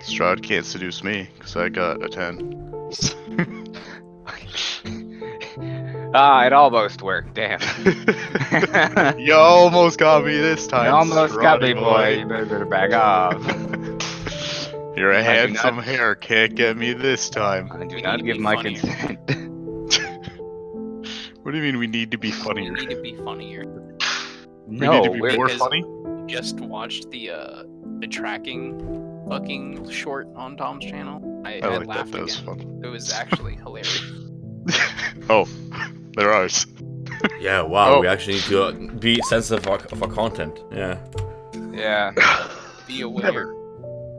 Strahd can't seduce me, because I got a 10. It almost worked, damn. You almost got me this time, You almost got me, Strahdy boy. You better back off. You're a I do handsome not- hair, can't get me this time. I do We not need to give be my funnier. consent. What do you mean we need to be funnier? We need to be funnier. We No, need to be we're more because- funny? Just watched the tracking fucking short on Tom's channel. I I like that, laughed that was again. fun. It was actually hilarious. Oh, they're ours. Yeah, wow, Oh. we actually need to be sensitive of our content. Yeah. yeah. Be aware. Never.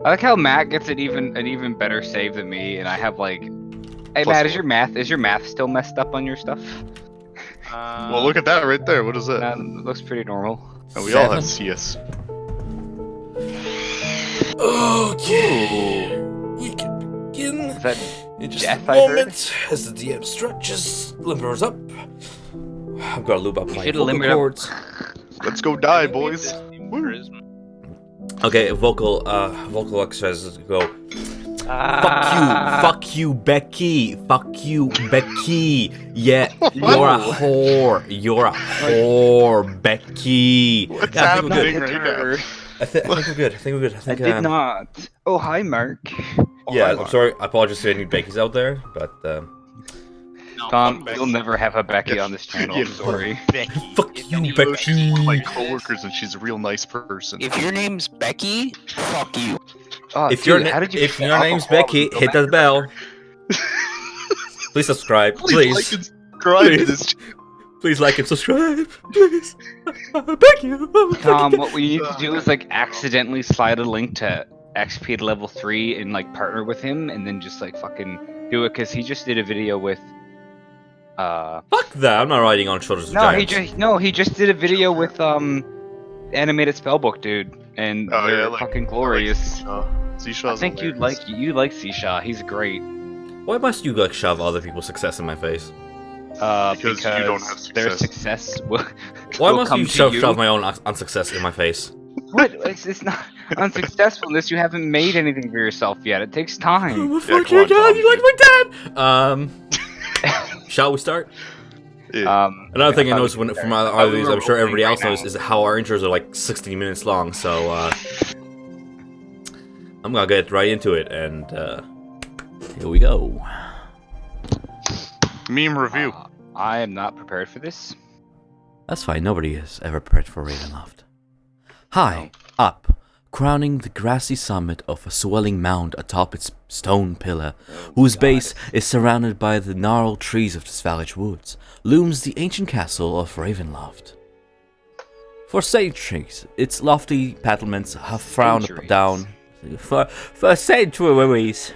I like how Matt gets an even better save than me, and I have like. Hey Plus Matt, is four. your math still messed up on your stuff? Well, look at that right there. What is it? It looks pretty normal. And we all have 7. CS. Okay. We can begin Is that in just death, a I heard? moment as the DM stretches, limbers up. I've got to lube up my should've vocal limbered up. cords. Let's go die, boys. Charisma. Okay, vocal exercises go. Fuck you, Becky. Fuck you, Becky. Yeah, you're a whore. You're a whore, Becky. What's Yeah, I think we're happening good. right now? I think we're good. I think we're good. I I think. did not. Oh, hi, Mark. Yeah, hi, I'm Mark. sorry. I apologize to any Becky's out there, but No, Tom, fuck you'll Becky. never have a Becky Yeah. on this channel. Yeah, I'm sorry. Becky. Fuck If you, any- Becky. She's one of my Yes. coworkers, and she's a real nice person. If your name's Becky, fuck you. Oh, if dude, your how did you if get your name's alcohol Becky, and hit that bell. Please subscribe. Please like Please, and subscribe to Please. this. please like and subscribe. Please, thank you. Tom, what we need to do is like accidentally slide a link to XP to level 3 and like partner with him, and then just like fucking do it because he just did a video with. Fuck that! I'm not riding on shoulders of giants. He just did a video with animated spellbook dude, and Oh, they're yeah, like- fucking glorious. Seashaw's I think you'd like Seashaw. He's great. Why must you like shove other people's success in my face? Because you don't have their success. success will. Why will must come you to shove my own unsuccess in my face? What? It's not unsuccessful unless you haven't made anything for yourself yet. It takes time. Oh, Yeah, fuck come you, on, God! Tom. You like my dad. Shall we start? Yeah. Another thing I thought noticed we when, could from start. other We videos, were I'm sure everybody opening else right knows, now. is how our intros are like 16 minutes long. So I'm gonna get right into it, and here we go. Meme review. I am not prepared for this. That's fine. Nobody is ever prepared for Ravenloft. High up, crowning the grassy summit of a swelling mound atop its stone pillar, whose base is surrounded by the gnarled trees of the Svalage Woods, looms the ancient castle of Ravenloft. For centuries, its lofty battlements have frowned Centuries. down. For centuries.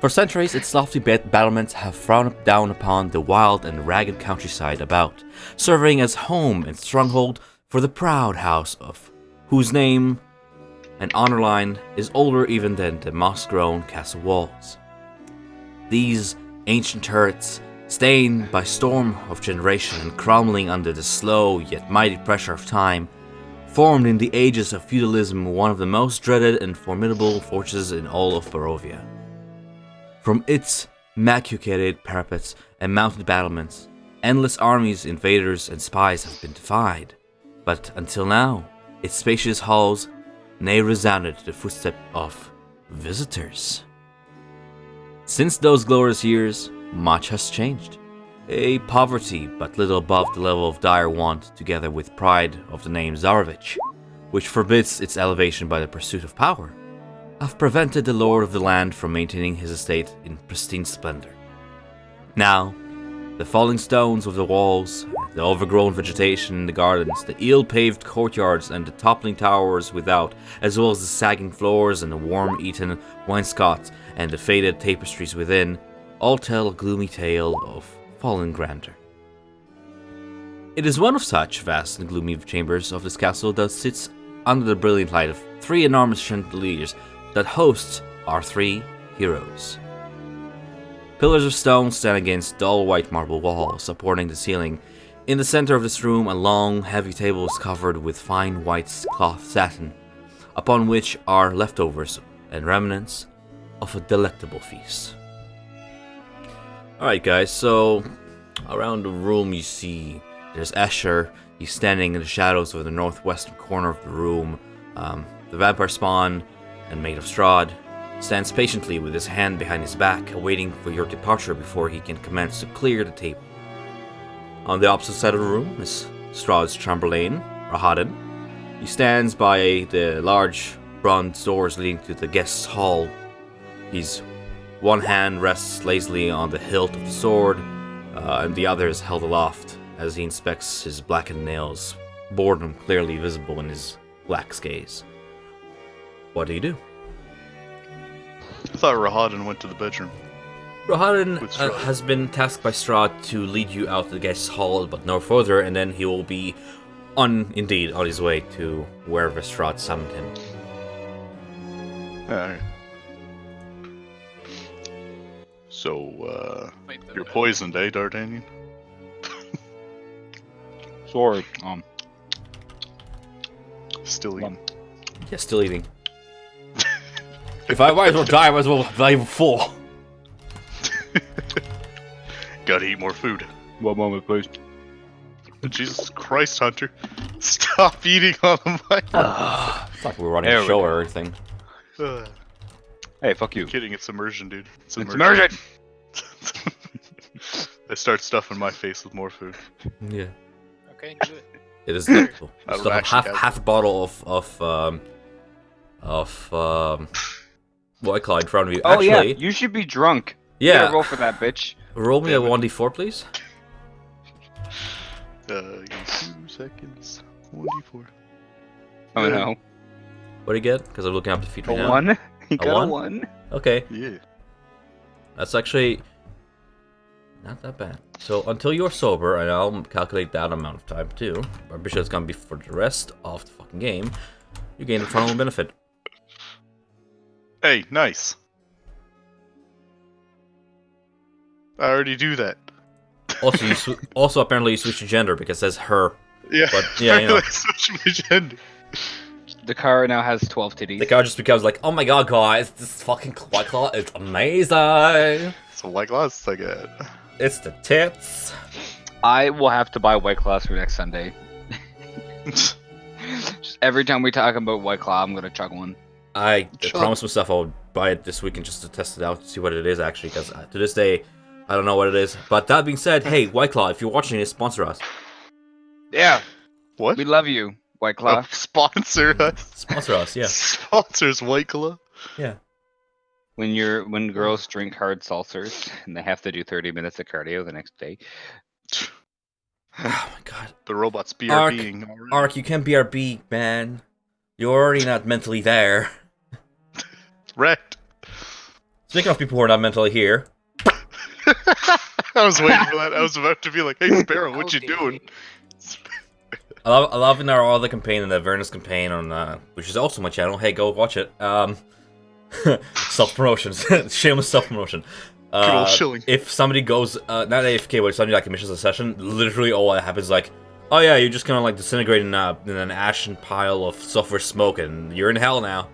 For centuries, its lofty battlements have frowned down upon the wild and ragged countryside about, serving as home and stronghold for the proud house of whose name and honor line is older even than the moss-grown castle walls. These ancient turrets, stained by storm of generation and crumbling under the slow yet mighty pressure of time, formed in the ages of feudalism one of the most dreaded and formidable fortresses in all of Barovia. From its maculated parapets and mounted battlements, endless armies, invaders, and spies have been defied, but until now, its spacious halls nay resounded to the footstep of visitors. Since those glorious years, much has changed. A poverty but little above the level of dire want, together with pride of the name Zarovich, which forbids its elevation by the pursuit of power, have prevented the lord of the land from maintaining his estate in pristine splendor. Now, the falling stones of the walls, the overgrown vegetation in the gardens, the ill-paved courtyards and the toppling towers without, as well as the sagging floors and the worm-eaten wainscots and the faded tapestries within, all tell a gloomy tale of fallen grandeur. It is one of such vast and gloomy chambers of this castle that sits under the brilliant light of 3 enormous chandeliers that hosts our 3 heroes. Pillars of stone stand against dull white marble walls supporting the ceiling. In the center of this room, a long, heavy table is covered with fine white cloth satin, upon which are leftovers and remnants of a delectable feast. Alright guys, so around the room you see there's Escher. He's standing in the shadows of the northwestern corner of the room. The vampire spawn and mate of Strahd stands patiently with his hand behind his back, awaiting for your departure before he can commence to clear the table. On the opposite side of the room is Strahd's Chamberlain, Rahaden. He stands by the large bronze doors leading to the guest's hall. His one hand rests lazily on the hilt of the sword, and the other is held aloft as he inspects his blackened nails, boredom clearly visible in his black gaze. What do you do? I thought Rahaden went to the bedroom. Rahaden With Strahd. has been tasked by Strahd to lead you out to the guest's hall, but no further, and then he will be on his way to wherever Strahd summoned him. Alright. So, Wait, you're poisoned, eh, D'Artagnan? Sword. Still eating. Yeah, still eating. If I might as well die, I might as well die full. Gotta eat more food. One moment, please. Jesus Christ, Hunter. Stop eating on the mic. It's like we're running There a we show go. or everything. Hey, fuck you. Kidding, it's immersion, dude. It's Immersion! I start stuffing my face with more food. Yeah. Okay, do it. It is delightful. I Still would have actually have- half a bottle of what I call it in front of you. Oh yeah, Actually, you should be drunk. yeah. Gotta roll for that, bitch. Roll me a Damn it. 1d4, please. Give me 2 seconds. 1d4. Oh Yeah. no. What do you get? Because I'm looking up the feature A now. 1? He got one? a 1? Okay, Yeah. that's actually not that bad. So until you're sober, and I'll calculate that amount of time too. I'm pretty sure it's gonna be for the rest of the fucking game. You gain a final benefit. Hey, nice. I already do that. Also, also apparently you switch your gender because it says her. Yeah. But, yeah, you know. I switched my gender. The car now has 12 titties. The guy just becomes like, oh my god, guys, this fucking White Claw is amazing. So like last I get. It's the tits. I will have to buy White Claws for next Sunday. Just every time we talk about White Claw, I'm gonna chug one. I Sure. promised myself I would buy it this weekend just to test it out to see what it is actually, because to this day, I don't know what it is. But that being said, hey, White Claw, if you're watching this, sponsor us. Yeah, What? we love you, White Claw. Oh, sponsor us. Sponsor us, yeah. Sponsors White Claw. Yeah. When girls drink hard seltzers and they have to do 30 minutes of cardio the next day. Oh my god. The robots Ark, BRBing already. Ark, you can't BRB, man. You're already not mentally there. Wrecked. Speaking of people who are not mentally here, I was waiting for that. I was about to be like, hey Sparrow, what you doing? I love in our other campaign, in the Avernus campaign, on which is also my channel. Hey, go watch it. Self-promotion. Shameless self-promotion. Good old shilling. If somebody goes, not AFK, but if somebody like missions a session, literally all that happens is like, oh yeah, you're just gonna like disintegrate in an ashen pile of sulfur smoke, and you're in hell now.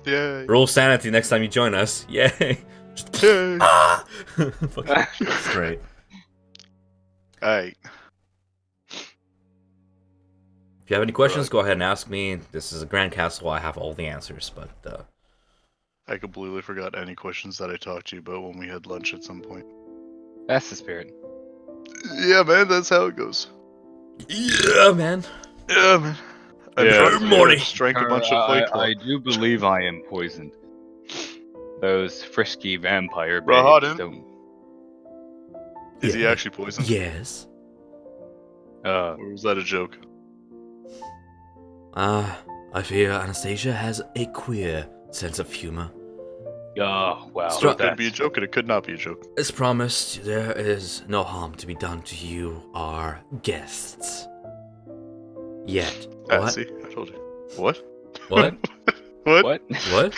Yeah. Roll sanity next time you join us. Yay. Just, Yeah. ah! Fucking straight. Alright. If you have any questions, go ahead and ask me. This is a Grand Castle. I have all the answers, but I completely forgot any questions that I talked to you about when we had lunch at some point. That's the spirit. Yeah, man, that's how it goes. yeah, man. Yeah, man. Yeah. Good morning. Just drank a bunch of White Claw. I do believe I am poisoned. Those frisky vampire Rahaden? babes don't. Is he Yeah. actually poisoned? Yes. Uh, Or was that a joke? I fear Anastasia has a queer sense of humor. oh, wow. So it that's- could be a joke and it could not be a joke. As promised, there is no harm to be done to you, our guests. Yet. What? See, I told you. What? What? What? What? What?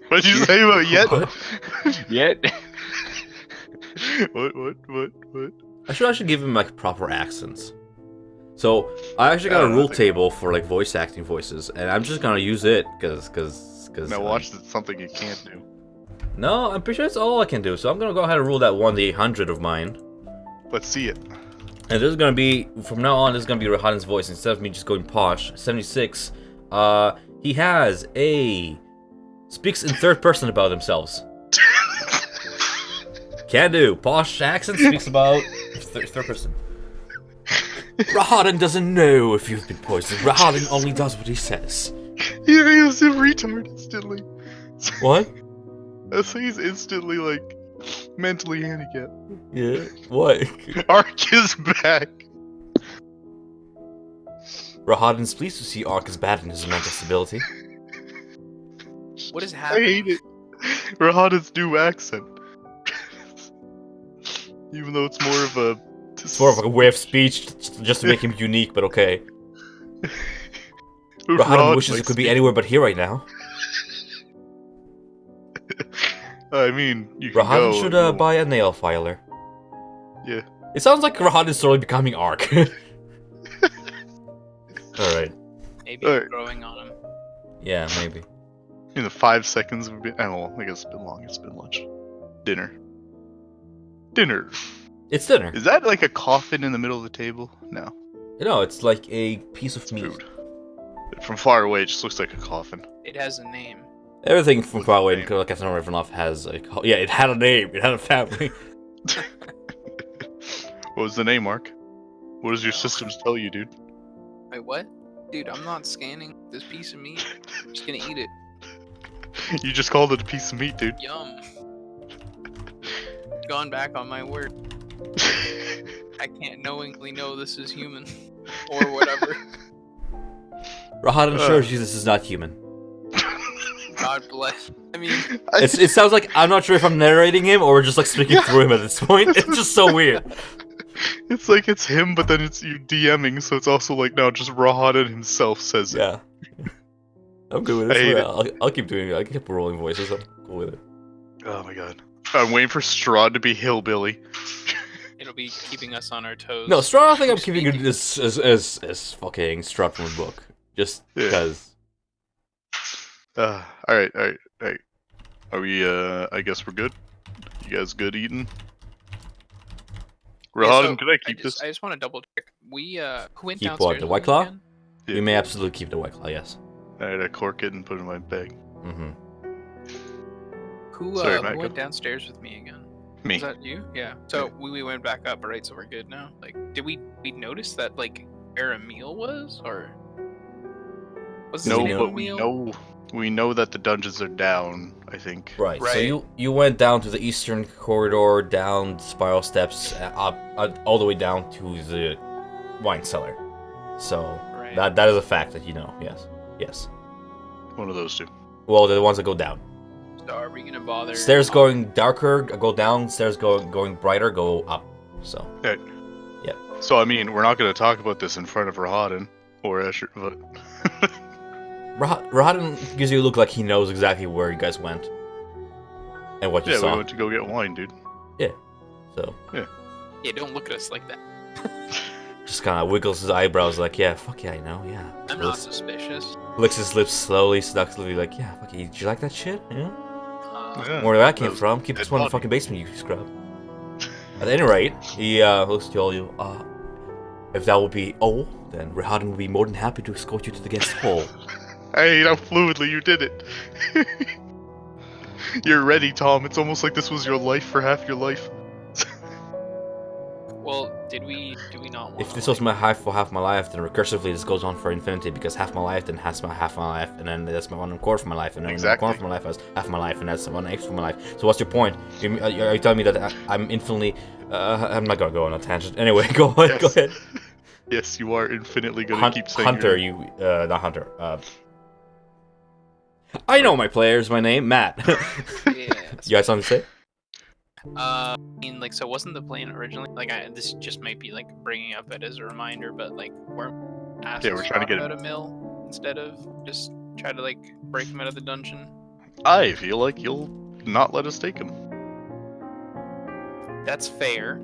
What did you say about yet? What? Yet? What? I should give him like proper accents. So I actually got a rule table for like voice acting voices, and I'm just gonna use it because Cause, Now watch something you can't do. No, I'm pretty sure that's all I can do. So I'm gonna go ahead and rule that 1d800 of mine. Let's see it. And this is gonna be, from now on, this is gonna be Rahaden's voice instead of me just going posh. 76. He has speaks in third person about themselves. Can do. Posh accent speaks about third person. Rahaden doesn't know if you've been poisoned. Rahaden only does what he says. He is a retard instantly. What? So he's instantly like mentally handicapped. Yeah. What? Ark is back. Rahaden's pleased to see Ark is bad in his mental stability. What is I happening? hate it. Rahaden's new accent. Even though it's more of a... It's more of a way of speech just to make him unique, but okay. Rahaden wishes it could be anywhere but here right now. I mean, you can Rahaden go. should buy a nail filer. Yeah. It sounds like Rahaden is slowly becoming Ark. Alright. Maybe Alright. growing on him. Yeah, maybe. In the 5 seconds we've been... Oh, I guess it's been long. It's been lunch. Dinner. Dinner. It's dinner. Is that like a coffin in the middle of the table? No. No, it's like a piece of meat. Food. From far away, it just looks like a coffin. It has a name. Everything from far away in Name. Captain Ravenloft has a... Yeah, it had a name. It had a family. What was the name, Mark? What does your systems tell you, dude? Wait, what? Dude, I'm not scanning this piece of meat. I'm just gonna eat it. You just called it a piece of meat, dude. Yum. Gone back on my word. I can't knowingly know this is human. Or whatever. Rahaden assures you this is not human. God bless. I mean, It sounds like I'm not sure if I'm narrating him or we're just like speaking through him at this point. It's just so weird. It's like it's him, but then it's you DMing, so it's also like now just Rahaden himself says it. Yeah. I'm good with I hate this. it. I'll keep doing it. I can keep rolling voices. I'm cool with it. Oh my god. I'm waiting for Strahd to be hillbilly. it'll be keeping us on our toes. No, Strahd, I think I'm Speaking- keeping it as fucking Strahd from the book. Just Yeah. because. Alright. Are we, I guess we're good? You guys good eating? Yeah, Rahaden, so can I keep this? I just want to double check. We who went Keep downstairs? what, the with White me Claw? again? Yeah. We may absolutely keep the White Claw, yes. Alright, I cork it and put it in my bag. Mm-hmm. Who Sorry, Matt, who went go. downstairs with me again? Me. Was that you? Yeah. So we went back up, right? So we're good now. Like, did we notice that like where Emil was, or was his No, name but we Emil? know that the dungeons are down, I think. Right. So Right. you went down to the eastern corridor, down spiral steps, up all the way down to the wine cellar. So Right. that is a fact that you know. Yes. One of those two. Well, they're the ones that go down. So are we gonna bother? Stairs going darker, go down. Stairs going brighter, go up. So So, I mean, we're not going to talk about this in front of Rahaden or Escher, but... Rahaden gives you a look like he knows exactly where you guys went and what you yeah, we saw. went to go get wine, dude. So Yeah, don't look at us like that. just kind of wiggles his eyebrows, like, yeah, fuck yeah, I know, yeah. I'm not suspicious. Licks his lips slowly, seductively, like, yeah, fuck yeah, did you like that shit? Yeah. Yeah, Where that came was from? Keep this dead one in the body. fucking basement, you scrub. At any rate, he looks to all you. If that will be all, then Rahaden will be more than happy to escort you to the guest hall. I hate how fluidly you did it. You're ready, Tom. It's almost like this was your life for half your life. Well, do we not want? If this was my half my life, then recursively this goes on for infinity, because half my life, then half my life, and then that's my 1/4 of my life, and then Exactly. 1/4 of my life is half my life, and that's 1/8 of my life. So what's your point? Are you telling me that I'm infinitely... I'm not gonna go on a tangent. Anyway, go ahead. Yes. Go ahead. Yes, you are infinitely gonna keep saying Hunter, your- not Hunter. I know my player's my name, Matt. Yeah. You got something to say? I mean, like, so wasn't the plan originally like? This just might be like bringing up it as a reminder, but like, we're we're trying to get out of Mill instead of just try to like break him out of the dungeon. I feel like you'll not let us take him. That's fair.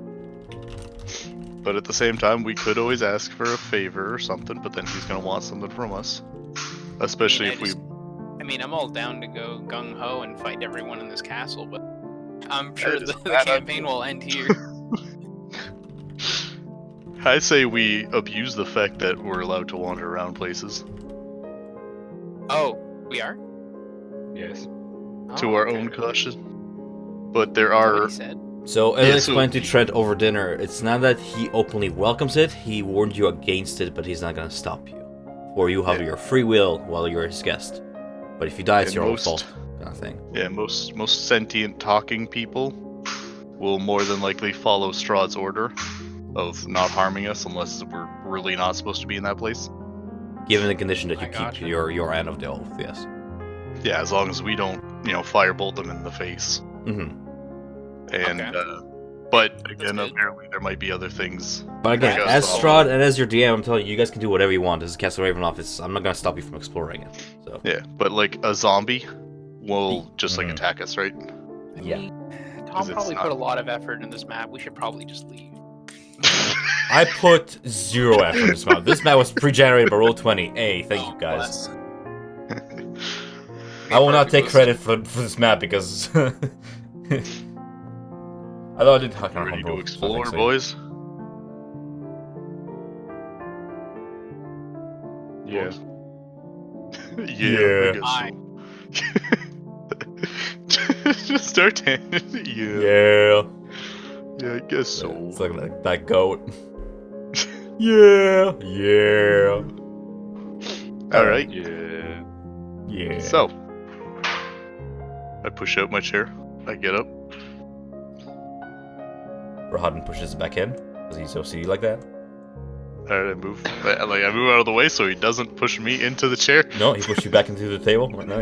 But at the same time, we could always ask for a favor or something, but then he's gonna want something from us. Especially if we I mean, I'm all down to go gung ho and fight everyone in this castle, but I'm sure That is the bad campaign will end here. I say we abuse the fact that we're allowed to wander around places Oh, we are? Yes. to Oh, our okay. own caution. But there Is that what are he said? So, as Yeah, I so explained to he- Trent over dinner, it's not that he openly welcomes it, he warned you against it, but he's not gonna stop you. Or you have Yeah. your free will while you're his guest. But if you die, it's And your own most- fault, kind of thing. Yeah, most sentient talking people will more than likely follow Strahd's order of not harming us unless we're really not supposed to be in that place. Given the condition that I you keep gotcha. your end of the oath, yes. Yeah, as long as we don't, firebolt them in the face. Mm-hmm. And Okay. but again, good. apparently there might be other things. But again, Like as us. Strahd and as your DM, I'm telling you, you guys can do whatever you want. This is Castle Ravenloft. I'm not gonna stop you from exploring it. So Yeah, but like a zombie will just like Mhm. attack us, right? I Yeah. mean, 'Cause Tom it's probably not- put a lot of effort in this map. We should probably just leave. I put 0 effort in this map. This map was pre-generated by Roll20. Hey, thank you guys. Bless. I will not Perfect take was- credit for this map because I thought I did hack on Ready homebrew, to so I explore, think so. boys? Yeah. Yeah, I Yeah. guess Aye. so. Just start tanning. Yeah. Yeah. Yeah, I guess so. It's like that goat. Yeah. Yeah. Alright, Yeah. Yeah. so. I push out my chair. I get up. Rahadin pushes it back in. Does he so see like that? Alright, I move. I move out of the way so he doesn't push me into the chair. No, he pushed you back into the table. No,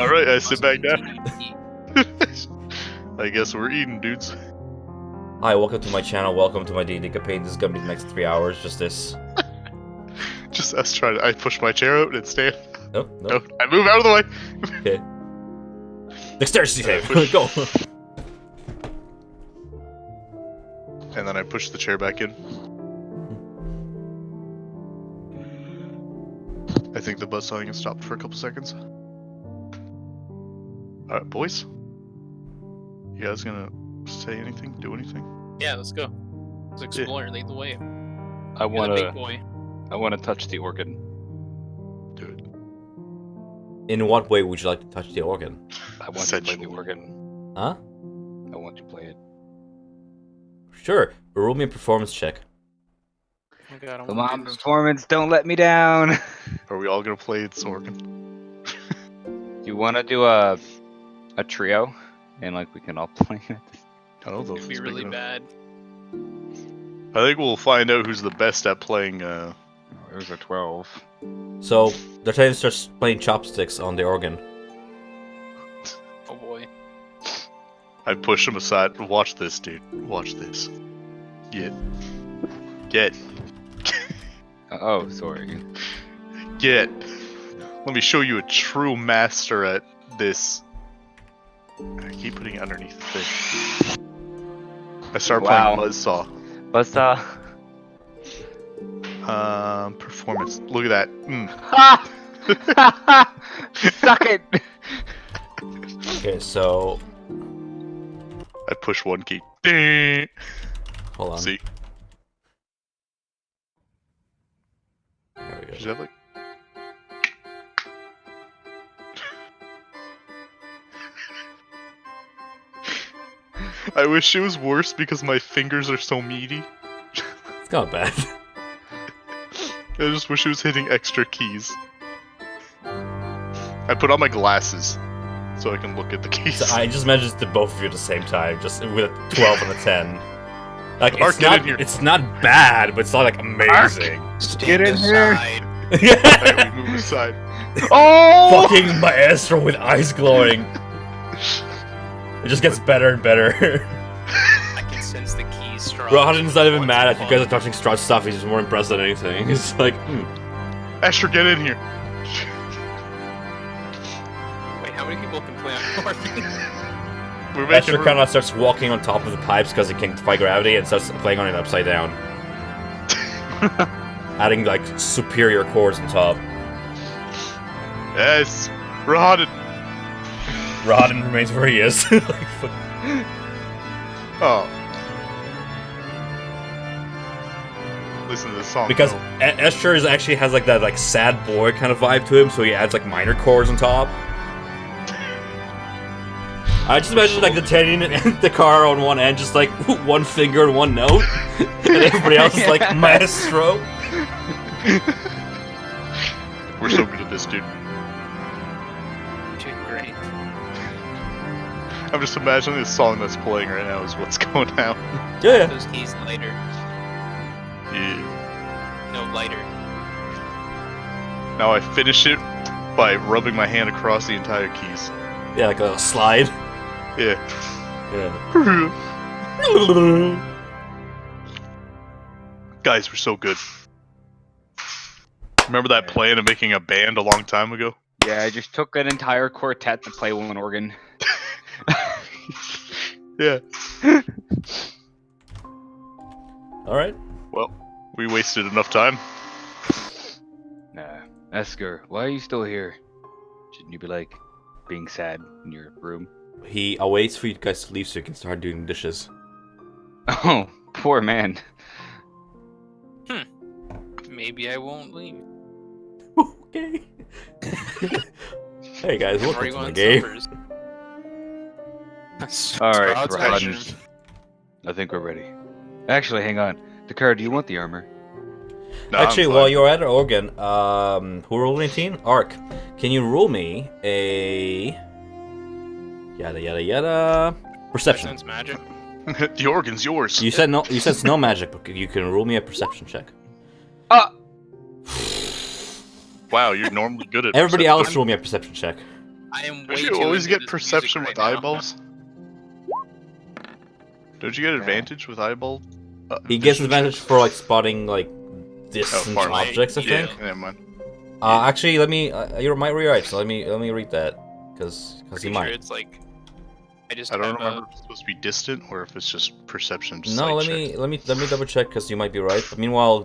Alright, I Must sit back down. continue to eat. I guess we're eating, dudes. Hi, welcome to my channel. Welcome to my D&D campaign. This is gonna be the next 3 hours. Just this. Just us trying to. I push my chair out and stand. No, no. No, I move out of the way. Okay. Dexterity save. push. Go. And then I push the chair back in. I think the buzzsawing has stopped for a couple seconds. Alright, boys. You guys gonna say anything? Do anything? Yeah, let's go. Let's explore. Lead the way. I You're the big wanna boy. touch the organ. Do it. In what way would you like to touch the organ? I want to play the Sensual. organ. Huh? I want to play it. Sure. Roll me a performance check. Oh god, I Come wanna on, do this. performance, don't let me down. Are we all gonna play its organ? Do you want to do a trio, and like we can all play it? I don't know if It'd be it's big really enough. bad. I think we'll find out who's the best at playing. Oh, it was a 12. So, D'Artagnan starts playing chopsticks on the organ. Oh boy. I push him aside. Watch this, dude. Watch this. Get. Oh, sorry. Get. Let me show you a true master at this. I keep putting it underneath the thing. I start Wow. playing Buzzsaw. Buzzsaw. Performance. Look at that. Ha! Suck it! Okay, so I push one key. Ding. hold on. See? There we Does go. that like? I wish it was worse because my fingers are so meaty. It's not bad. I just wish it was hitting extra keys. I put on my glasses so I can look at the keys. So I just mentioned to both of you at the same time, just with a 12 and a 10. Like Mark, it's get not, in here. it's not bad, but it's not like amazing. Stand in here. aside. Alright, we move aside. Oh! Fucking maestro with eyes glowing. It just gets better and better. I can sense the keys strong. Rahadin's not even mad at you guys are touching Strahd's stuff. He's just more impressed than anything. He's like, Asher, get in here. Wait, how many people can play on organ? We're making Esther room. kind of starts walking on top of the pipes because he can't defy gravity and starts playing on it upside down. Adding like superior chords on top. Yes, Rodden. Rodden remains where he is. Like, fuck. Oh. Listen to this song. Because though. Escher is actually has like that like sad boy kind of vibe to him, so he adds like minor chords on top. I just imagine like the Teddy and the car on one end, just like one finger and one note, and everybody else is like maestro. We're so good at this, dude. Doing great. I'm just imagining this song that's playing right now is what's going out. Yeah. Those keys lighter. Yeah. No lighter. Now I finish it by rubbing my hand across the entire keys. Yeah, like a slide. Yeah. Yeah. Guys, we're so good. Remember that plan of making a band a long time ago? Yeah, I just took an entire quartet to play one organ. Yeah. Alright. Well, we wasted enough time. Nah. Esker, why are you still here? Shouldn't you be like being sad in your room? He awaits for you guys to leave so he can start doing dishes. Oh, poor man. Maybe I won't leave. Okay. Hey guys, welcome to the game. Alright, Strahd's Rodden. version. I think we're ready. Actually, hang on. Dakar, do you want the armor? No, Actually, I'm while fine. you're at Organ, who rolled 18? Ark. Can you roll me a yada yada yada perception? Sense magic. The organ's yours. You said no. You said it's no magic, but you can roll me a perception check. Wow, you're normally good at Everybody perception. else roll me a perception check. I am way Don't you too always into get this perception music with right now. eyeballs? Don't you get advantage with eyeball? He gets vision advantage checks? for like spotting like distant far away. objects. I Yeah, think. never mind. Actually, let me. You might be right. So let me read that because he Pretty might. sure it's like. I just I don't have remember if it's supposed to be distant or if it's just perception. Just No, sight let check. me double check because you might be right. But meanwhile,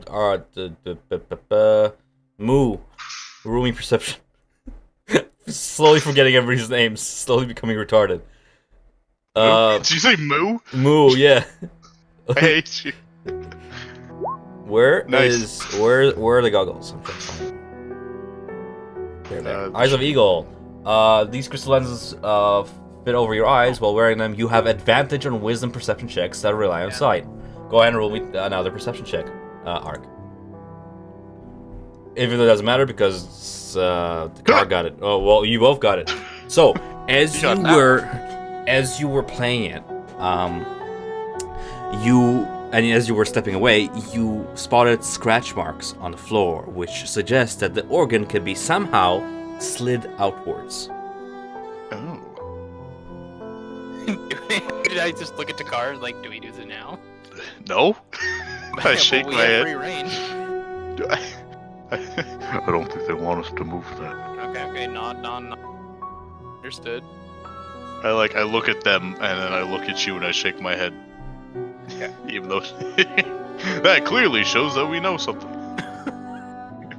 the Moo, rooming perception. Slowly forgetting everybody's names. Slowly becoming retarded. Did you say moo? Moo, yeah. I hate you. Where Nice. where are the goggles? I'm trying to find them. There they are. Uh, Eyes of Eagle. These crystal lenses fit over your eyes. While wearing them, you have advantage on wisdom perception checks that rely on sight. Go ahead and roll me another perception check, Ark. Even though it doesn't matter because the car got it. Oh well, you both got it. So as You you got were playing it, as you were stepping away, you spotted scratch marks on the floor, which suggests that the organ could be somehow slid outwards. Oh. Did I just look at the car like, do we do this now? No? I shake Well, we my have head. free reign. Do I don't think they want us to move that. Okay, nod. Understood. I look at them and then I look at you and I shake my head. Okay. Even though that clearly shows that we know something.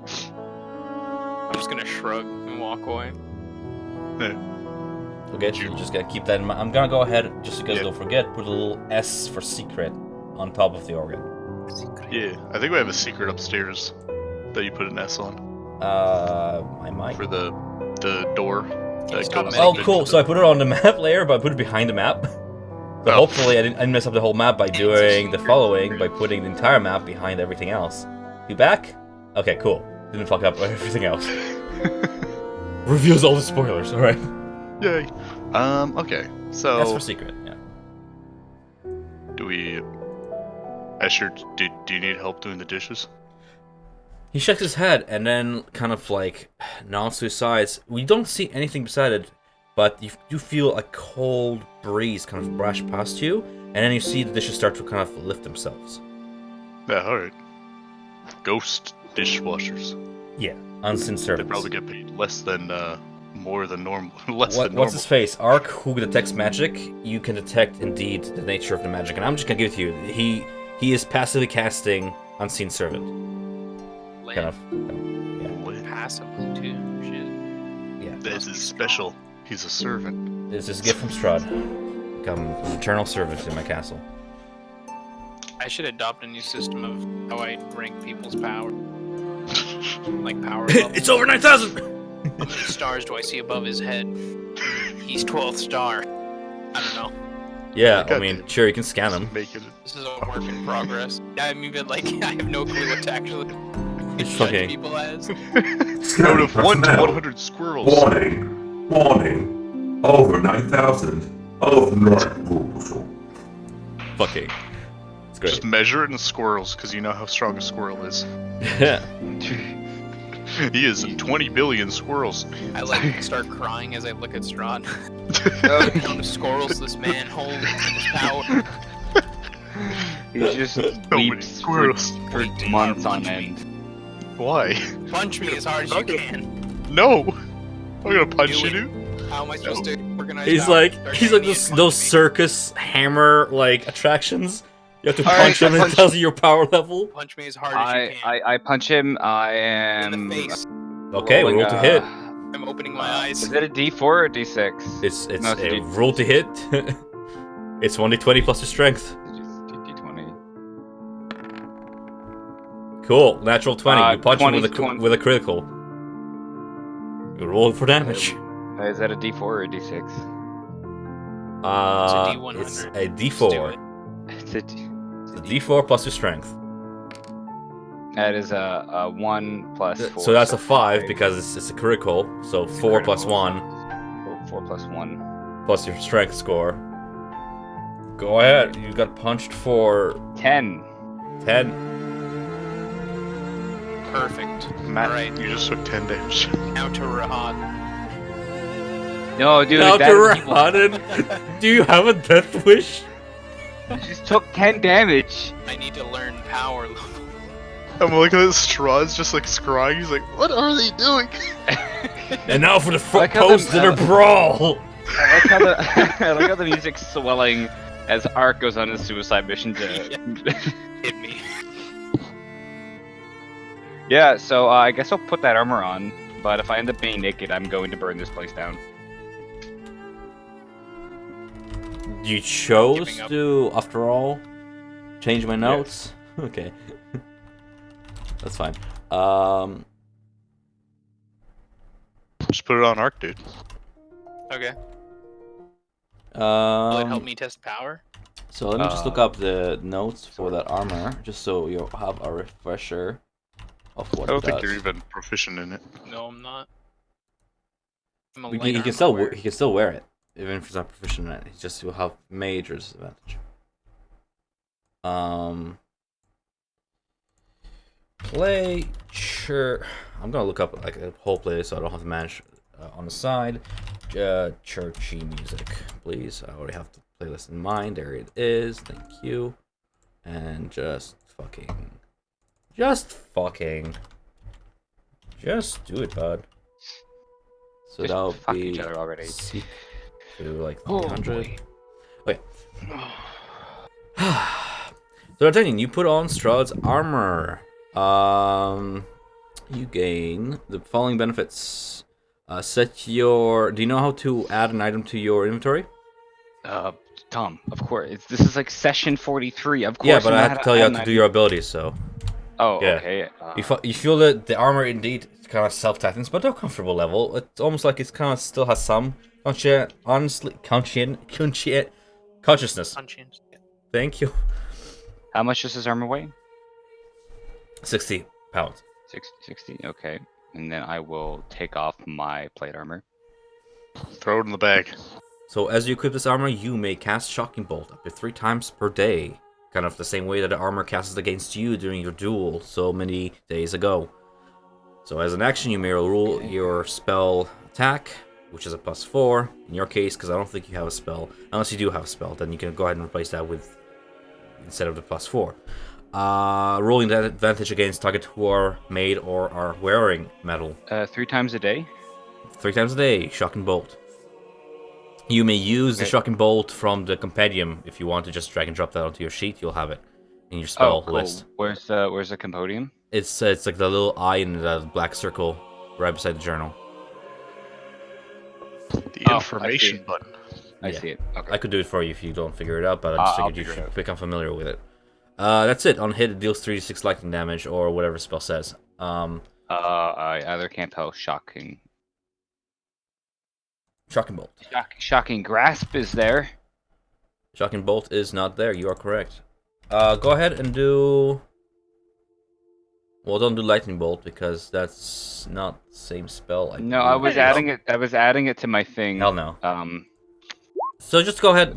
I'm just gonna shrug and walk away. Okay, so you just gotta keep that in mind. I'm gonna go ahead, just because Yeah. don't forget, put a little S for secret on top of the organ. Yeah, I think we have a secret upstairs that you put an S on I might. for the door. That stop goes it? Oh, up cool. into So I put it on the map layer, but I put it behind the map. So Oh. hopefully I didn't mess up the whole map by doing the secret. following, by putting the entire map behind everything else. You back? Okay, cool. Didn't fuck up everything else. Reveals all the spoilers, alright. Yay. Okay. So That's for secret, yeah. do we? Asher, do you need help doing the dishes? He shakes his head and then kind of like nods to his sides. We don't see anything beside it, but you feel a cold breeze kind of brush past you, and then you see the dishes start to kind of lift themselves. Yeah, alright. Ghost dishwashers. Yeah, unseen They servants. probably get paid less than more than normal. Less What, than normal. what's his face? Ark, who detects magic, you can detect indeed the nature of the magic, and I'm just gonna give it to you. He is passively casting Unseen Servant. Kind of. Passively too. Shit. This is special. He's a servant. This is a gift from Strahd. Become an eternal servant in my castle. I should adopt a new system of how I rank people's power. Like power level. It's over 9,000! How many stars do I see above his head? He's 12th star. I don't know. Yeah, I mean, sure, you can scan them. Make it. This is a work in progress. I'm even like, I have no clue what to actually It's judge fucking- people as. Out of 1 to 100 squirrels. Warning. Over 9,000. Of night rules. Fucking. It's great. Just measure it in squirrels, because you know how strong a squirrel is. Yeah. He is 20 billion squirrels. I like start crying as I look at Strahd. The amount of squirrels this man holds in his power. He just many weeps squirrels. for Wait, months on punch me. end. Why? Punch me as hard as you can. No! I'm gonna punch Do you, it. dude. How am I supposed to organize He's power? like Start those doing it, punch those me. circus hammer like attractions. You have to All right, punch him and punch- it tells you your power level. Punch me as hard as you can. I punch him. I In am the face. Okay, rolling roll to hit. I'm opening my eyes. Is it a D4 or a D6? It's No, it's a a D- roll to hit. It's 1d20 plus your strength. D20. Cool, natural 20. You punch 20, him 20. with a critical. You roll for damage. Is that a D4 or a D6? D100. It's a Let's do D4. it. It's a D. It's a D4 plus your strength. That is a 1 plus 4. So that's a 5 five. because it's a critical. So It's a 4 plus critical. 1 4 plus 1. plus your strength score. Go ahead. You got punched for 10. 10. Perfect. Matt, Alright. you just took 10 damage. Now to Rahad. No, dude. Now that to people- Rahanan, do you have a death wish? You just took 10 damage. I need to learn power level. I'm looking at Strahd's just like scrying. He's like, what are they doing? And now for the like how post dinner brawl. I like how the I like how the music's swelling as Ark goes on his suicide mission to. Hit me. Yeah, so I guess I'll put that armor on. But if I end up being naked, I'm going to burn this place down. You chose Giving up. to, after all, change my notes. Okay, that's fine. Just put it on Arc, dude. Okay. Will it help Um, me test power? so let me just look up the notes for that armor, just so you have a refresher of what I it don't think does. you're even proficient in it. No, I'm not. I'm a He light can armor still wearer. he can still wear it, even if he's not proficient in it. He just will have major disadvantage. Play sure. I'm gonna look up like a whole playlist so I don't have to manage on the side. Churchy music, please. I already have the playlist in mind. There it is. Thank you. And just fucking do it, bud. So Just that'll fuck be each other already. C to like Oh, 300. Okay. So D'Artagnan, you put on Strahd's armor. You gain the following benefits. Set your. Do you know how to add an item to your inventory? Tom, of course. This is like session 43. Of course. Yeah, but know I how have to tell you how to add do an your abilities. So Oh, yeah. okay. you feel that the armor indeed kind of self-tightens, but to a comfortable level. It's almost like it's kind of still has some consciousness. Conscience. Thank you. How much does his armor weigh? 60 pounds. 60. Okay. And then I will take off my plate armor. Throw it in the bag. So as you equip this armor, you may cast Shocking Bolt up to 3 times per day. Kind of the same way that the armor casts against you during your duel so many days ago. So as an action, you may roll your spell attack, which is a +4. In your case, because I don't think you have a spell. Unless you do have a spell, then you can go ahead and replace that with, instead of the +4. Rolling that advantage against target who are made or are wearing metal. 3 times a day? 3 times a day, Shocking Bolt. You may use the Okay. Shocking Bolt from the compendium. If you want to just drag and drop that onto your sheet, you'll have it in your spell cool. list. Where's the compendium? It's like the little eye in the black circle right beside the journal. The Oh, I information see. button. I Yeah. see it. Okay. I could do it for you if you don't figure it out, but I just I'll figured you figure it should out. become familiar with it. That's it. On hit, it deals 3d6 lightning damage, or whatever spell says. I either can't tell. Shocking. Shocking Bolt. Shocking grasp is there. Shocking Bolt is not there. You are correct. Go ahead and do... Well, don't do Lightning Bolt, because that's not the same spell. No, I was There you adding it. I was adding it to my thing. Hell no. So just go ahead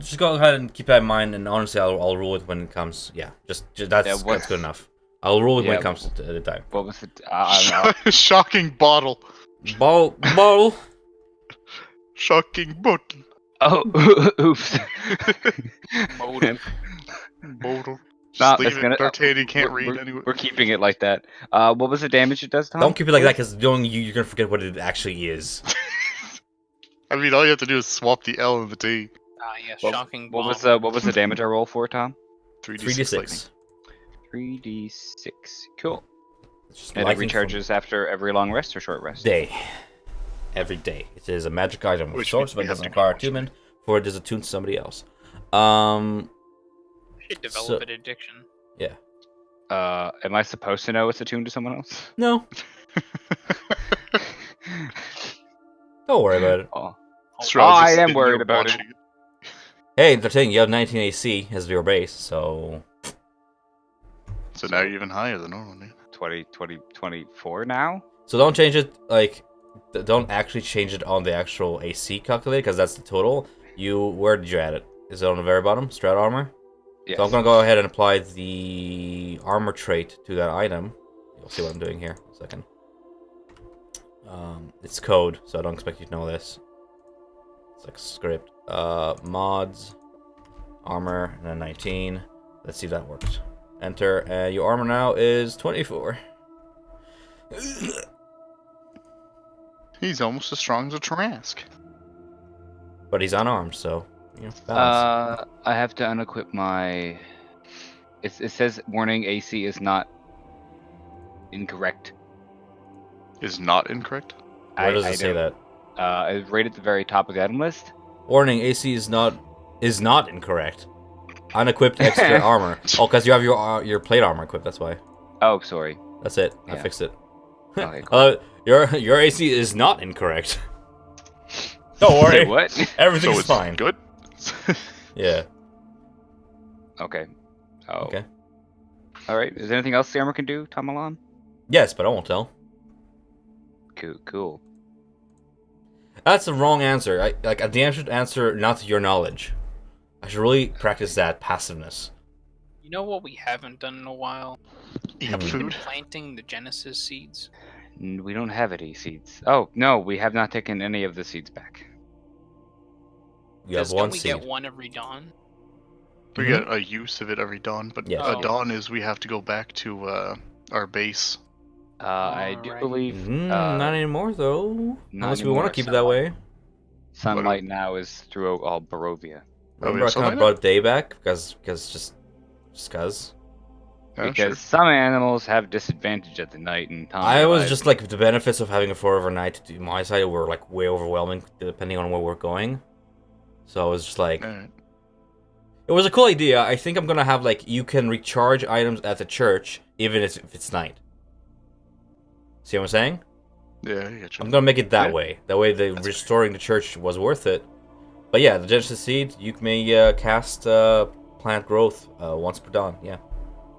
and keep that in mind, and honestly, I'll rule it when it comes. Yeah, just that's good enough. I'll rule it when it comes to the time. What was it? I don't know. Shocking bottle. Ball. Shocking bottle. Oh, oops. Modem. Bottle. Nah, Just leave it's it. gonna- D'Artagnan can't we're, read anyway. We're keeping it like that. What was the damage it does, Tom? Don't keep it like that, because you're gonna forget what it actually is. I mean, all you have to do is swap the L and the D. Yeah, What- shocking. What was bomb. the damage I roll for, Tom? 3d6. 3d6. Cool. It's just And it lightning from recharges after every long rest or short rest? day. Every day. It is a magic item of Which sorts, means we but it have doesn't to require watch it. attunement, for it is attuned to somebody else. Should develop So- an addiction. Yeah. Am I supposed to know it's attuned to someone else? No. Don't worry about it. Oh. Strahd I just am sitting worried there about it. watching Hey, the thing, you have 19 AC as your base, so... So now you're even higher than normal, man. 24 now? So don't change it, don't actually change it on the actual AC calculator, because that's the total. Where did you add it? Is it on the very bottom? Strahd armor? Yes. So I'm gonna go ahead and apply the armor trait to that item. You'll see what I'm doing here in a second. It's code, so I don't expect you to know this. It's like a script. Mods, armor, and then 19. Let's see if that works. Enter, and your armor now is 24. He's almost as strong as a Trask. But he's unarmed, so, balance. I have to unequip my... It says warning AC is not incorrect. Is not incorrect? Where does I it say don't- that? It's right at the very top of the item list. Warning, AC is not incorrect. Unequipped extra armor. Oh, because you have your plate armor equipped, that's why. Oh, sorry. That's it. I Yeah. fixed it. Okay, cool. Your AC is not incorrect. Don't worry. Say what? Everything's So it's fine. good? Yeah. Okay. Oh. Okay. All right. Is there anything else the armor can do, Tom Milan? Yes, but I won't tell. Cool. That's the wrong answer. A DM should answer not to your knowledge. I should really practice that passiveness. You know what we haven't done in a while? Eat Hmm. We've been food? planting the Genesis seeds. We don't have any seeds. Oh, no, we have not taken any of the seeds back. You have Don't one we seed. get one every dawn? We Mhm. get a use of it every dawn, but Yes. a Oh. dawn is we have to go back to our base. I do Alright. believe Not anymore, though. not Unless we want anymore, to keep it that way. sunlight now is through all Barovia. Oh, Remember, yeah, I something kind of like brought day back because just cause. Yeah, Because some animals have disadvantage at the night, and Tom I was realized- just like the benefits of having a 4 overnight to my side were like way overwhelming depending on where we're going. So I was just like, sure. Alright. it was a cool idea. I think I'm gonna have like you can recharge items at the church even if it's night. See what I'm saying? Yeah, I get you. I'm gonna make it that Yeah. way. That way, the That's restoring the church was worth it. But yeah, the Genesis seed you may cast plant growth once per dawn. Yeah,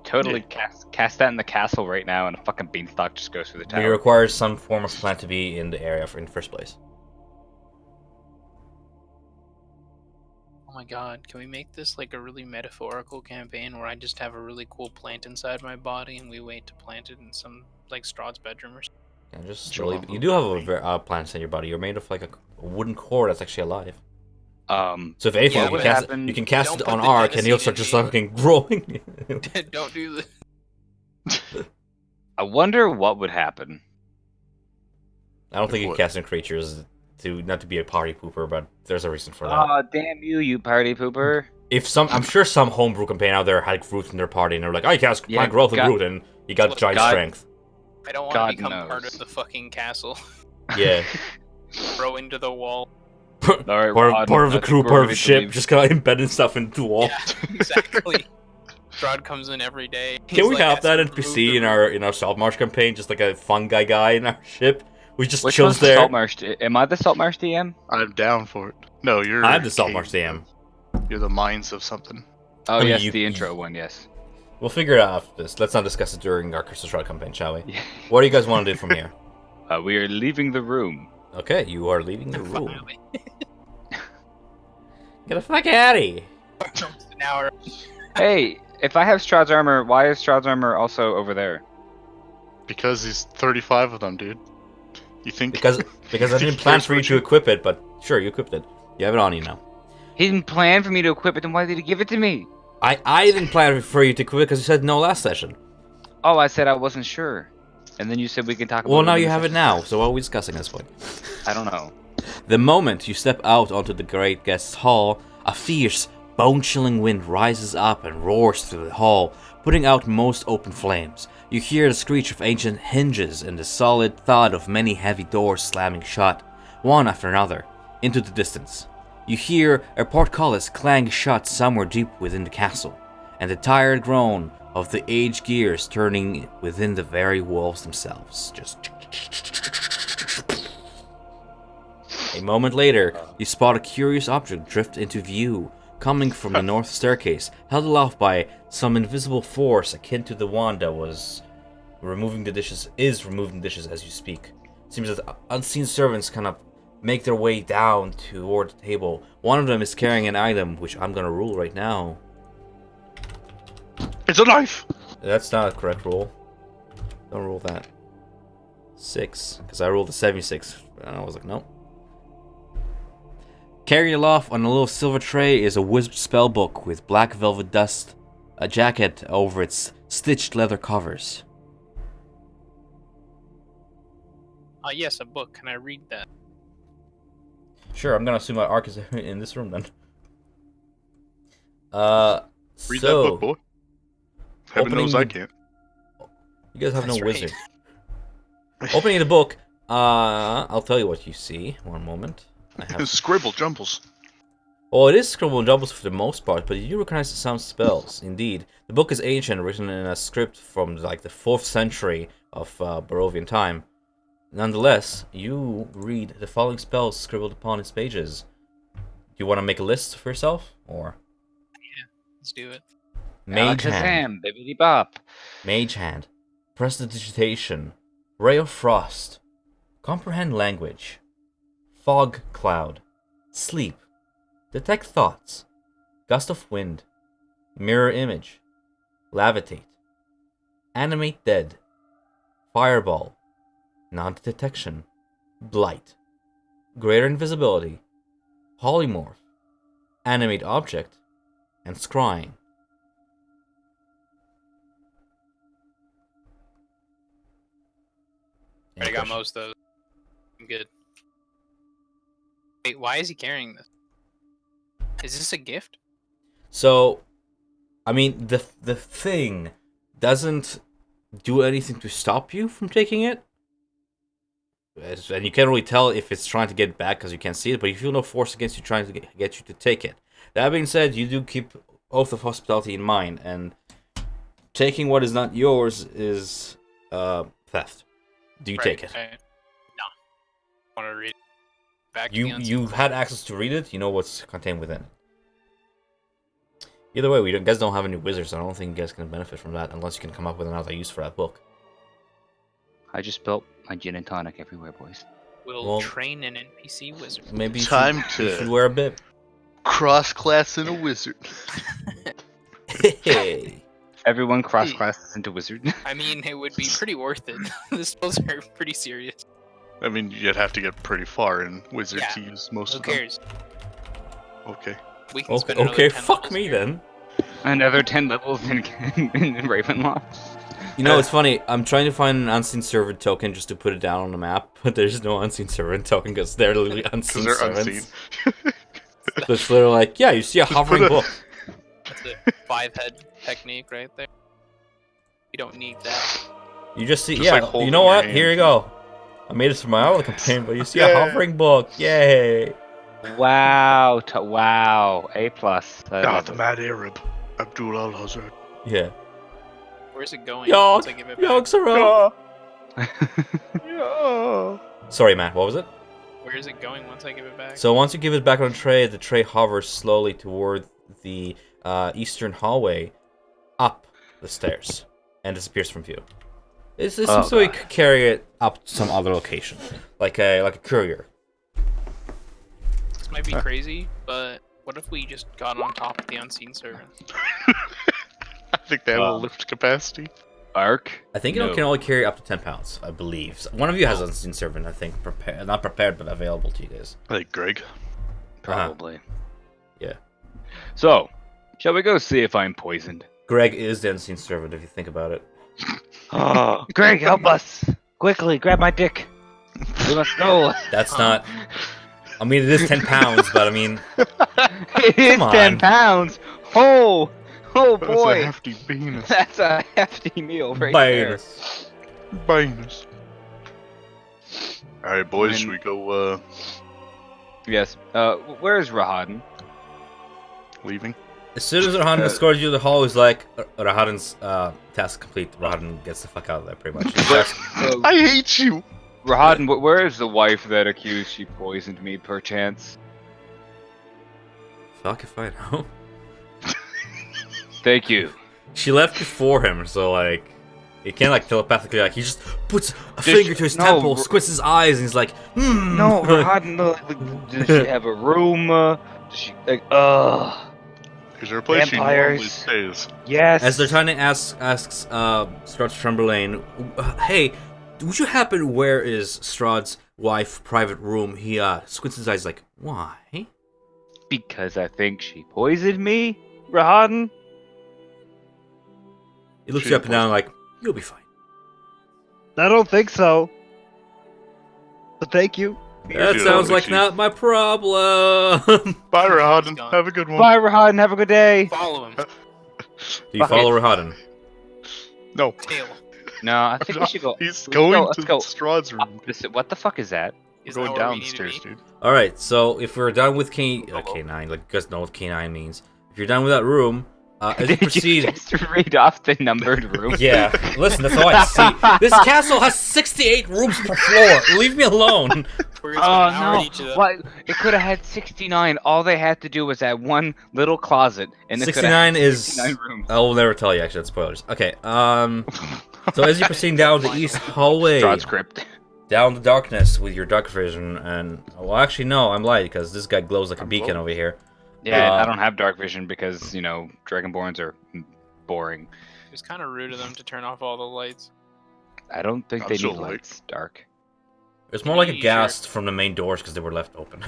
totally cast that in the castle right now, and a fucking beanstalk just goes through the it tower. requires some form of plant to be in the area in the first place. Oh my god, can we make this like a really metaphorical campaign where I just have a really cool plant inside my body and we wait to plant it in some like Strahd's bedroom or something? And just Sure. slowly, you do have a plant in your body. You're made of like a wooden core that's actually alive. So if anything, What you would can cast happen- it, you can cast Don't it put on the Ark, and he'll Genesis start just in fucking growing. Don't do this. I wonder what would happen. I don't think you What? can cast in creatures to not to be a party pooper, but there's a reason for that. Oh, damn you party pooper! I'm sure some homebrew campaign out there had Groot in their party, and they're like, I cast Yeah, plant growth and God- Groot, and you got Look, giant God- strength. I don't want God to become part knows. of the fucking castle. Yeah. Throw into the wall. Alright, part of the crew, part of the ship, just kind of embedding stuff into the wall. Yeah, exactly. Strahd comes in every day. Can He's we like, have that "Let's remove NPC the in our Saltmarsh campaign? Just like a fungi guy in our ship? We just Which chills one's the there. Saltmarsh? Am I the Saltmarsh DM? I'm down for it. No, you're. I'm the Saltmarsh DM. You're the minds of something. Oh, I mean, yes, the intro one, yes. We'll figure it out after this. Let's not discuss it during our Crystal Shroud campaign, shall we? What do you guys want to do from here? We are leaving the room. Okay, you are leaving the room. Finally. Get the fuck out of here. Almost an hour. Hey, if I have Strahd's armor, why is Strahd's armor also over there? Because he's 35 of them, dude. You think? Because I didn't plan for you to equip it, but sure, you equipped it. You have it on you now. He didn't plan for me to equip it, then why did he give it to me? I didn't plan for you to equip it because you said no last session. Oh, I said I wasn't sure. And then you said we can talk about Well, it now in you the have it session. now, so what are we discussing at this point? I don't know. The moment you step out onto the great guest hall, a fierce, bone-chilling wind rises up and roars through the hall, putting out most open flames. You hear the screech of ancient hinges and the solid thud of many heavy doors slamming shut, one after another, into the distance. You hear a portcullis clang shut somewhere deep within the castle, and the tired groan of the aged gears turning within the very walls themselves. Just... A moment later, you spot a curious object drift into view, coming from the north staircase, held aloft by some invisible force akin to the wand that was removing the dishes as you speak. Seems that unseen servants kind of make their way down toward the table. One of them is carrying an item, which I'm gonna rule right now. It's a knife. That's not a correct roll. Don't roll that. 6, because I rolled a 76, and I was like, nope. Carried aloft on a little silver tray is a wizard spellbook with black velvet dust, a jacket over its stitched leather covers. Yes, a book. Can I read that? Sure, I'm gonna assume my arc is in this room then. Read that book, boy. Heaven opening knows I the- can't. You guys have That's no right. wizard. Opening the book, I'll tell you what you see. One moment. I have. Scribble jumbles. Well, it is scribble and doubles for the most part, but you do recognize some spells. Indeed, the book is ancient, written in a script from like the 4th century of Barovian time. Nonetheless, you read the following spells scribbled upon its pages. Do you want to make a list for yourself, or? Let's do it. Mage Hand, Alakazam, bibbidi bop. Mage Hand, Prestidigitation, Ray of Frost, Comprehend Language, Fog Cloud, Sleep, Detect Thoughts, Gust of Wind, Mirror Image, Levitate, Animate Dead, Fireball, Non-Detection, Blight, Greater Invisibility, Polymorph, Animate Object, and Scrying. I got questions? most of those. I'm good. Wait, why is he carrying this? Is this a gift? So, I mean, the thing doesn't do anything to stop you from taking it. And you can't really tell if it's trying to get back because you can't see it, but you feel no force against you trying to get you to take it. That being said, you do keep Oath of Hospitality in mind, and taking what is not yours is theft. Do you take it? Right. No. Want to read it back? to You've had access to read it. You know what's contained within it. Either way, you guys don't have any wizards. So I don't think you guys can benefit from that unless you can come up with another use for that book. I just built my gin and tonic everywhere, boys. We'll Well, train an NPC wizard. Maybe you Time should, you to- should wear a bib. Cross class in a wizard. Hey. Everyone cross classes into wizard. I mean, it would be pretty worth it. The spells are pretty serious. I mean, you'd have to get pretty far in wizard Yeah. to use most Who of them. cares? Okay. We can spend another Okay, 10 fuck levels me here. then. Another 10 levels in Ravenloft. You know, it's funny. I'm trying to find an unseen servant token just to put it down on the map, but there's no unseen servant token because they're literally Because unseen they're servants. unseen. So it's literally like, yeah, you see a Just hovering put a- book. That's a 5-head technique right there. You don't need that. You just see, Just yeah. like You holding know your what? hand. Here you go. I made it for my other campaign, but you see Yeah. a hovering book. Yay! Wow. Wow. A plus. The mad Arab. Abdul al-Hazard. Yeah. Where's it going once I give it back? Yogs are up. Yeah. Sorry, Matt. What was it? Where is it going once I give it back? So once you give it back on the tray hovers slowly toward the eastern hallway, up the stairs, and disappears from view. It's so you could carry it up to some other location, like a courier. This might be crazy, but what if we just got on top of the unseen servant? I think they have a lift capacity. Arc? I think it can only carry up to 10 pounds, I believe. So one of you has unseen servant, I think, not prepared, but available to you guys. Like Greg. Probably. Yeah. So, shall we go see if I'm poisoned? Greg is the unseen servant, if you think about it. Oh, Greg, help us! Quickly, grab my dick. We must go. That's not... I mean, it is 10 pounds, but I mean... It is Come 10 on. pounds! Oh That's a boy! hefty penis. That's a hefty meal right there. Penis. Alright, boys, should we go, Yes. Where's Rahadan? leaving? As soon as Rahadan escorts you to the hall, he's like, Rahadan's task complete. Rahadan gets the fuck out of there, pretty much. He's just- I hate you! Rahadan, where is the wife that accused she poisoned me, perchance? Fuck if I know. Thank you. She left before him, so like, he can't like telepathically like he just puts a finger to his temple, squints his eyes, and he's like, hmm. No, Rahadan, does she have a room? Does she, like, Is there a place she normally Vampires. stays? yes. As they're trying to asks Strahd Chamberlain, hey, would you happen where is Strahd's wife private room? He squints his eyes like, why? Because I think she poisoned me, Rahadan? He looks She you up and down like, you'll be fine. I don't think so. But thank you. That do sounds that, like Chief. not my problem. Bye, Rahadan. gone. Have a good one. Bye, Rahadan. Have a good day. Follow him. Do you follow Rahadan? No. Tail. No, I think we should go. He's let's going go, to let's go. Strahd's room. What the fuck is that? Is We're that going where we need to downstairs, be? dude. Alright, so if we're done with K9, like you guys know what K9 means. If you're done with that room, as you Did you proceed... just read off the numbered room? Yeah, listen, that's all I see. This castle has 68 rooms per floor. Leave me alone. We're gonna spend Oh an hour in no! each of them. What? It could have had 69. All they had to do was add one little closet, and it could have 69 had is... 69 rooms. I will never tell you, actually, that's spoilers. Okay, so as you proceed down the east hallway, Strahd script. down the darkness with your dark vision, and... Well, actually, no, I'm lying, because this guy glows like a I'm beacon glowing. over here. Yeah, I don't have dark vision because you know Dragonborns are boring. It was kind of rude of them to turn off all the lights. I don't think I'm they so need light. lights dark. It's more like a Sure. ghast from the main doors, because they were left open.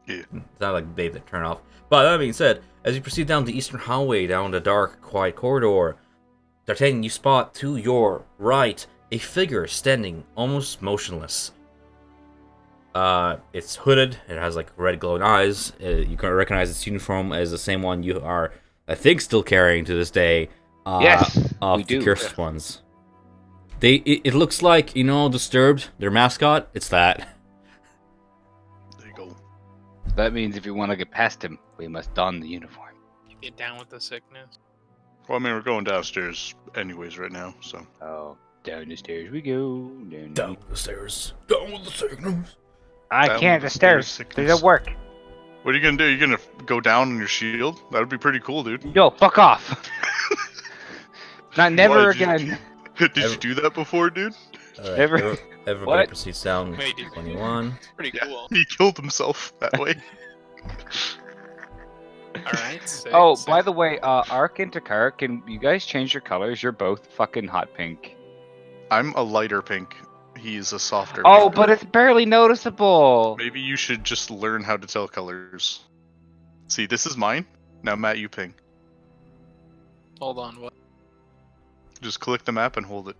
Yeah. It's not like they turn off. But that being said, as you proceed down the eastern hallway, down the dark, quiet corridor, D'Artagnan, you spot to your right a figure standing almost motionless. It's hooded. It has like red glowing eyes. You can recognize its uniform as the same one you are, I think, still carrying to this day. Yes, of we the do. cursed ones. It looks like, you know, Disturbed, their mascot. It's that. There you go. That means if you want to get past him, we must don the uniform. Get down with the sickness. Well, I mean, we're going downstairs anyways right now, so. Oh, down the stairs we go. Down the stairs. Down with the signals. I Down can't. the The stairs. sickness. They don't work. What are you gonna do? You gonna go down on your shield? That'd be pretty cool, dude. Yo, fuck off. Not never Why'd you- again. Did you do that before, dude? Alright, Never- everybody What? proceeds down. Wait, dude. 21. Pretty Yeah. cool. He killed himself that way. Alright. Oh, by the way, Ark and Takara, can you guys change your colors? You're both fucking hot pink. I'm a lighter pink. He's a softer Oh, pink. but it's barely noticeable. Maybe you should just learn how to tell colors. See, this is mine. Now, Matt, you ping. Hold on. What? Just click the map and hold it.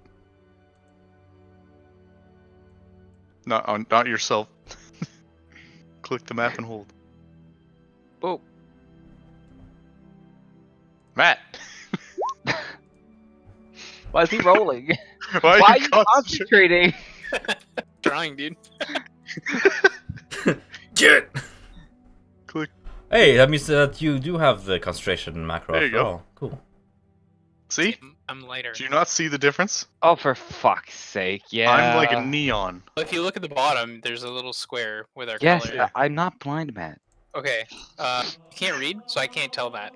Not yourself. Click the map and hold. Oh, Matt! why is he rolling? Why Why are you you concentrating? concentrating? Trying, dude. Get! Hey, that means that you do have the concentration macro. There you after go. all. Cool. See? I'm lighter. Do you not see the difference? Oh, for fuck's sake! Yeah. I'm like a neon. If you look at the bottom, there's a little square with our Yes, color. I'm not blind, Matt. Okay. You can't read, so I can't tell that.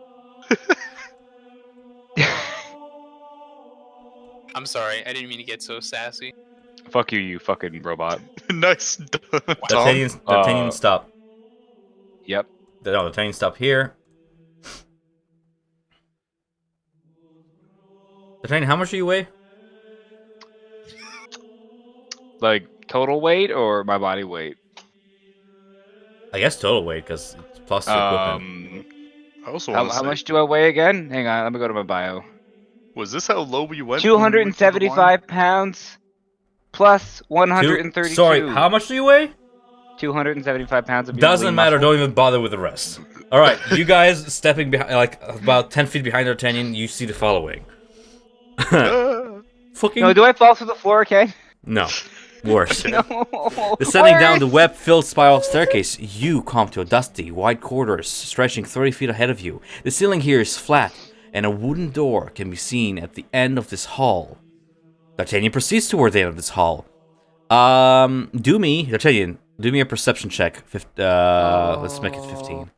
I'm sorry. I didn't mean to get so sassy. Fuck you, you fucking robot. Nice done, Tom. D'Artagnan, stop. Yep. No, D'Artagnan, stop here. D'Artagnan, how much do you weigh? Like total weight or my body weight? I guess total weight, because it's plus your equipment. I also want to How say, much do I weigh again? Hang on, let me go to my bio. was this how low you went? when we went to the line? 275 pounds plus 132. Sorry, how much do you weigh? 275 pounds of Doesn't matter, muscle. don't even bother with the rest. Alright, you guys stepping behind, like, about 10 feet behind D'Artagnan, you see the following. Fucking... No, do I fall through the floor, okay? No. Worse. No. Descending down the Worse. web-filled spiral staircase, you come to a dusty, wide corridors stretching 30 feet ahead of you. The ceiling here is flat, and a wooden door can be seen at the end of this hall. D'Artagnan proceeds toward the end of this hall. D'Artagnan, do me a perception check. Let's make it 15.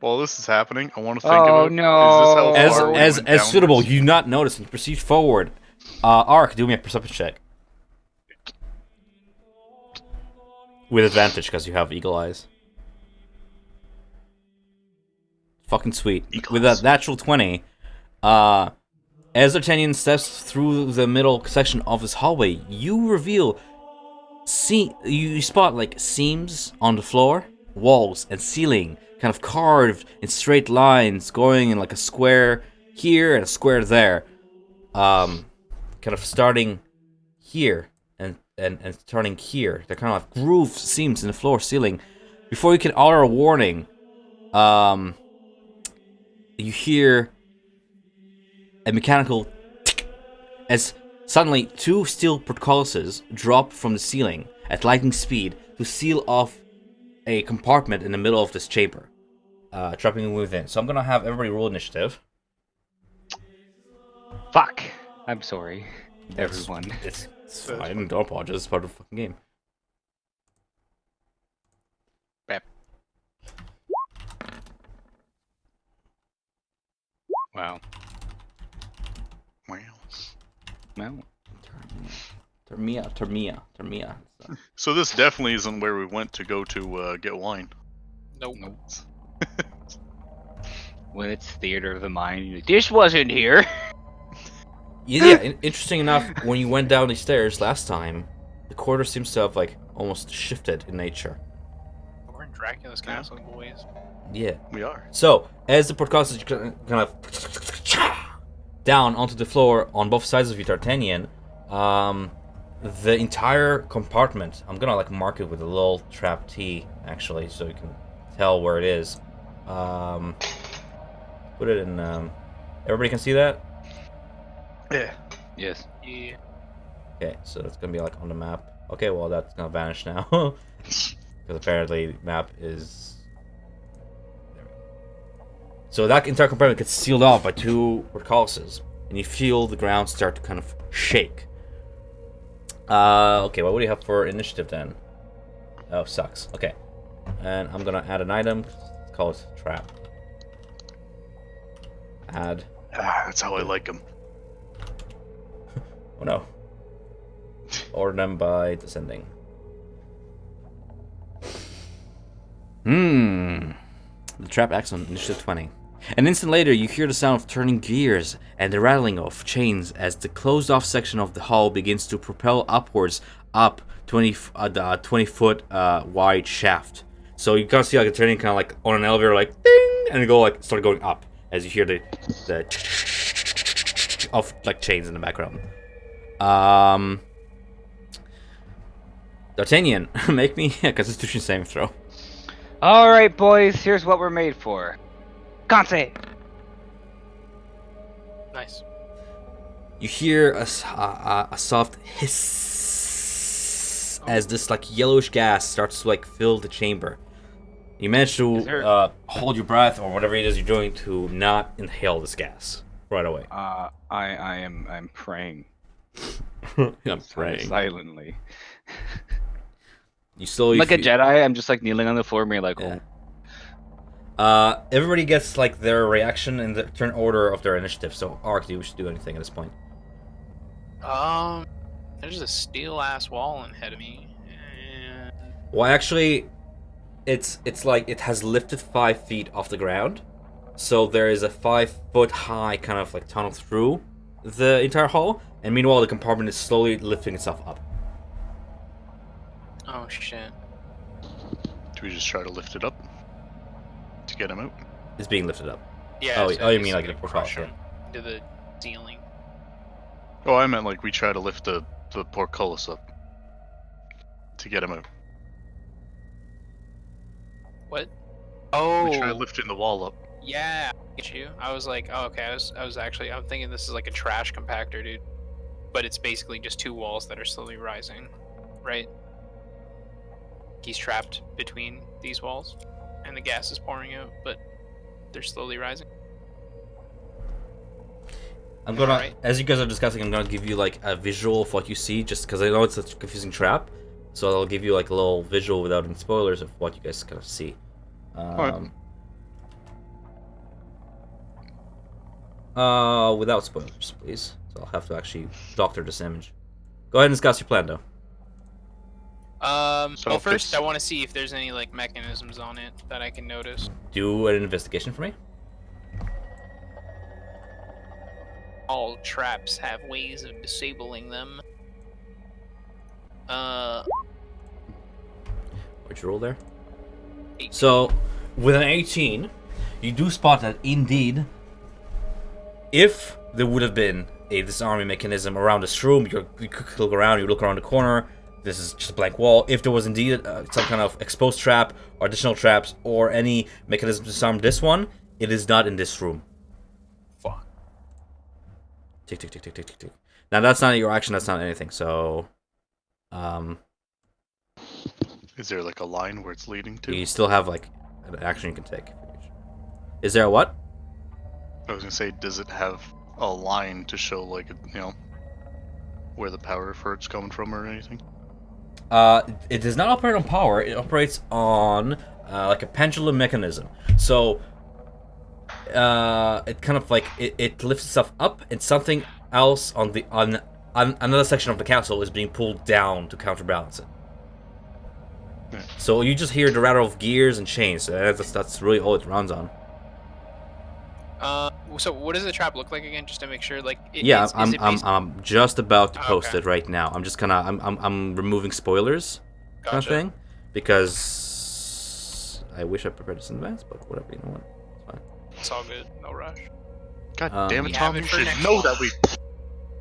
While this is happening, I want to think about, no. is this how As far we as went as suitable, downwards? you do not notice and you proceed forward. Ark, do me a perception check. With advantage, because you have eagle eyes. Fucking sweet. Eagle With eyes. a natural 20, as D'Artagnan steps through the middle section of this hallway, you reveal... you spot, like, seams on the floor, walls, and ceiling, kind of carved in straight lines, going in, like, a square here and a square there. Kind of starting here and turning here. They're kind of like grooved seams in the floor ceiling. Before you can utter a warning, you hear a mechanical tick as suddenly two steel portcullises drop from the ceiling at lightning speed to seal off a compartment in the middle of this chamber, trapping you within. So I'm gonna have everybody roll initiative. Fuck. I'm sorry, everyone. It's fine. Don't apologize. It's part of the fucking game. Wow. Wow. Well, Termia. So this definitely isn't where we went to go to get wine. Nope. when it's theater of the mind, you're like, this wasn't here. Yeah, interesting enough, when you went down these stairs last time, the corridor seems to have, like, almost shifted in nature. We're in Dracula's castle, boys. Yeah. We are. So, as the portcullis kind of down onto the floor on both sides of you, D'Artagnan, the entire compartment, I'm gonna, like, mark it with a little trap T, actually, so you can tell where it is. Put it in, everybody can see that? Yeah. Yes. Yeah. Okay, so it's gonna be like on the map. Okay, well that's gonna vanish now. Because apparently the map is... There we go. So that entire compartment gets sealed off by two portcullises. And you feel the ground start to kind of shake. Okay, what do you have for initiative then? Oh, sucks. Okay. And I'm gonna add an item. Let's call it trap. Add. Ah, that's how I like them. Oh no. Order them by descending. The trap acts on initiative 20. An instant later, you hear the sound of turning gears and the rattling of chains as the closed-off section of the hull begins to propel upwards up 20-foot wide shaft. So you can see like a turning kind of like on an elevator, like ding, and it go like start going up as you hear the of like chains in the background. D'Artagnan, make me a Constitution saving throw. All right, boys. Here's what we're made for. Conte. Nice. You hear a soft hiss as this like yellowish gas starts to like fill the chamber. You manage to Is there- hold your breath or whatever it is you're doing to not inhale this gas right away. I'm praying. I'm praying. Silently. You slowly Like a feel- Jedi, I'm just like kneeling on the floor, being like, Yeah. oh. Everybody gets like their reaction in the turn order of their initiative. So, Ark, do you wish to do anything at this point? There's a steel ass wall ahead of me. And... Well, actually, it's like it has lifted 5 feet off the ground, so there is a 5-foot high kind of like tunnel through the entire hall, and meanwhile the compartment is slowly lifting itself up. Oh shit. Do we just try to lift it up to get him out? It's being lifted up. Yeah. Oh, so oh, you he's mean like gonna the crush portal, him into the ceiling. Oh, I meant like we try to lift the portcullis up to get him out. What? Oh. We try lifting the wall up. Yeah. Get you. I was like, oh, okay. I'm thinking this is like a trash compactor, dude. But it's basically just 2 walls that are slowly rising, right? He's trapped between these walls, and the gas is pouring out, but they're slowly rising. I'm gonna, Alright. as you guys are discussing, I'm gonna give you like a visual of what you see, just because I know it's a confusing trap. So I'll give you like a little visual without any spoilers of what you guys kind of see. Without spoilers, please. So I'll have to actually doctor this image. Go ahead and discuss your plan, though. So well, if first it's- I want to see if there's any like mechanisms on it that I can notice. Do an investigation for me. All traps have ways of disabling them. What'd you roll there? 18. So, with an 18, you do spot that indeed, if there would have been a disarming mechanism around this room, you could look around, you look around the corner, this is just a blank wall. If there was indeed some kind of exposed trap, or additional traps, or any mechanism to disarm this one, it is not in this room. Fuck. Tick, tick, tick, tick, tick, tick, tick. Now, that's not your action, that's not anything, so... Is there like a line where it's leading to? you still have, like, an action you can take. Is there a what? I was gonna say, does it have a line to show like, where the power for it's coming from or anything? It does not operate on power. It operates on like a pendulum mechanism. So it kind of like it lifts itself up, and something else on another section of the castle is being pulled down to counterbalance it. Yeah. So you just hear the rattle of gears and chains. That's really all it runs on. So what does the trap look like again, just to make sure? Like, Yeah, is it based- I'm just about to post Okay. it right now. I'm just I'm removing spoilers. Kind of Gotcha. thing, because I wish I prepared this in advance, but whatever, you know what, it's fine. It's all good. No rush. God damn We it, have Tom! it You for should next know one. that we.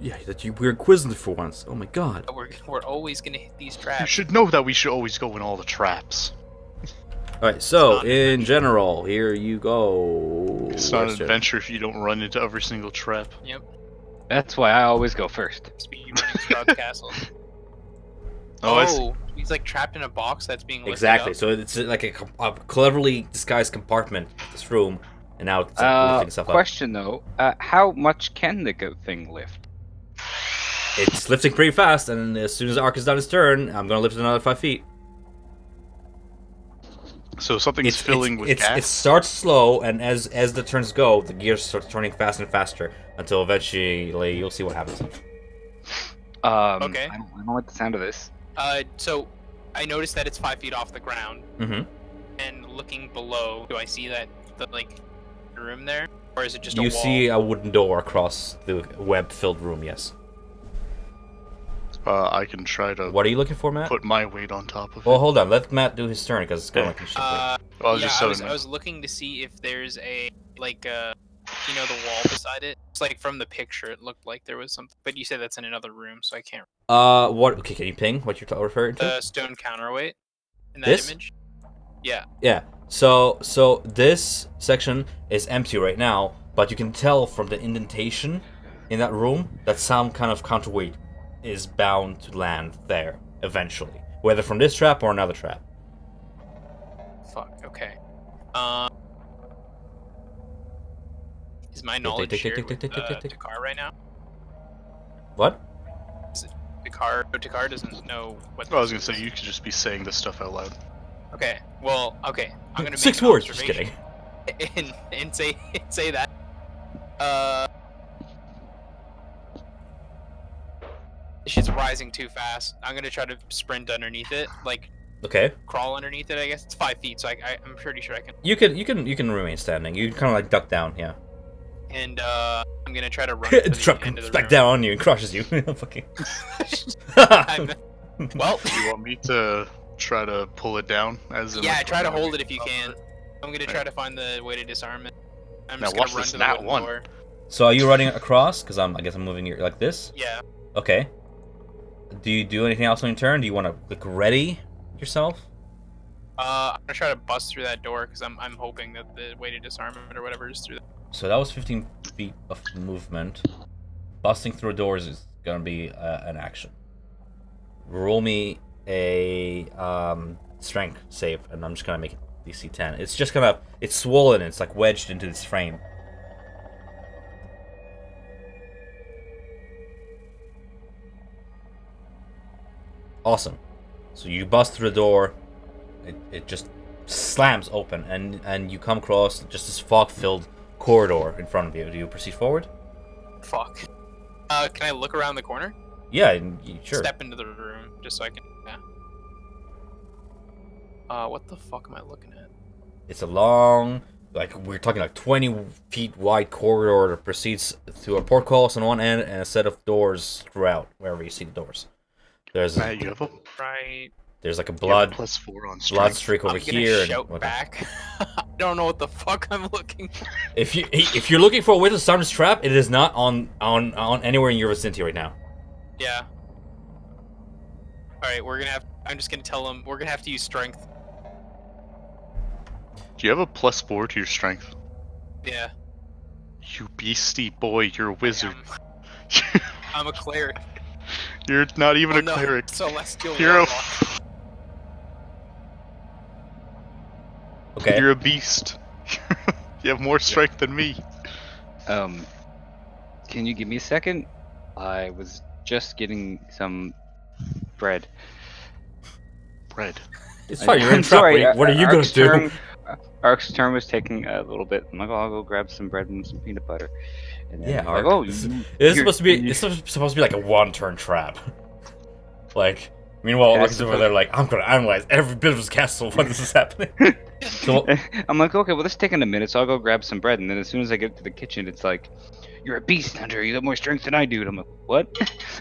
Yeah, we're inquisitive for once. Oh my god. But we're always gonna hit these You traps. should know that we should always go in all the traps. All right, so not an in general, here you go. It's not an Where's it? adventure if you don't run into every single trap. Yep. That's why I always go first. Speed running Stroud's castle. Oh, I see. He's like trapped in a box that's being lifted Exactly. up. So it's like a cleverly disguised compartment of this room, and now it's like, lifting itself up. Question though, how much can the goat thing lift? It's lifting pretty fast, and as soon as Ark has done his turn, I'm gonna lift it another 5 feet. So something's filling with gas. It starts slow, and as the turns go, the gears start turning faster and faster until eventually you'll see what happens. Okay. I don't like the sound of this. So I noticed that it's 5 feet off the ground, Mm-hmm. and looking below, do I see that the room there, or is it just a You wall? see a wooden door across the web-filled room. Yes. I can try to What are you looking for, Matt? put my weight on top of Well, it. hold on. Let Matt do his turn because it's going like Well, I was yeah, just I was, saying. I was looking to see if there's a the wall beside it. It's like from the picture, it looked like there was something, but you said that's in another room, so I can't. What? Okay, can you ping what you're referring to? The stone counterweight in that This? image. Yeah. Yeah. So this section is empty right now, but you can tell from the indentation in that room that some kind of counterweight is bound to land there eventually, whether from this trap or another trap. fuck. Okay. Is my knowledge tick, tick, shared tick, with tick, tick, tick. Takar right now? What? Takar doesn't know what. I was gonna this say is. you could just be saying this stuff out loud. Okay. Well. Okay. I'm gonna make 6 an words. Just observation kidding. and say that. Shit's rising too fast. I'm gonna try to sprint underneath it, like Okay. crawl underneath it. I guess it's 5 feet, so I'm pretty sure I can. You can remain standing. You kind of like duck down. Yeah. And I'm gonna try to run to The the truck end of the comes back room. down on you and crushes you. Fucking. Well, Do you want me to try to pull it down? As in, yeah, like, try to run hold it underneath if you the can. bumper? I'm gonna try to find the way to disarm it. I'm Now just watch gonna run this, to the nat wooden one. door. So are you running across? Because I guess I'm moving you like this. Yeah. Okay. Do you do anything else on your turn? Do you want to like ready yourself? I'm gonna try to bust through that door because I'm hoping that the way to disarm it or whatever is through. So that was 15 feet of movement. Busting through doors is gonna be an action. Roll me a strength save, and I'm just gonna make it DC 10. It's just it's swollen. It's like wedged into this frame. Awesome. So you bust through the door. It just slams open, and you come across just this fog-filled corridor in front of you. Do you proceed forward? Fuck. Can I look around the corner? Yeah, sure. Step into the room just so I can. Yeah. What the fuck am I looking at? It's a long, like we're talking like 20 feet wide corridor that proceeds through a portcullis on one end and a set of doors throughout wherever you see the doors. There's Matt, you have a Right. there's like a you have a blood +4 on blood strength. streak over I'm gonna here. shout and back. I don't know what the fuck I'm looking for. if you're looking for a way to disarm this trap, it is not on anywhere in your vicinity right now. Yeah. Alright, I'm just gonna tell him we're gonna have to use strength. Do you have a +4 to your strength? Yeah. You beastie boy, you're a wizard. I'm a cleric. You're not even Oh, a no, cleric. Celestial You're a warlock. Okay. You're a beast. You have more strength than me. Can you give me a second? I was just getting some bread. Bread. It's fine. You're in I'm trap. sorry, What are you gonna Ark's do? turn- Ark's turn was taking a little bit. I'm like, oh, I'll go grab some bread and some peanut butter. And then Yeah, he's like, Ark. oh, This you- is you're- supposed to be. you- It's supposed to be like a one-turn trap. Like, meanwhile, Yeah, Ark's over there like, I'm gonna analyze every bit of this castle when this is happening. So, I'm like, okay, well, this is taking a minute, so I'll go grab some bread. And then as soon as I get to the kitchen, it's like, you're a beast, Hunter. You got more strength than I do. And I'm like, what?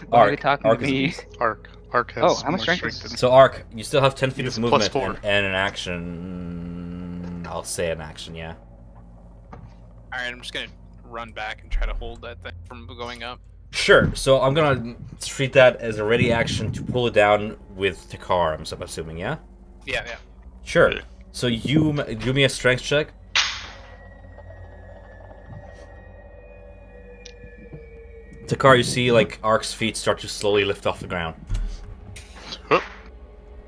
Why are you Ark. talking Ark to is a me? beast. Ark has Oh, how much more strength is- than So Ark, you still have 10 feet He of has movement +4. and an action. I'll say an action, yeah. Alright, I'm just gonna run back and try to hold that thing from going up. Sure. So I'm gonna treat that as a ready action to pull it down with Takar. I'm assuming, yeah. Yeah, yeah. Sure. Yeah. So you do me a strength check. Takar, you see like Ark's feet start to slowly lift off the ground. Huh?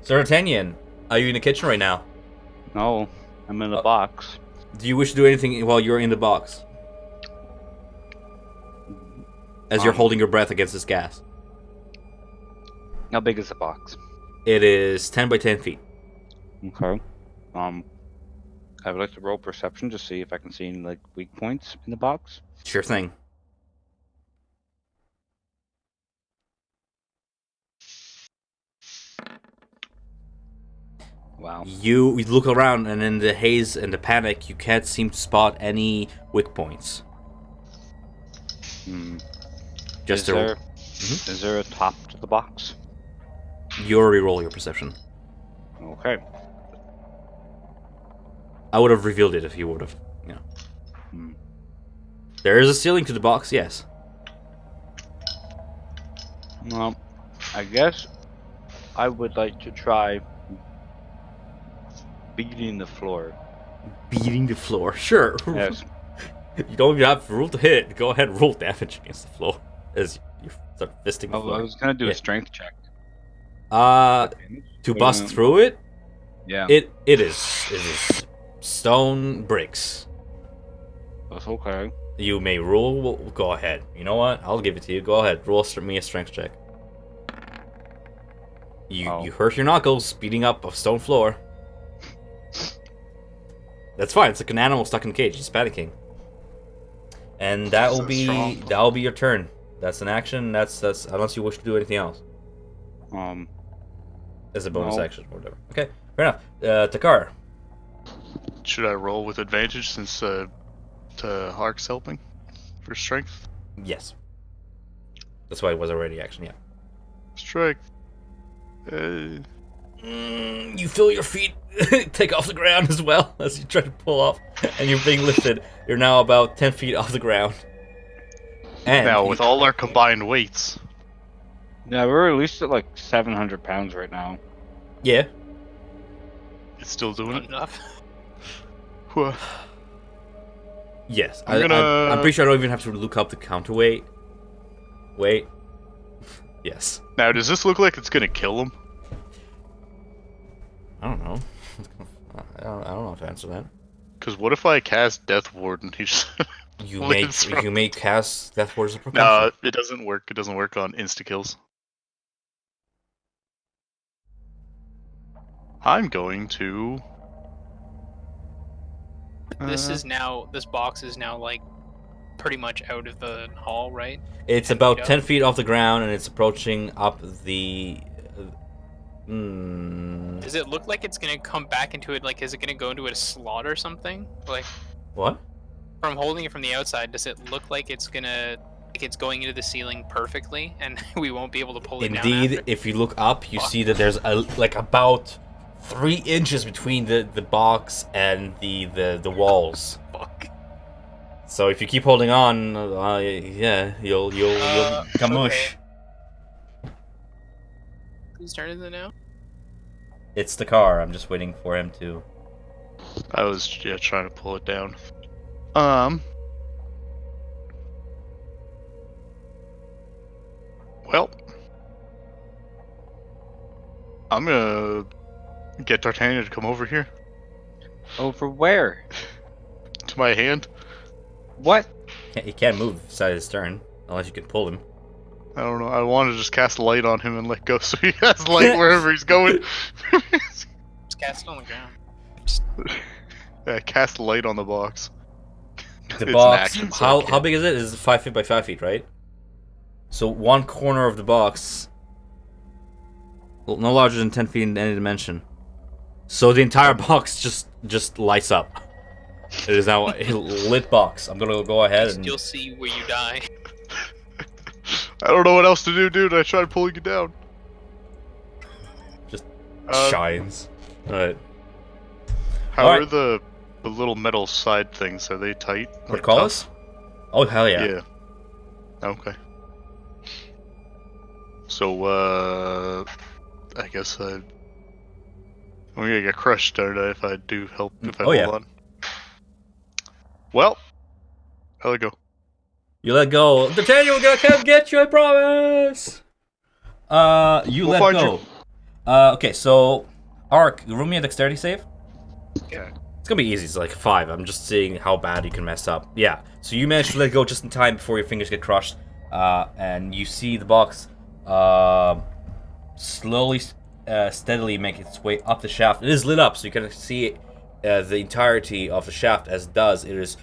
Sir D'Artagnan, are you in the kitchen right now? No, I'm in the box. Do you wish to do anything while you're in the box? As you're holding your breath against this gas. How big is the box? It is 10 by 10 feet. Okay. I would like to roll perception to see if I can see any like weak points in the box. Sure thing. Wow. You look around, and in the haze and the panic, you can't seem to spot any weak points. Hmm. Just is, a, there, is there a top to the box? you already roll your perception. Okay. I would have revealed it if you would have, you know. Hmm. There is a ceiling to the box, yes. Well, I guess I would like to try beating the floor. Beating the floor, sure. Yes. You don't even have to roll to hit. Go ahead and roll damage against the floor as you start fisting the Oh, floor. I was gonna do Yeah. a strength check. To bust through it? Yeah. It is. It is stone bricks. That's okay. You may roll. Go ahead. You know what? I'll give it to you. Go ahead. Roll me a strength check. You hurt your knuckles speeding up a stone floor. That's fine. It's like an animal stuck in a cage. It's panicking. And that will be your turn. That's an action. That's unless you wish to do anything else. As a bonus action or whatever. Okay, fair enough. Takar. Should I roll with advantage since Hark's helping for strength? Yes. That's why it was already action. Yeah. Strength. You feel your feet take off the ground as well as you try to pull off, and you're being lifted. You're now about 10 feet off the ground. And now, with all our combined weights. Yeah, we're at least at like 700 pounds right now. Yeah. It's still doing Not it? enough. Yes. I'm pretty sure I don't even have to look up the counterweight. Wait. Yes. Now, does this look like it's gonna kill him? I don't know. I don't know how to answer that. Because what if I cast Death Ward and he just... You may cast Death Ward as a percussion. No, it doesn't work. It doesn't work on insta-kills. I'm going to... This box is now like pretty much out of the hall, right? It's 10 about feet 10 up? feet off the ground, and it's approaching up the... mm, Does it look like it's gonna come back into it? Like, is it gonna go into a slot or something? Like, what? from holding it from the outside, does it look like it's gonna, like it's going into the ceiling perfectly, and we won't be able to pull it down? Indeed, After? if you look up, you see that there's about 3 inches between the box and the walls. Fuck. So if you keep holding on, yeah, you'll become mush. Whose turn is it now? It's the car. I'm just waiting for him to. I was trying to pull it down. Well, I'm gonna get D'Artagnan to come over here Over where? to my hand. What? He can't move side his turn unless you can pull him. I don't know. I want to just cast a light on him and let go, so he has light wherever he's going. Just cast it on the ground. Just, Cast light on the box. The It's an box. action, so I How can't. big is it? It's 5 feet by 5 feet, right? So one corner of the box, well, no larger than 10 feet in any dimension. So the entire box just lights up. It is now a lit box. I'm gonna go ahead and. you'll see where you die. I don't know what else to do, dude. I tried pulling you down. Just Uh, shines. Alright. How Alright. are the little metal side things? Are they tight? What call us? Oh hell yeah. Yeah. Okay. So, I guess I'm gonna get crushed, aren't I, if I do help, if I Oh, hold yeah. on. Well, I'll go. You let go. D'Artagnan will come get you, I promise. You We'll let find go. Okay, so Ark, roll me a dexterity save. Okay. It's gonna be easy. It's like 5. I'm just seeing how bad you can mess up. Yeah. So you managed to let go just in time before your fingers get crushed, and you see the box slowly, steadily make its way up the shaft. It is lit up, so you can see the entirety of the shaft as it does. It is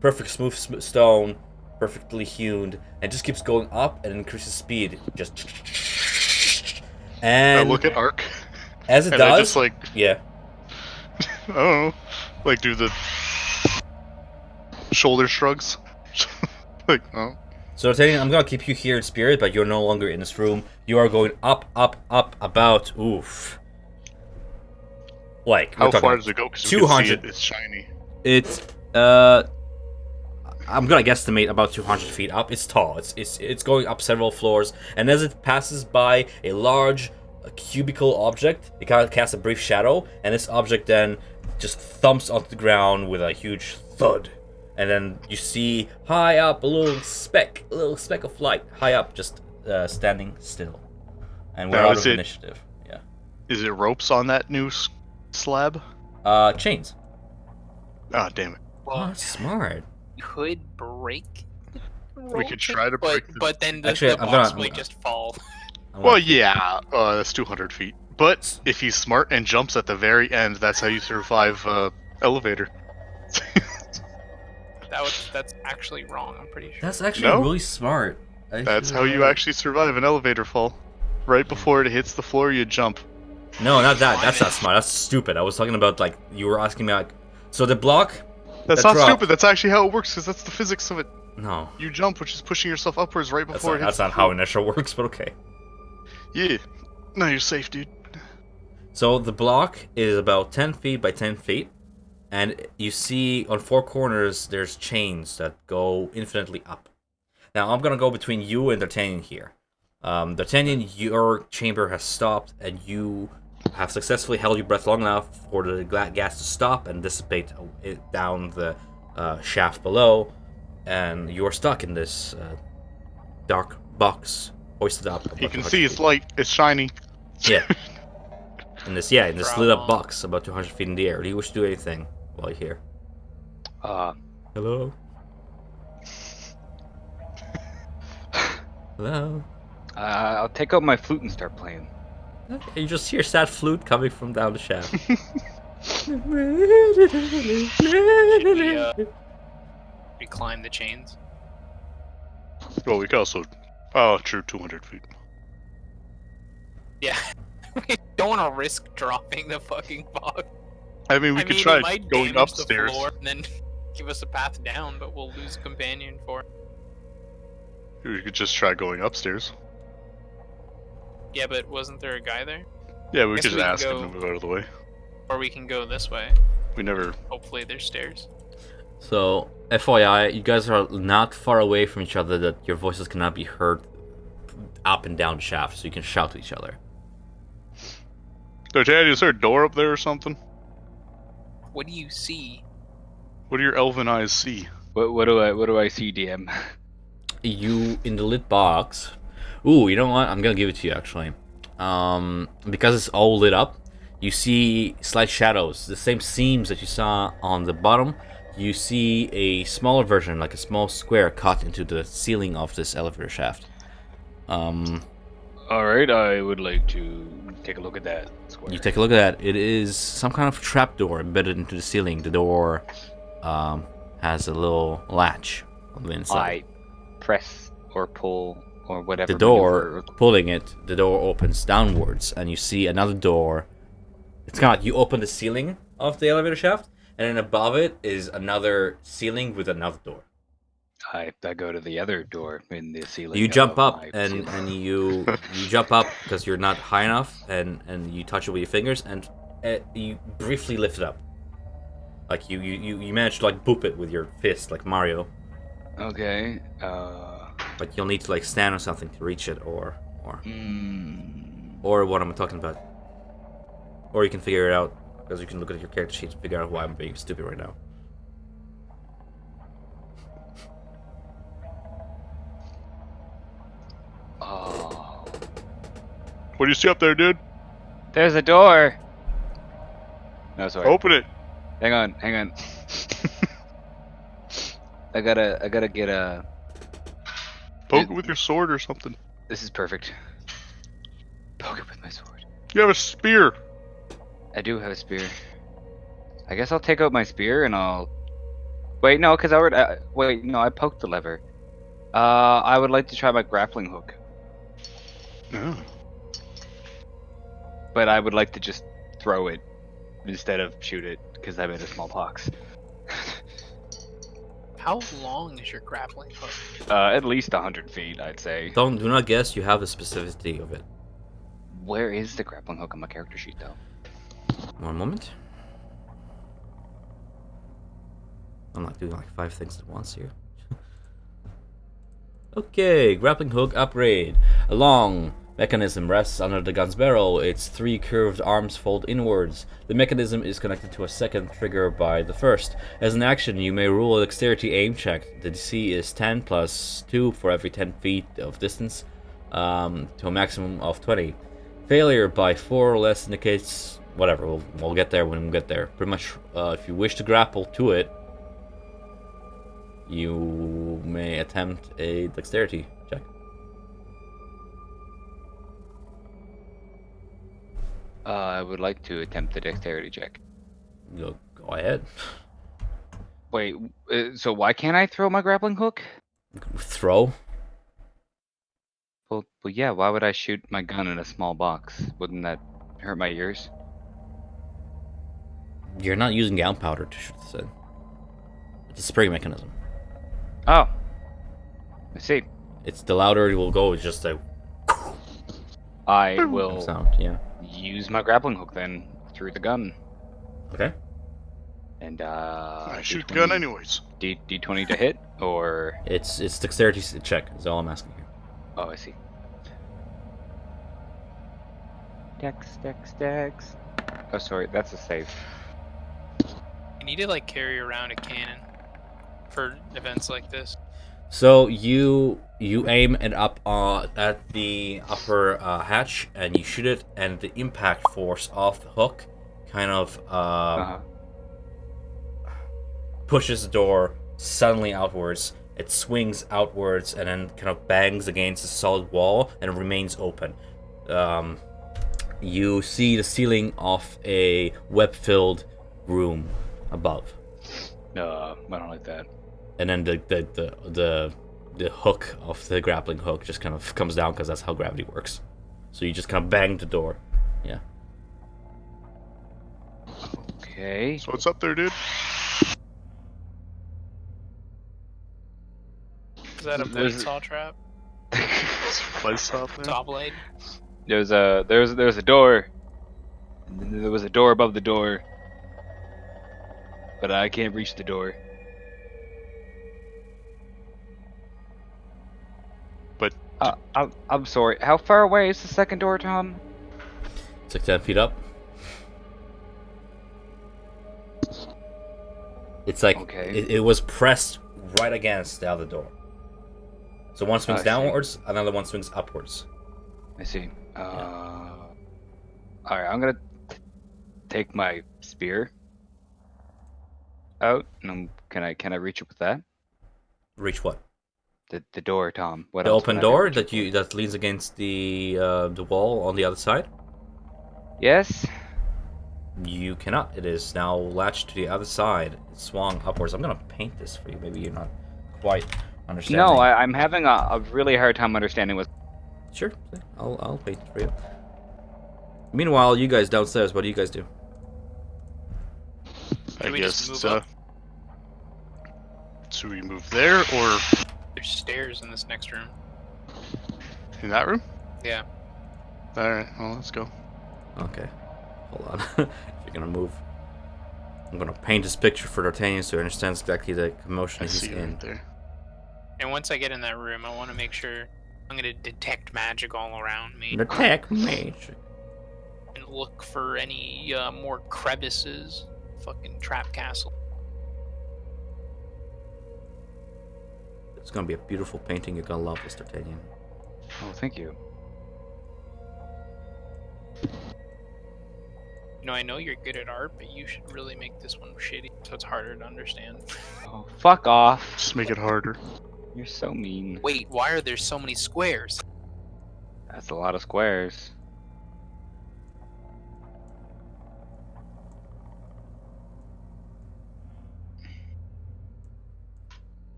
perfect smooth stone, perfectly hewn, and just keeps going up and increases speed. Just and I look at Ark, as it and does, I just like, yeah. I don't know, like do the shoulder shrugs. Like, oh. So D'Artagnan, I'm gonna keep you here in spirit, but you're no longer in this room. You are going up, about oof. Like How we're talking far does it go? Because 200. it's shiny. It's I'm gonna guesstimate about 200 feet up. It's tall. It's going up several floors, and as it passes by a large cubical object, it kind of casts a brief shadow, and this object then just thumps onto the ground with a huge thud. And then you see high up a little speck of light, high up, just standing still. And we're Now, out is of it- initiative. Yeah. Is it ropes on that noose? slab? Chains. Ah, damn it. Oh, Well, that's smart. you could break. We could try to break the... But then the, Actually, the I'm box gonna- might just fall. Well, yeah, that's 200 feet. But if he's smart and jumps at the very end, that's how you survive elevator. That's actually wrong. I'm pretty sure. That's actually No? really smart. That's how you actually survive an elevator fall. Right before it hits the floor, you jump. No, not that. That's not smart. That's stupid. I was talking about, like, you were asking me, like, so the block. That's that not drop- stupid. That's actually how it works, because that's the physics of it. No, You jump, which is pushing yourself upwards right that's before not, it hits that's not how inertia works. But okay. Yeah. No, you're safe, dude. So the block is about 10 feet by 10 feet, and you see on four corners there's chains that go infinitely up. Now I'm gonna go between you and D'Artagnan here. D'Artagnan, your chamber has stopped, and you have successfully held your breath long enough for the gas to stop and dissipate down the shaft below, and you're stuck in this dark box hoisted up. You about can 200 see it's feet. light. It's shiny. Yeah. In this lit up Drama. box about 200 feet in the air. Do you wish to do anything while you're here? Hello? Hello? I'll take out my flute and start playing. Okay, you just hear sad flute coming from down the shaft. We climb the chains. Well, we can also... Oh, true, 200 feet. Yeah. We don't want to risk dropping the fucking box. I mean, we I could mean, try it might going damage upstairs. the floor and then give us a path down, but we'll lose a companion for it. We could just try going upstairs. Yeah, but wasn't there a guy there? Yeah, we Guess could just we can ask him go- to move out of the way. Or we can go this way. We never... Hopefully there's stairs. So, FYI, you guys are not far away from each other that your voices cannot be heard up and down the shaft, so you can shout to each other. D'Artagnan, is there a door up there or something? What do you see? What do your elven eyes see? What do I see, DM? You, in the lit box... Ooh, you know what? I'm gonna give it to you, actually. Because it's all lit up, you see slight shadows. The same seams that you saw on the bottom, you see a smaller version, like a small square cut into the ceiling of this elevator shaft. Alright, I would like to take a look at that square. You take a look at that. It is some kind of trapdoor embedded into the ceiling. The door has a little latch on the inside. I press or pull or whatever. The door, maneuver- pulling it, the door opens downwards, and you see another door. It's kind of like you open the ceiling of the elevator shaft, and then above it is another ceiling with another door. I go to the other door in the ceiling. You jump of up, my and ceiling. you jump up because you're not high enough, and you touch it with your fingers, and you briefly lift it up. Like you manage to like boop it with your fist, like Mario. Okay. But you'll need to like stand on something to reach it, or Mm, what I'm talking about. Or you can figure it out because you can look at your character sheet and figure out why I'm being stupid right now. oh. What do you see up there, dude? There's a door. No, sorry. Open it. Hang on. I gotta get a. Poke it with your sword or something. This is perfect. Poke it with my sword. You have a spear. I do have a spear. I guess I'll take out my spear and I'll. Wait, no, because I already. Wait, no, I poked the lever. I would like to try my grappling hook, Oh. but I would like to just throw it instead of shoot it because I'm in a small box. How long is your grappling hook? At least 100 feet, I'd say. Do not guess. You have the specificity of it. Where is the grappling hook on my character sheet, though? One moment. I'm not doing like 5 things at once here. Okay, grappling hook upgrade. A long mechanism rests under the gun's barrel. Its 3 curved arms fold inwards. The mechanism is connected to a second trigger by the first. As an action, you may roll a dexterity aim check. The DC is 10 plus 2 for every 10 feet of distance, to a maximum of 20. Failure by 4 or less indicates whatever. We'll get there when we get there. Pretty much, if you wish to grapple to it, you may attempt a dexterity check. I would like to attempt the dexterity check. Go ahead. Wait, so why can't I throw my grappling hook? Throw. Well, yeah, why would I shoot my gun in a small box? Wouldn't that hurt my ears? You're not using gunpowder to shoot this in. It's a spring mechanism. Oh, I see. It's the louder it will go. It's just a I will sound. Yeah. use my grappling hook then through the gun. Okay. And I shoot the D20 gun anyways. D20 to hit, or It's dexterity check. Is all I'm asking here. oh, I see. Dex. Oh, sorry, that's a save. You need to like carry around a cannon for events like this. So you aim it up at the upper hatch and you shoot it, and the impact force of the hook kind of pushes the door suddenly outwards. It swings outwards and then kind of bangs against a solid wall and remains open. You see the ceiling of a web-filled room above. I don't like that. And then the hook of the grappling hook just kind of comes down because that's how gravity works. So you just kind of bang the door. Yeah. Okay. So what's up there, dude? Is that a blade saw trap? Place up there? Saw blade? There was a door. And then there was a door above the door. But I can't reach the door. But I'm sorry. How far away is the second door, Tom? It's like 10 feet up. It's like Okay. it was pressed right against the other door. So one swings I see. downwards, another one swings upwards. I see. Alright, I'm gonna take my spear out. And can I reach it with that? Reach what? The door, Tom. What The else open would I be door reaching that leans against the wall on the other side. for? Yes. You cannot. It is now latched to the other side. It's swung upwards. I'm gonna paint this for you. Maybe you're not quite understanding. No, I'm having a really hard time understanding what. Sure, I'll paint it for you. Meanwhile, you guys downstairs, what do you guys do? I Can we just guess move up? so we move there or There's stairs in this next room. in that room? Yeah. Alright, well let's go. Okay, hold on. If you're gonna move, I'm gonna paint this picture for D'Artagnan so he understands exactly the commotion I he's see it in. right there. And once I get in that room, I want to make sure I'm gonna detect magic all around me Attack magic. and look for any more crevices. Fucking trap castle. It's gonna be a beautiful painting. You're gonna love this, D'Artagnan. Oh, thank you. You know, I know you're good at art, but you should really make this one shitty so it's harder to understand. Oh, fuck off. Just make it harder. You're so mean. Wait, why are there so many squares? That's a lot of squares.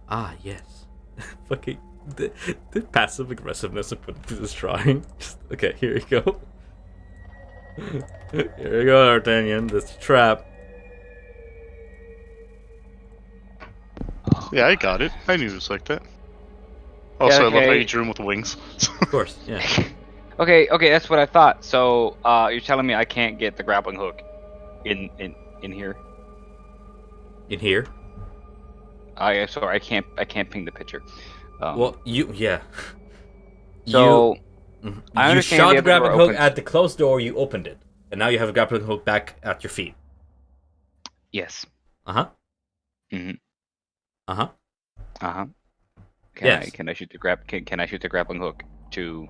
Ah, yes. Fucking the passive aggressiveness I put into this drawing. Okay, here you go. Here you go, D'Artagnan. This trap. Yeah, I got it. I knew it was like that. Also, I love how okay. you drew him with wings. Of course, yeah. Okay, that's what I thought. So, you're telling me I can't get the grappling hook in here? In here. Sorry, I can't ping the picture. Well, yeah. So I You understand shot the the other grappling door hook opens- at the closed door. You opened it, and now you have a grappling hook back at your feet. yes. Uh huh. Mhm. Uh huh. Uh huh. Yes. Can I shoot the can I shoot the grappling hook to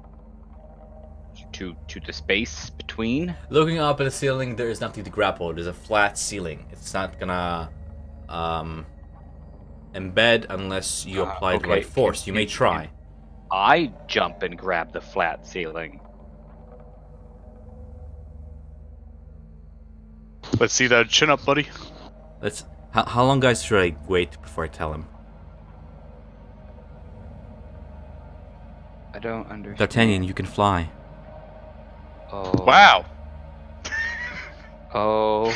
to the space between. Looking up at the ceiling, there is nothing to grapple. There's a flat ceiling. It's not gonna embed unless you apply the right force. You may try. I jump and grab the flat ceiling. Let's see that chin up, buddy. Let's. How long, guys, should I wait before I tell him? I don't understand. D'Artagnan, you can fly. Oh. Wow. Oh.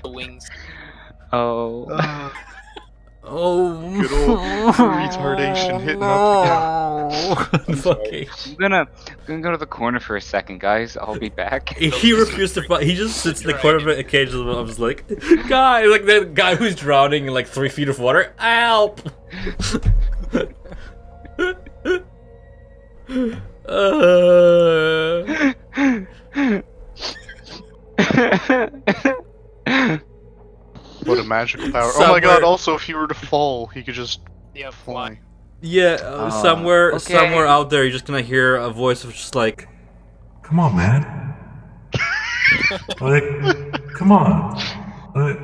The wings. Oh. Oh, Good old retardation hitting up no. Fucking. I'm gonna go to the corner for a second, guys. I'll be back. He refused to fight. He just sits in the corner of it occasionally. I was like, guy, like the guy who's drowning in like 3 feet of water. Help! What a magical power. Oh Somewhere- my god, also if he were to fall, he could just Yeah, fly. Yeah, somewhere okay. out there, you're just gonna hear a voice of just like, Come on, man. Like, come on. Like,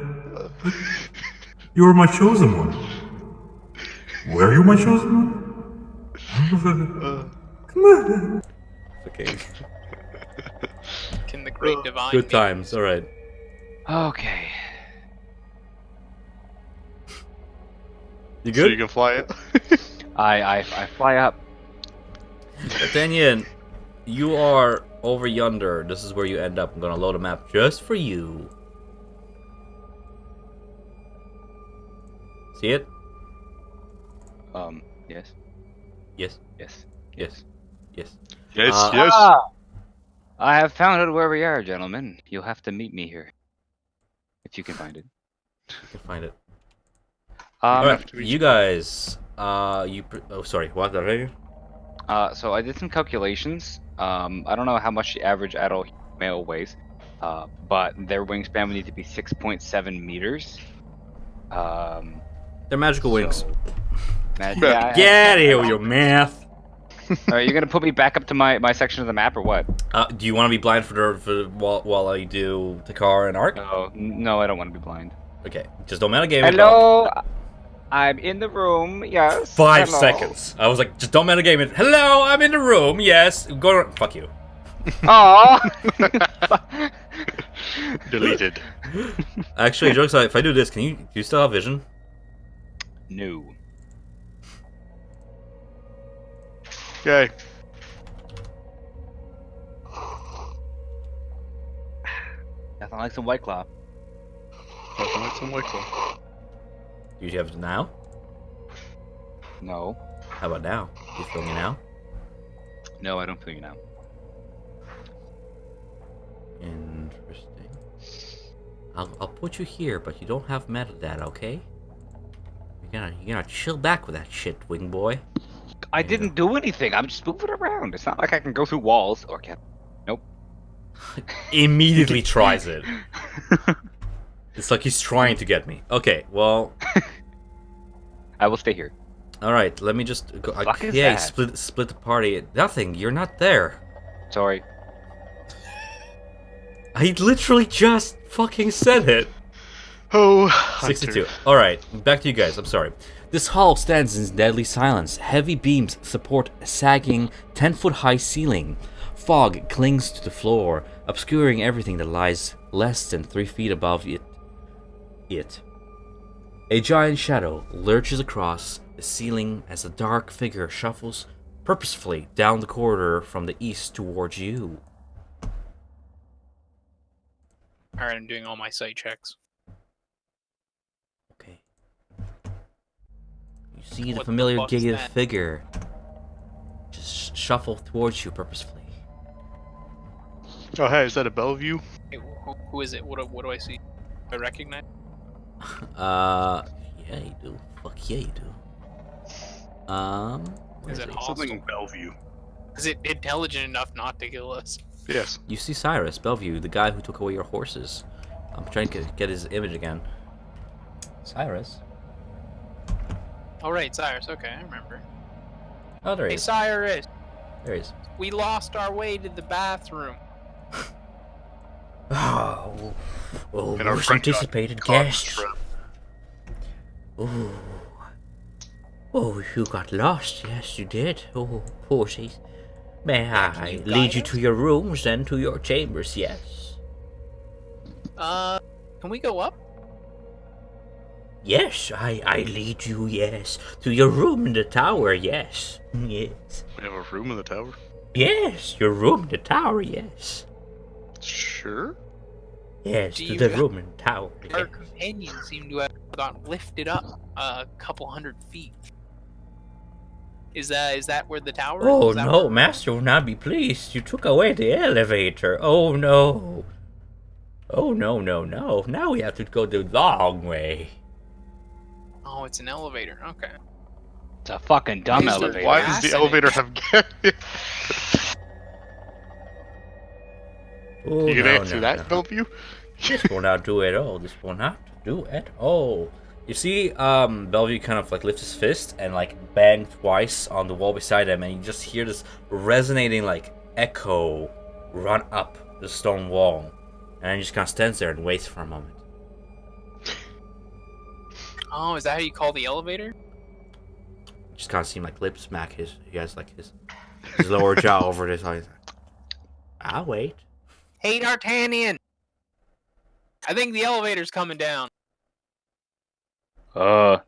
you were my chosen one. Were you my chosen one? Come on. okay, Can the great divine good be- times. All right. Okay. You So good? you can fly it. I fly up. D'Artagnan, you are over yonder. This is where you end up. I'm gonna load a map just for you. See it? Yes. Yes. Yes. Yes. Yes. Yes, Uh, yes. I have found out where we are, gentlemen. You'll have to meet me here. If you can find it. You can find it. Um, Alright, you guys. Oh, sorry. What? D'Artagnan? So I did some calculations. I don't know how much the average adult male weighs, but their wingspan would need to be 6.7 meters. They're magical wings. Yeah, Get out of here with your math. Are you gonna put me back up to my section of the map or what? Do you want to be blind for while I do Takar and Ark? No, I don't want to be blind. Okay, just don't metagame it. Hello, I'm in the room. Yes. 5 Hello. seconds. I was like, just don't metagame it. Hello, I'm in the room. Yes. Go. Fuck you. Aw. Deleted. Actually, jokes aside, if I do this, do you still have vision? No. Okay. Nothing like some White Claw. Nothing like some White Claw. Do you have it now? No. How about now? You feel me now? No, I don't feel you now. Interesting. I'll put you here, but you don't have metadata, okay? You're gonna chill back with that shit, wing boy. I didn't do anything. I'm just moving around. It's not like I can go through walls or can. Nope. Immediately tries it. It's like he's trying to get me. Okay, well, I will stay here. all right. Let me just go. Fuck is Yeah, that? split the party. Nothing. You're not there. Sorry. I literally just fucking said it. Oh, 62. Alright, back to you guys. I'm sorry. This hall stands in deadly silence. Heavy beams support a sagging 10-foot high ceiling. Fog clings to the floor, obscuring everything that lies less than 3 feet above it. A giant shadow lurches across the ceiling as a dark figure shuffles purposefully down the corridor from the east towards you. Alright, I'm doing all my sight checks. Okay. You see the What the familiar fuck is giga that? figure just shuffle towards you purposefully. Oh, hey, is that a Bellevue? Hey, who is it? What do I see? Do I recognize? Yeah, you do. Fuck yeah, you do. Where Is is it it? hostile? Something Bellevue. Is it intelligent enough not to kill us? Yes. You see Cyrus, Bellevue, the guy who took away your horses. I'm trying to get his image again. Cyrus? Oh right, Cyrus. Okay, I remember. Oh, there he Hey, is. Cyrus. There he is. We lost our way to the bathroom. Oh, And our most friend got anticipated caught in the guest. trap. Oh, oh, you got lost. Yes, you did. Oh, pussies. May can I you lead guide you us? to your rooms and to your chambers? Yes. Can we go up? Yes, I lead you. Yes, to your room in the tower. Yes, yes, We have a room in the tower? yes. Your room in the tower. Yes, Sure. yes. Do To you the have- room in the tower. Our Yes. companions seem to have got lifted up a couple hundred feet. Is that where the tower is? Oh Is that no, where- master will not be pleased. You took away the elevator. Oh no. Oh no, no, no. Now we have to go the long way. Oh, it's an elevator. Okay. It's a fucking dumb Why is there- elevator. Why does gas the in it. elevator have gas? Oh, You can no, answer no, that, no. Bellevue? This will not do at all. This will not do at all. You see, Bellevue kind of like lifts his fist and like bang twice on the wall beside him, and you just hear this resonating like echo run up the stone wall, and he just kind of stands there and waits for a moment. Oh, is that how you call the elevator? Just kind of seem like lip smack he has like his lower jaw over his eyes. I'll wait. Hey, D'Artagnan! I think the elevator's coming down. Well,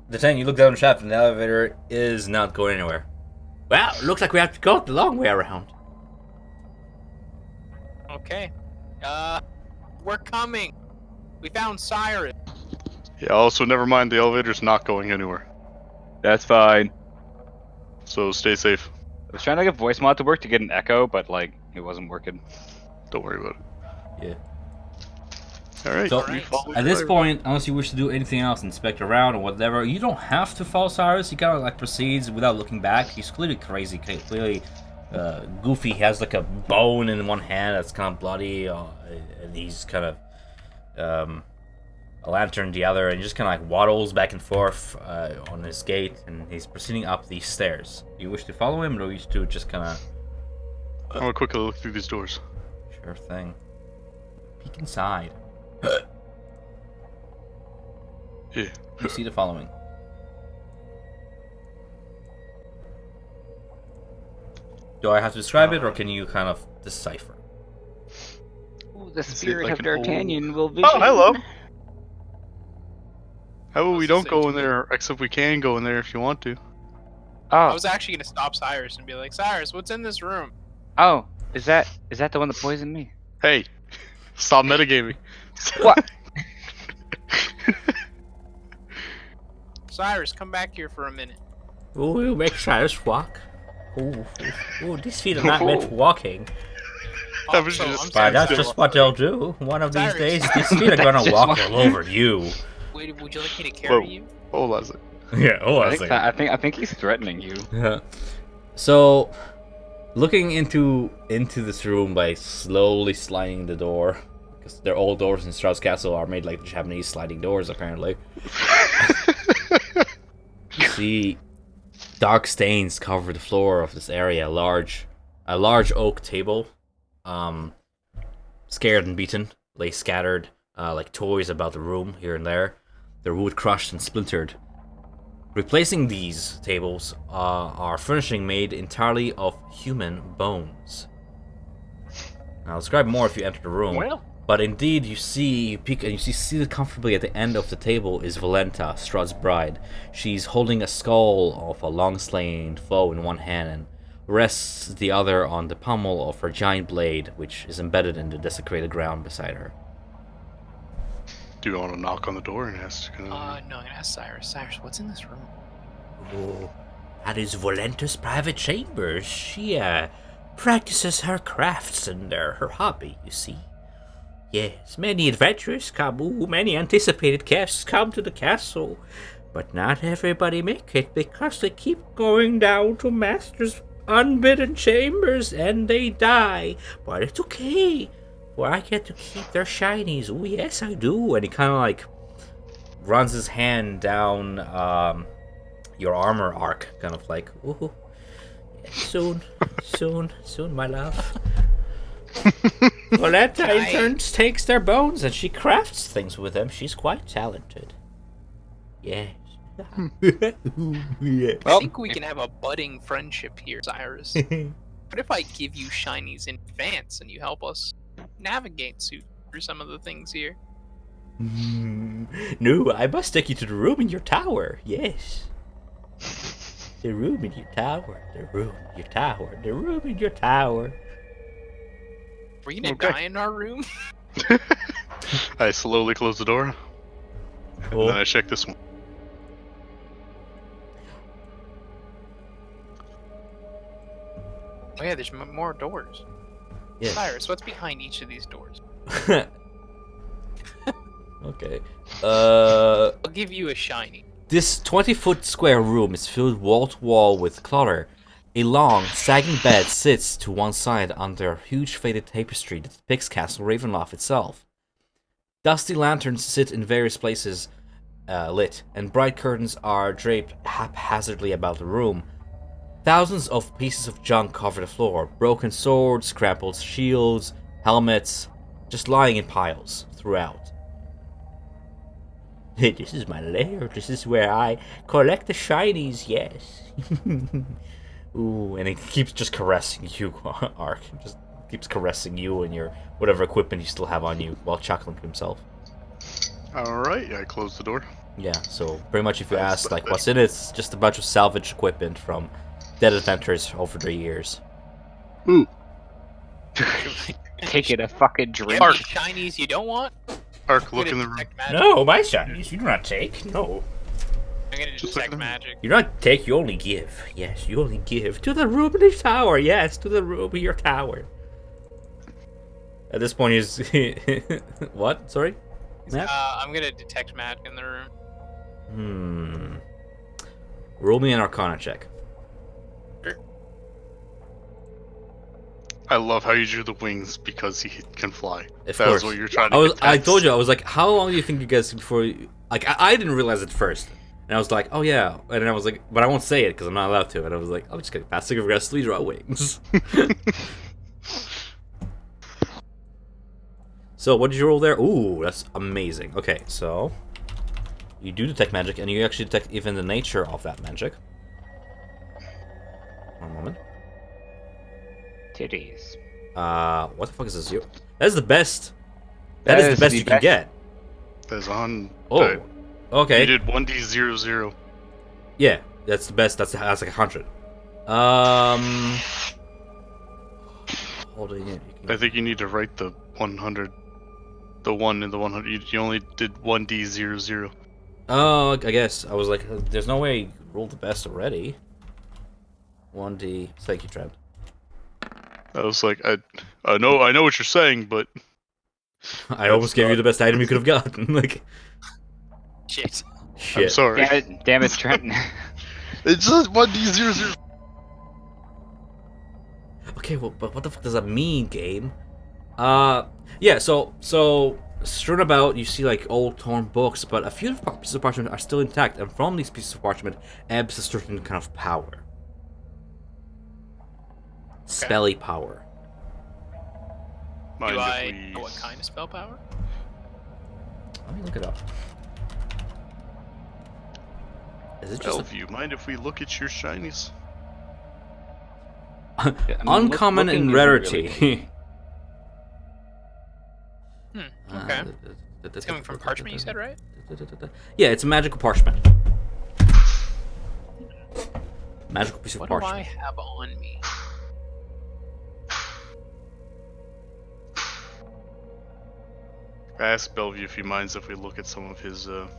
The thing you look down the shaft and the elevator is not going anywhere. Well, looks like we have to go the long way around. Okay. We're coming. We found Cyrus. Yeah, also, never mind, the elevator's not going anywhere. that's fine. So stay safe. I was trying to get voice mod to work to get an echo, but like it wasn't working. Don't worry about it. Yeah. Alright, So, we follow At this Cyrus. point, unless you wish to do anything else, inspect around or whatever, you don't have to follow Cyrus. He kind of like proceeds without looking back. He's clearly crazy, clearly goofy. He has like a bone in one hand that's kind of bloody, and he's kind of a lantern in the other, and he just kind of like waddles back and forth on his gait, and he's proceeding up these stairs. Do you wish to follow him, or do you wish to just kind of? I'm gonna quickly look through these doors. Sure thing. Peek inside. Yeah. You see the following. Do I have to describe it, or can you kind of decipher? Ooh, the Is it spirit like of an D'Artagnan will visit. Oh, hello! How about we What's don't this go in into? there, except we can go in there if you want to. I Oh, was actually gonna stop Cyrus and be like, Cyrus, what's in this room? oh, is that the one that poisoned me? Hey, stop metagaming. What? Cyrus, come back here for a minute. Oh, you make Cyrus walk. Oh, these feet are not meant for walking. That was so just- I'm But sorry, that's Cyrus. just what they'll do. One of these Cyrus. days, these feet are gonna Just walk one- all over you. Would you like me to carry Whoa. you? Hold on a second. Yeah, oh, I think he's threatening you. So, looking into this room by slowly sliding the door, because their old doors in Strahd's castle are made like Japanese sliding doors, apparently. You see dark stains cover the floor of this area. A large oak table, scared and beaten, lay scattered like toys about the room here and there. Their wood crushed and splintered. Replacing these tables are furnishing made entirely of human bones. I'll describe more if you enter the room. Well. But indeed, you peek and you see seated comfortably at the end of the table is Valenta, Strahd's bride. She's holding a skull of a long-slain foe in one hand and rests the other on the pommel of her giant blade, which is embedded in the desecrated ground beside her. Do you want to knock on the door and ask? No, I'm gonna ask Cyrus. Cyrus, what's in this room? Oh, that is Valenta's private chambers. She practices her crafts and her hobby, you see. Yes, many adventurers come, many anticipated guests come to the castle, but not everybody make it because they keep going down to Master's unbidden chambers and they die. But it's okay, for I get to keep their shinies. Oh, yes, I do. And he kind of like runs his hand down your armor arc, kind of like, ooh. Soon, my love. Coletta in turn takes their bones and she crafts things with them. She's quite talented. Yes. I think we can have a budding friendship here, Cyrus. What if I give you shinies in advance and you help us navigate through some of the things here? No, I must take you to the room in your tower. Yes. The room in your tower. The room in your tower. The room in your tower. We're gonna Okay. die in our room? I slowly close the door, and then I check this one. Oh yeah, there's more doors. Yes. Cyrus, what's behind each of these doors? Okay. I'll give you a shiny. This 20-foot square room is filled wall to wall with clutter. A long, sagging bed sits to one side under a huge faded tapestry that depicts Castle Ravenloft itself. Dusty lanterns sit in various places, lit, and bright curtains are draped haphazardly about the room. Thousands of pieces of junk cover the floor, broken swords, scrambled shields, helmets, just lying in piles throughout. This is my lair. This is where I collect the shinies, yes. Ooh, and he keeps just caressing you, Ark. Just keeps caressing you and your whatever equipment you still have on you while chuckling to himself. Alright, I close the door. Yeah, so pretty much if you Nice. ask like what's in it, it's just a bunch of salvage equipment from dead adventures over the years. Ooh. Taking a fucking You drink. have any shinies you don't want? Ark, I'm look gonna in the room. detect magic. No, my shinies, you do not take. No. I'm gonna Just detect look at them. magic. You do not take, you only give. Yes, you only give. To the room in the tower, yes, to the room in your tower. At this point, he's... What? Sorry? Matt? I'm gonna detect magic in the room. Roll me an Arcana check. I love how you drew the wings because he can fly. Of That course. was what you're trying to I detect. told you, I was like, how long do you think you guys before you... Like, I didn't realize it first. And I was like, oh yeah. And then I was like, but I won't say it because I'm not allowed to. And I was like, I'm just gonna passive aggressively draw wings. So, what did you roll there? Ooh, that's amazing. Okay, so... You do detect magic, and you actually detect even the nature of that magic. One moment. Titties. What the fuck is this? That is the best. That is the best you can get. That's on. Oh, okay. You did 1d00. Yeah, that's the best. That's like 100. Holding it. I think you need to write the 100. The 1 in the 100. You only did 1d00. Oh, I guess I was like, there's no way you rolled the best already. 1D. Thank you, Trent. I was like, I know what you're saying, but I almost gave you the best item you could have gotten. Like, Shit. I'm shit. sorry. Damn it, Trent. It's just 1d00. Okay, well, but what the fuck does that mean, game? Yeah, so strewn about, you see like old torn books, but a few pieces of parchment are still intact, and from these pieces of parchment ebbs a certain kind of power. Spelly power. Mind Do if I we- know what kind of spell power? Let me look it up. Is it just Bellevue, mind if we look at your shinies? uncommon looking in isn't rarity? really Okay. It's coming from parchment, you said, right? Yeah, it's a magical parchment. Magical piece of What do I parchment. have on me? I asked Bellevue if he minds if we look at some of his Oh.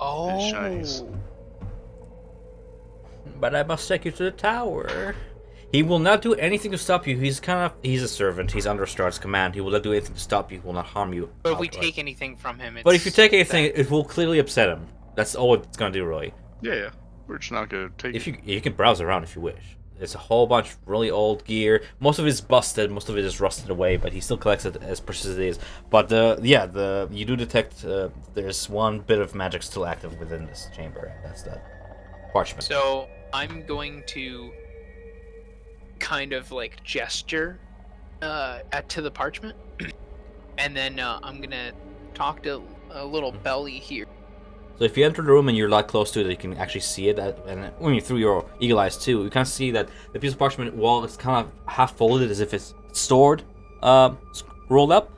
shinies. But I must take you to the tower. He will not do anything to stop you. He's a servant. He's under Strahd's command. He will not do anything to stop you. He will not harm you. But if we outright. take anything from him, it's But if you take anything, that. it will clearly upset him. That's all it's gonna do, really. Yeah. We're just not gonna take If it. you can browse around if you wish. There's a whole bunch of really old gear. Most of it is busted. Most of it is rusted away. But he still collects it as precious as it is. But you do detect there's one bit of magic still active within this chamber. That's that parchment. So I'm going to kind of like gesture to the parchment, and then I'm gonna talk to a little belly here. So if you enter the room and you're a lot close to it, you can actually see it. And when you through your eagle eyes too, you can see that the piece of parchment wall is kind of half folded, as if it's stored, rolled up,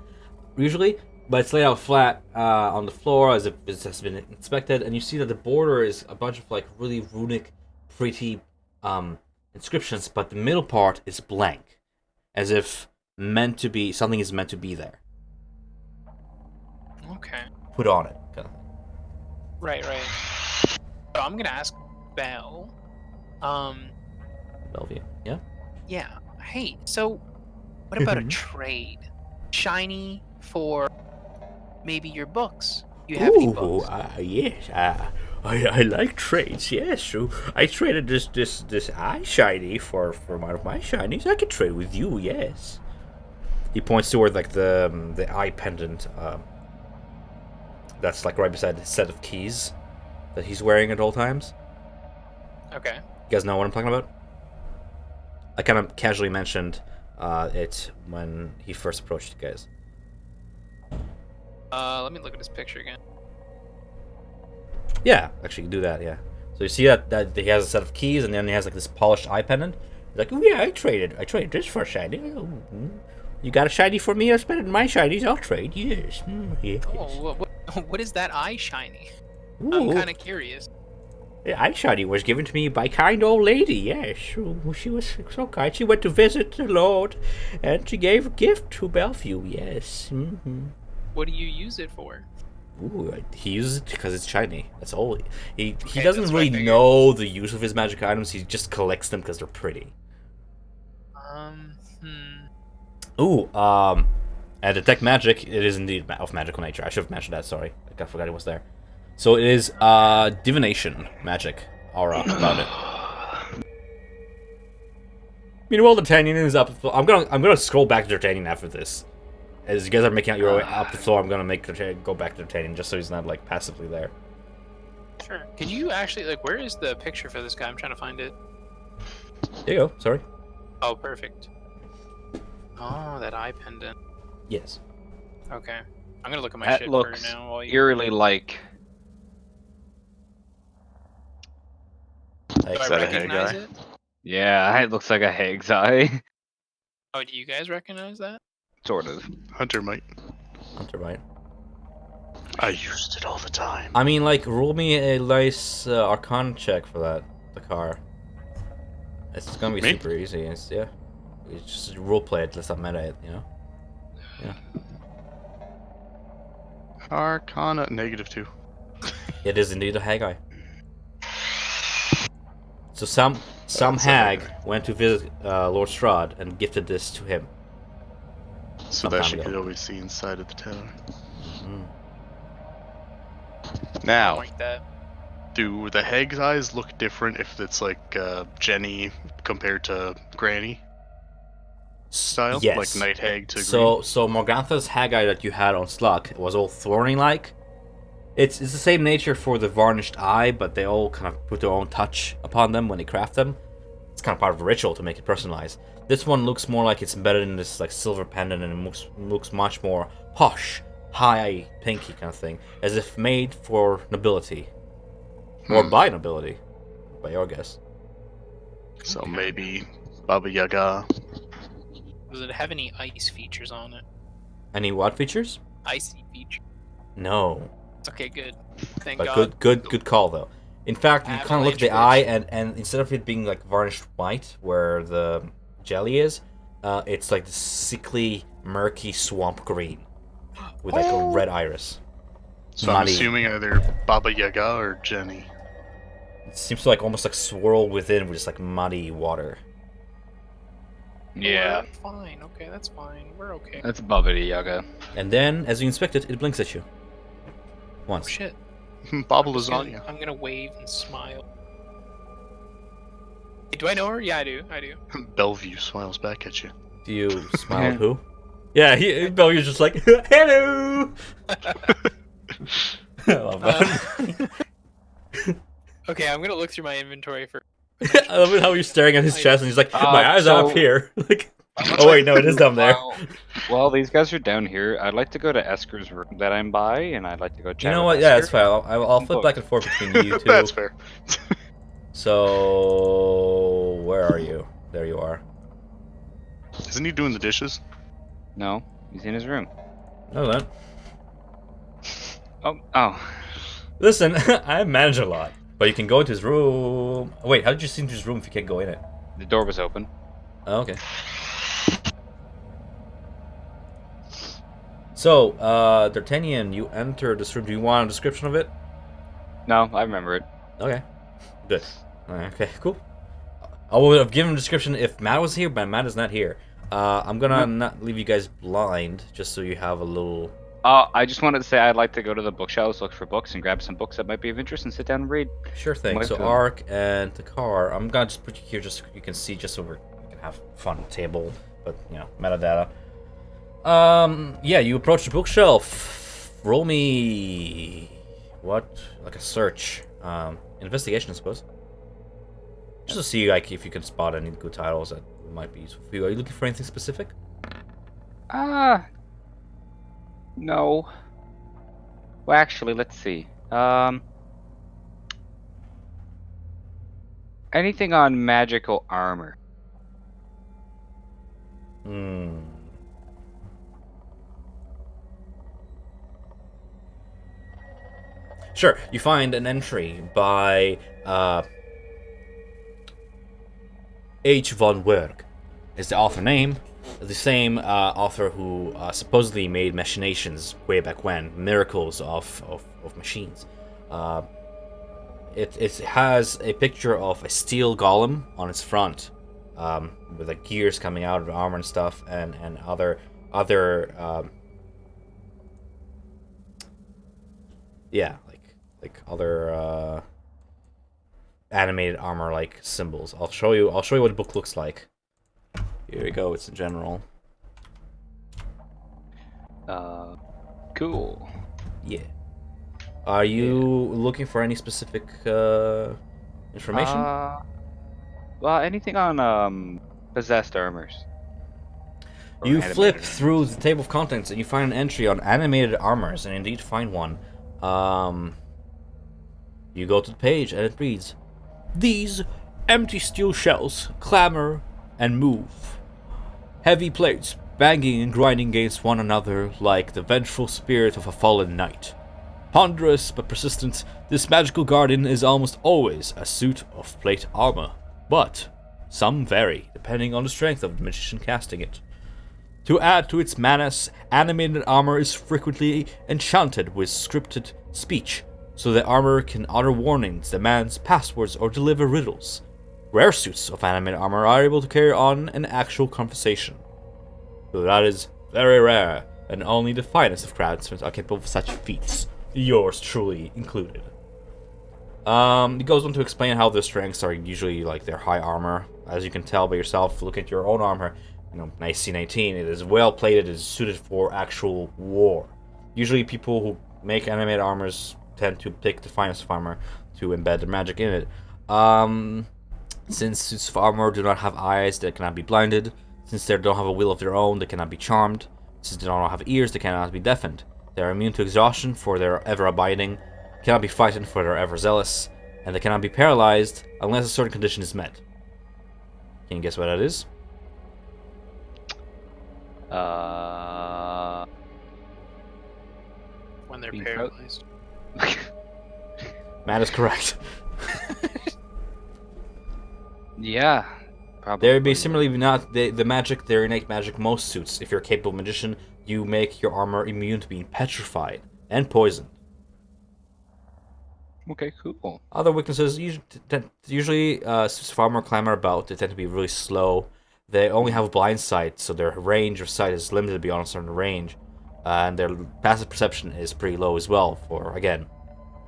usually. But it's laid out flat on the floor, as if it has been inspected. And you see that the border is a bunch of like really runic, pretty inscriptions, but the middle part is blank, as if something is meant to be there. Okay. Put on it, kind of thing. Right. So I'm gonna ask Belle. Bellevue, yeah. Yeah. Hey. So, what about a trade? Shiny for maybe your books. You have any books? Yes. I like trades. Yes, so I traded this eye shiny for one of my shinies. I could trade with you. Yes. He points toward like the eye pendant. That's like right beside the set of keys that he's wearing at all times. Okay. You guys know what I'm talking about? I kind of casually mentioned it when he first approached you guys. Let me look at this picture again. Yeah, actually, do that. Yeah. So you see that he has a set of keys, and then he has like this polished eye pendant. He's like, oh yeah, I traded this for a shiny. Oh, you got a shiny for me? I spent it in my shinies. I'll trade. Yes. Yes. Oh, what is that eye shiny? Ooh. I'm kind of curious. The eye shiny was given to me by kind old lady. Yes, she was so kind. She went to visit the Lord, and she gave a gift to Bellevue. Yes. Mm-hmm. What do you use it for? Ooh, he uses it because it's shiny. That's all. He Okay, doesn't that's what I really figured. know the use of his magic items. He just collects them because they're pretty. Ooh, and detect magic. It is indeed of magical nature. I should have mentioned that. Sorry, I forgot it was there. So it is divination magic aura about it. Meanwhile, D'Artagnan is up. I'm gonna scroll back to D'Artagnan after this. As you guys are making out your way up the floor, I'm gonna make D'Artagnan go back to D'Artagnan just so he's not like passively there. Sure. Can you actually like? Where is the picture for this guy? I'm trying to find it. There you go. Sorry. Oh, perfect. Oh, that eye pendant. Yes. Okay. I'm gonna look at my That shit looks for now while you. eerily like. Do I Is that a head recognize guy? it? Yeah, it looks like a hag's eye. Oh, do you guys recognize that? Sort of. Hunter might. Hunter, right? I used it all the time. I mean, like, roll me a nice Arcana check for that. The car. It's gonna be Me? super easy. It's just roleplay it. Let's not meta it. You know. Arcana -2. It is indeed a hag eye. So some That's a hag hag. went to visit Lord Strahd and gifted this to him. So Some that time she ago. could always see inside of the tower. Mm. Now, Like that. do the hag's eyes look different if it's like Jenny compared to Granny style? Yes. Like Night Hag to So Morgantha's hag eye that you had on Sluck was all thorny like. It's the same nature for the varnished eye, but they all kind of put their own touch upon them when they craft them. It's kind of part of a ritual to make it personalized. This one looks more like it's embedded in this like silver pendant, and it looks much more posh, high, pinky kind of thing, as if made for nobility, or by nobility, by your guess. So maybe Baba Yaga. Does it have any ice features on it? Any what features? Icy feature. No, Okay, good. Thank but God. good call though. In fact, you kind of look at the Avalanche eye, and instead of it being like varnished white, where the jelly is, it's like the sickly, murky swamp green with like a red iris. So I'm Muddy. assuming either Baba Yaga or Jenny. It seems to like almost like swirl within with just like muddy water. Yeah, We're fine. Okay, that's fine. We're okay. that's Bubbity Yaga. And then, as you inspect it, it blinks at you. Oh Once. shit. Baba I'm Lasagna. gonna wave and smile. Hey, do I know her? Yeah, I do. Bellevue smiles back at you. Do you smile at who? Yeah, Bellevue's just like, hello! I love that. Okay, I'm gonna look through my inventory for. I love it how you're staring at his chest and he's like, my eyes are so- up here. Like, oh wait, no, it is down there. Well, these guys are down here. I'd like to go to Esker's room that I'm by, and I'd like to go chat You know with what? Yeah, Esker. it's fine. I'll flip Book. back and forth between you two. That's fair. So, where are you? There you are. Isn't he doing the dishes? No, he's in his room. No, then. Oh. Listen, I manage a lot, but you can go into his room. Wait, how did you see into his room if you can't go in it? The door was open. Oh, okay. So, D'Artagnan, you enter this room. Do you want a description of it? No, I remember it. Okay. Good. Okay, cool. I would have given a description if Matt was here, but Matt is not here. I'm gonna not leave you guys blind, just so you have a little... I just wanted to say I'd like to go to the bookshelves, look for books, and grab some books that might be of interest and sit down and read. Sure thing. Might So go. Ark and Takar, I'm gonna just put you here just so you can see, just so we can have fun table, but you know, metadata. Yeah, you approach the bookshelf. Roll me what? Like a search. Investigation, I suppose. Just to see like if you can spot any good titles that might be useful for you. Are you looking for anything specific? No. Well, actually, let's see. Anything on magical armor? Hmm. Sure, you find an entry by H. von Werg is the author name. The same author who supposedly made machinations way back when, miracles of machines. It has a picture of a steel golem on its front, with like gears coming out of the armor and stuff, and other yeah, like other animated armor like symbols. I'll show you what the book looks like. Here we go. It's in general. Cool. Yeah. Are you looking for any specific information? Well, anything on possessed armors? Or You animated flip armors? through the table of contents and you find an entry on animated armors, and indeed find one. You go to the page and it reads, "These empty steel shells clamor and move. Heavy plates banging and grinding against one another like the vengeful spirit of a fallen knight. Ponderous but persistent, this magical garden is almost always a suit of plate armor, but some vary depending on the strength of the magician casting it. To add to its menace, animated armor is frequently enchanted with scripted speech, so the armor can utter warnings, demands passwords, or deliver riddles. Rare suits of animated armor are able to carry on an actual conversation. Though that is very rare, and only the finest of craftsmen are capable of such feats, yours truly included." It goes on to explain how their strengths are usually like their high armor. As you can tell by yourself, look at your own armor. You know, nice C19, it is well plated, it is suited for actual war. Usually people who make animated armors tend to pick the finest of armor to embed their magic in it. Since suits of armor do not have eyes, they cannot be blinded. Since they don't have a will of their own, they cannot be charmed. Since they don't have ears, they cannot be deafened. They are immune to exhaustion, for they are ever abiding, cannot be frightened, for they are ever zealous, and they cannot be paralyzed unless a certain condition is met. Can you guess what that is? When they're Being paralyzed. Matt is correct. Yeah, probably. There would be similarly not the magic, their innate magic. Most suits, if you're a capable magician, you make your armor immune to being petrified and poisoned. Okay, cool. Other weaknesses, usually suits of armor clamor about. They tend to be really slow. They only have a blind sight, so their range of sight is limited beyond a certain range. And their passive perception is pretty low as well, for, again,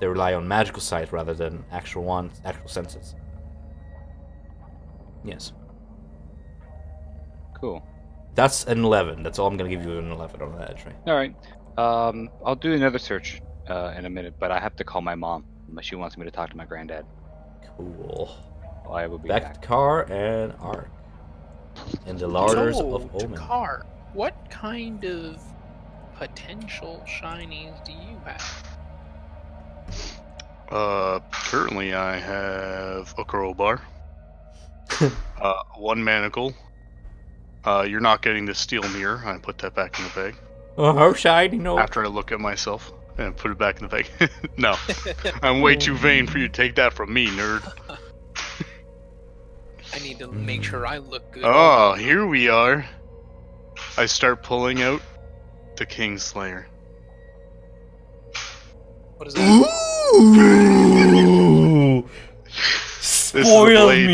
they rely on magical sight rather than actual senses. Yes. Cool. That's an 11. That's all I'm going to give you an 11 on that entry. All right. I'll do another search in a minute, but I have to call my mom. She wants me to talk to my granddad. Cool. I will be Back back. to Car and Ark. In the Larders So, of Omen. Takar, what kind of potential shinies do you have? Currently I have a crowbar, one manacle. You're not getting the steel mirror. I put that back in the bag Oh, how shiny, no. after I look at myself and put it back in the bag. No, I'm way too vain for you to take that from me, nerd. I need to make sure I look good. Oh, here we are. I start pulling out the Kingslayer. What is that? Ooh! Spoil blade.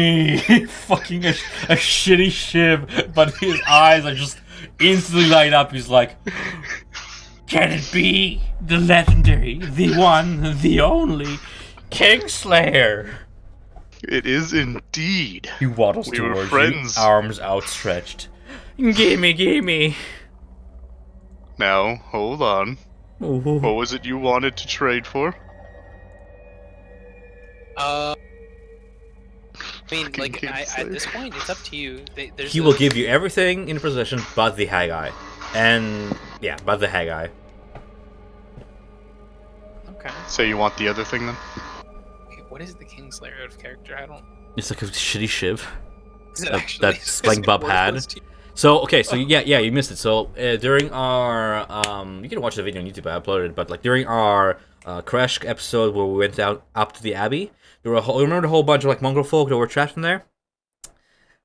me! Fucking a shitty shiv, but his eyes are just instantly light up. He's like, can it be the legendary, the one, the only Kingslayer? It is indeed. He waddles We were towards friends. you, arms outstretched. Gimme, gimme. Now, hold on. Ooh. What was it you wanted to trade for? I mean, Fucking like, at Kingslayer. this point, it's up to you. There's He will give you everything in possession but the Haggai. And, yeah, but the Haggai. Okay. So you want the other thing then? Okay, what is the Kingslayer out of character? I don't. It's like a shitty shiv. Is it That- actually? that Splank Bub had. worthless to you? So, okay, so yeah, you missed it. So, during our, you can watch the video on YouTube, I uploaded it, but, like, during our Crash episode where we went out up to the Abbey, there were remember the whole bunch of, like, mongrel folk that were trapped in there?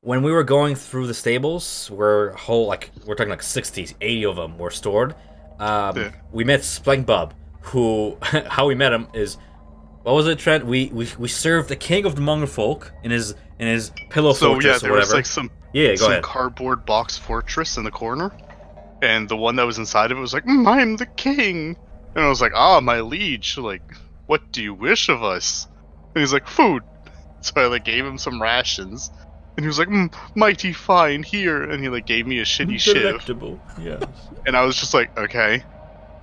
When we were going through the stables, we're talking like 60, 80 of them were stored, we met Splank Bub, who, how we met him is, what was it, Trent? We served the king of the mongrel folk in his pillow fortress or there whatever. was like some Go ahead. cardboard box fortress in the corner, and the one that was inside of it was like, I'm the king, and I was like, my liege, like, what do you wish of us? And he's like, food. So I like gave him some rations, and he was like, mighty fine here, and he like gave me a shitty shiv, Delectable, yes. and I was just like, okay.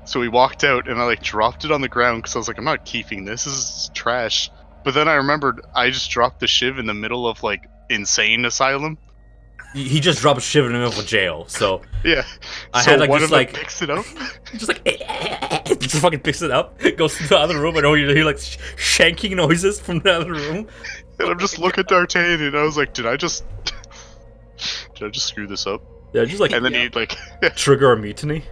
So we walked out, and I like dropped it on the ground because I was like, I'm not keeping this. This is trash. But then I remembered I just dropped the shiv in the middle of like insane asylum. He just dropped Shiv in the middle of jail, so Yeah. I so had, like, one just, of them like- picks it up, just like just fucking picks it up, goes to the other room, and you hear like shanking noises from the other room. and I'm just looking at D'Artagnan, and I was like, did I just screw this up? Yeah, just like And then he like, trigger a mutiny.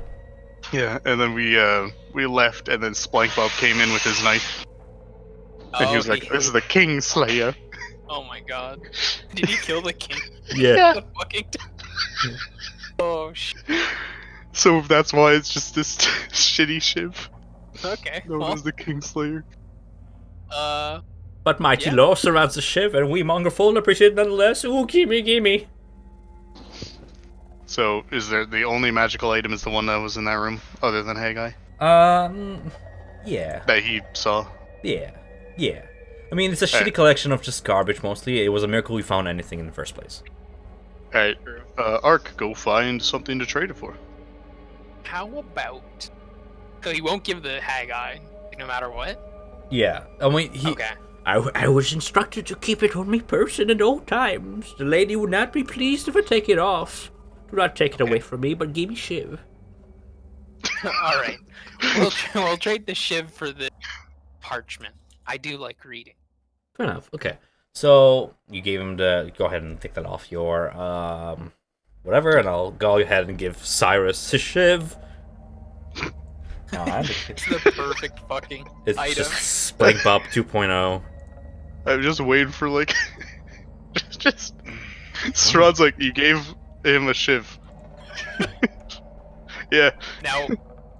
yeah. And then we left, and then Splank Bob came in with his knife, and he was like, "This is the King Slayer." Oh my god. Did he kill the king? Yeah. The fucking oh shit. So that's why it's just this shitty shiv Okay. known Well, as the King Slayer. But mighty Yeah. law surrounds the Shiv, and we mongrel appreciate it nonetheless. Ooh, gimme. So is there the only magical item is the one that was in that room, other than Haggai, Yeah. that he saw? Yeah. I mean, it's a shitty collection of just garbage mostly. It was a miracle we found anything in the first place. Alright, Ark, go find something to trade it for. how about? So he won't give the Haggai, no matter what. Yeah. I mean, Okay. I was instructed to keep it on me person at all times. The lady would not be pleased if I take it off. Do not take it away from me, but give me Shiv. All right. We'll trade the shiv for the parchment. I do like reading. Fair enough. Okay. So you gave him the. Go ahead and take that off your whatever, and I'll go ahead and give Cyrus his Shiv. It's the perfect fucking It's item. just Splank Bop 2.0. I'm just waiting for like, just Strahd's like, you gave him a shiv. Yeah. Now,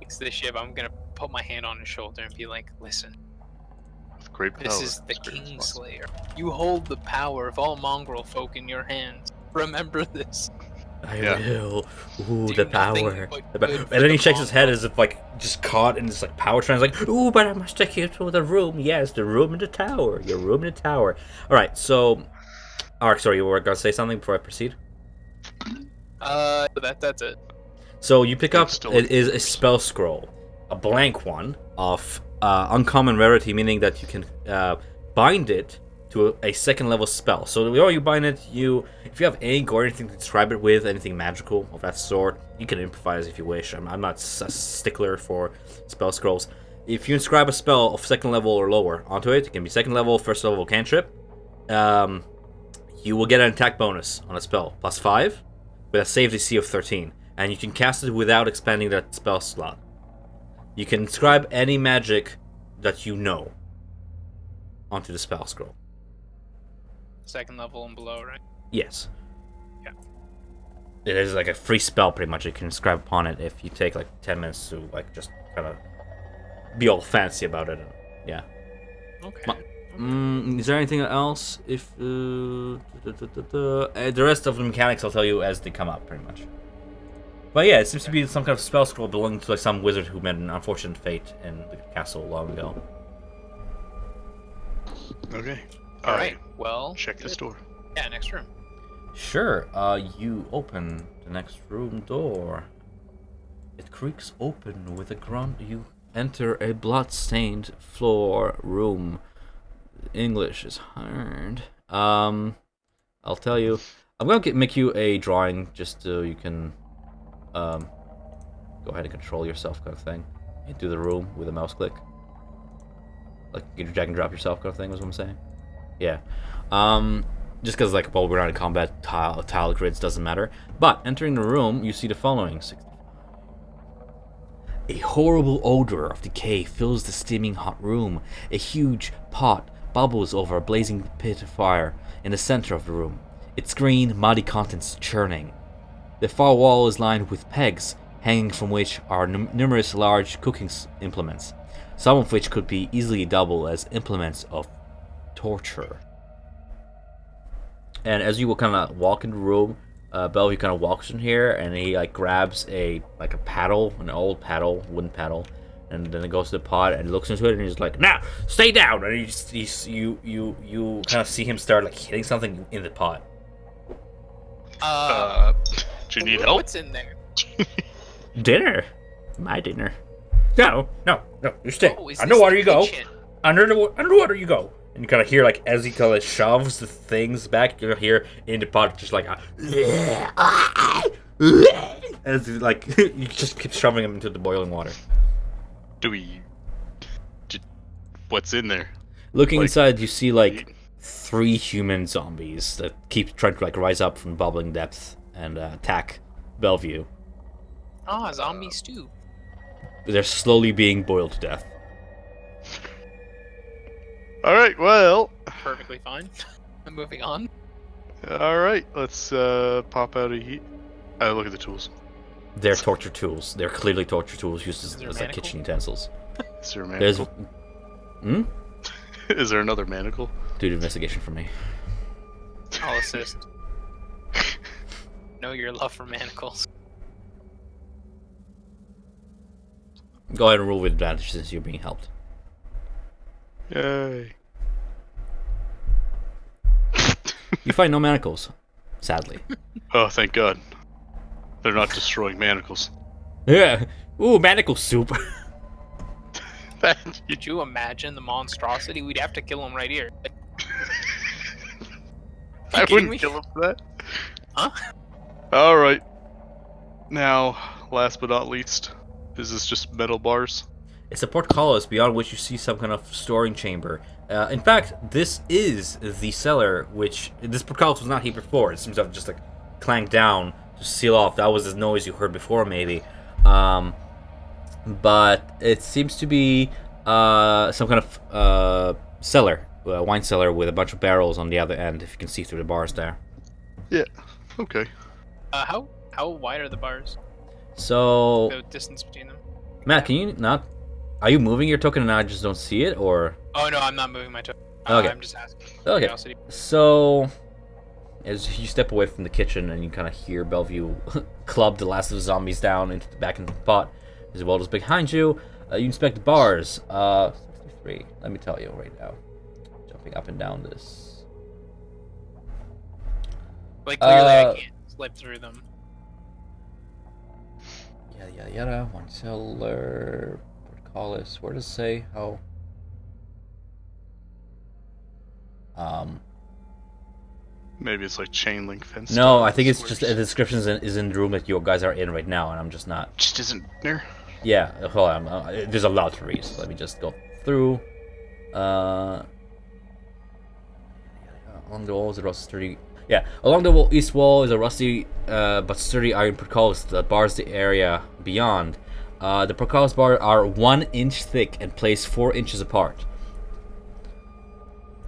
it's the shiv. I'm gonna put my hand on his shoulder and be like, "Listen, With great power. this is the comes great Kingslayer. You hold the power of all mongrel folk in your hands. Remember this." I Yeah. will. Ooh, Do the nothing power. but The good and for then he the shakes his head mongrel. as if like just caught in this like power trance. Like, ooh, but I must take you to the room. Yes, the room in the tower. Your room in the tower. All right. So, Ark, sorry, you were gonna say something before I proceed. That's it. So you pick up Still- it is a spell scroll, a blank one of uncommon rarity, meaning that you can bind it to a second level spell. So the more you bind it, if you have ink or anything to describe it with, anything magical of that sort, you can improvise if you wish. I'm not a stickler for spell scrolls. If you inscribe a spell of second level or lower onto it, it can be second level, first level cantrip. You will get an attack bonus on a spell, +5, with a save DC of 13, and you can cast it without expanding that spell slot. You can inscribe any magic that you know onto the spell scroll. Second level and below, right? Yes. Yeah. It is like a free spell, pretty much. You can inscribe upon it if you take like 10 minutes to like just kind of be all fancy about it. Yeah. Okay. Is there anything else? If the rest of the mechanics I'll tell you as they come up, pretty much. But yeah, it seems to be some kind of spell scroll belonging to like some wizard who met an unfortunate fate in the castle long ago. Okay. All right. Well, Check this door. Yeah, next room. Sure. You open the next room door. It creaks open with a grunt. You enter a blood-stained floor room. English is hard. I'll tell you. I'm gonna make you a drawing just so you can go ahead and control yourself, kind of thing. Into the room with a mouse click. Like you drag and drop yourself, kind of thing. Was what I'm saying. Yeah. Just because like while we're not in combat, tile grids doesn't matter. But entering the room, you see the following. A horrible odor of decay fills the steaming hot room. A huge pot bubbles over a blazing pit of fire in the center of the room, its green, muddy contents churning. The far wall is lined with pegs, hanging from which are numerous large cooking implements, some of which could be easily double as implements of torture. And as you will kind of walk in the room, Bellevue kind of walks in here, and he like grabs a paddle, an old paddle, wooden paddle, and then it goes to the pot and looks into it, and he's like, "Now, stay down!" And you kind of see him start like hitting something in the pot. Do you need help? What's in there? Dinner, my dinner. No, you stay. Oh, is Underwater this you the go. kitchen? Underwater you go. And you kind of hear like as he kind of shoves the things back, you hear in the pot just like as like you just keep shoving him into the boiling water. What's in there? Looking inside, you see like 3 human zombies that keep trying to like rise up from bubbling depths and attack Bellevue. Ah, zombie stew. They're slowly being boiled to death. All right. Well. Perfectly fine. I'm moving on. All right. Let's pop out of here. Look at the tools. They're torture tools. They're clearly torture tools used as like manacle? kitchen utensils. Is there a There's manacle? Is there another manacle? do the investigation for me. I'll assist. Know your love for manacles. Go ahead and roll with advantage since you're being helped. Yay. You find no manacles, sadly. Oh, thank God. They're not destroying manacles. Yeah. Ooh, manacle soup. Could you imagine the monstrosity? We'd have to kill him right here. I kidding wouldn't me? kill him for that. Huh? Alright. Now, last but not least, is this just metal bars? It's a portcullis beyond which you see some kind of storing chamber. In fact, this is the cellar which... This portcullis was not here before. It seems to have just like clanked down to seal off. That was the noise you heard before, maybe. But it seems to be some kind of cellar, wine cellar with a bunch of barrels on the other end, if you can see through the bars there. Yeah, okay. How wide are the bars? So, The distance between them? Matt, can you not... Are you moving your token and I just don't see it, or... Oh no, I'm not moving my toe. Okay. I'm just asking. Okay. Curiosity. So, as you step away from the kitchen and you kind of hear Bellevue club the last of the zombies down back into the pot, as well as behind you, you inspect the bars. 63. Let me tell you right now. Jumping up and down this. Like clearly I can't slip through them. Yada. One cellar. Portcullis. Where does it say how? Maybe it's like chain link fence. No, I think it's just the description is in the room that you guys are in right now, and I'm just not. Just isn't there. Yeah, hold on. There's a lot to read, so let me just go through. Along the wall is a rusty sturdy. Yeah, along the east wall is a rusty but sturdy iron portcullis that bars the area beyond. The portcullis bars are 1 inch thick and placed 4 inches apart.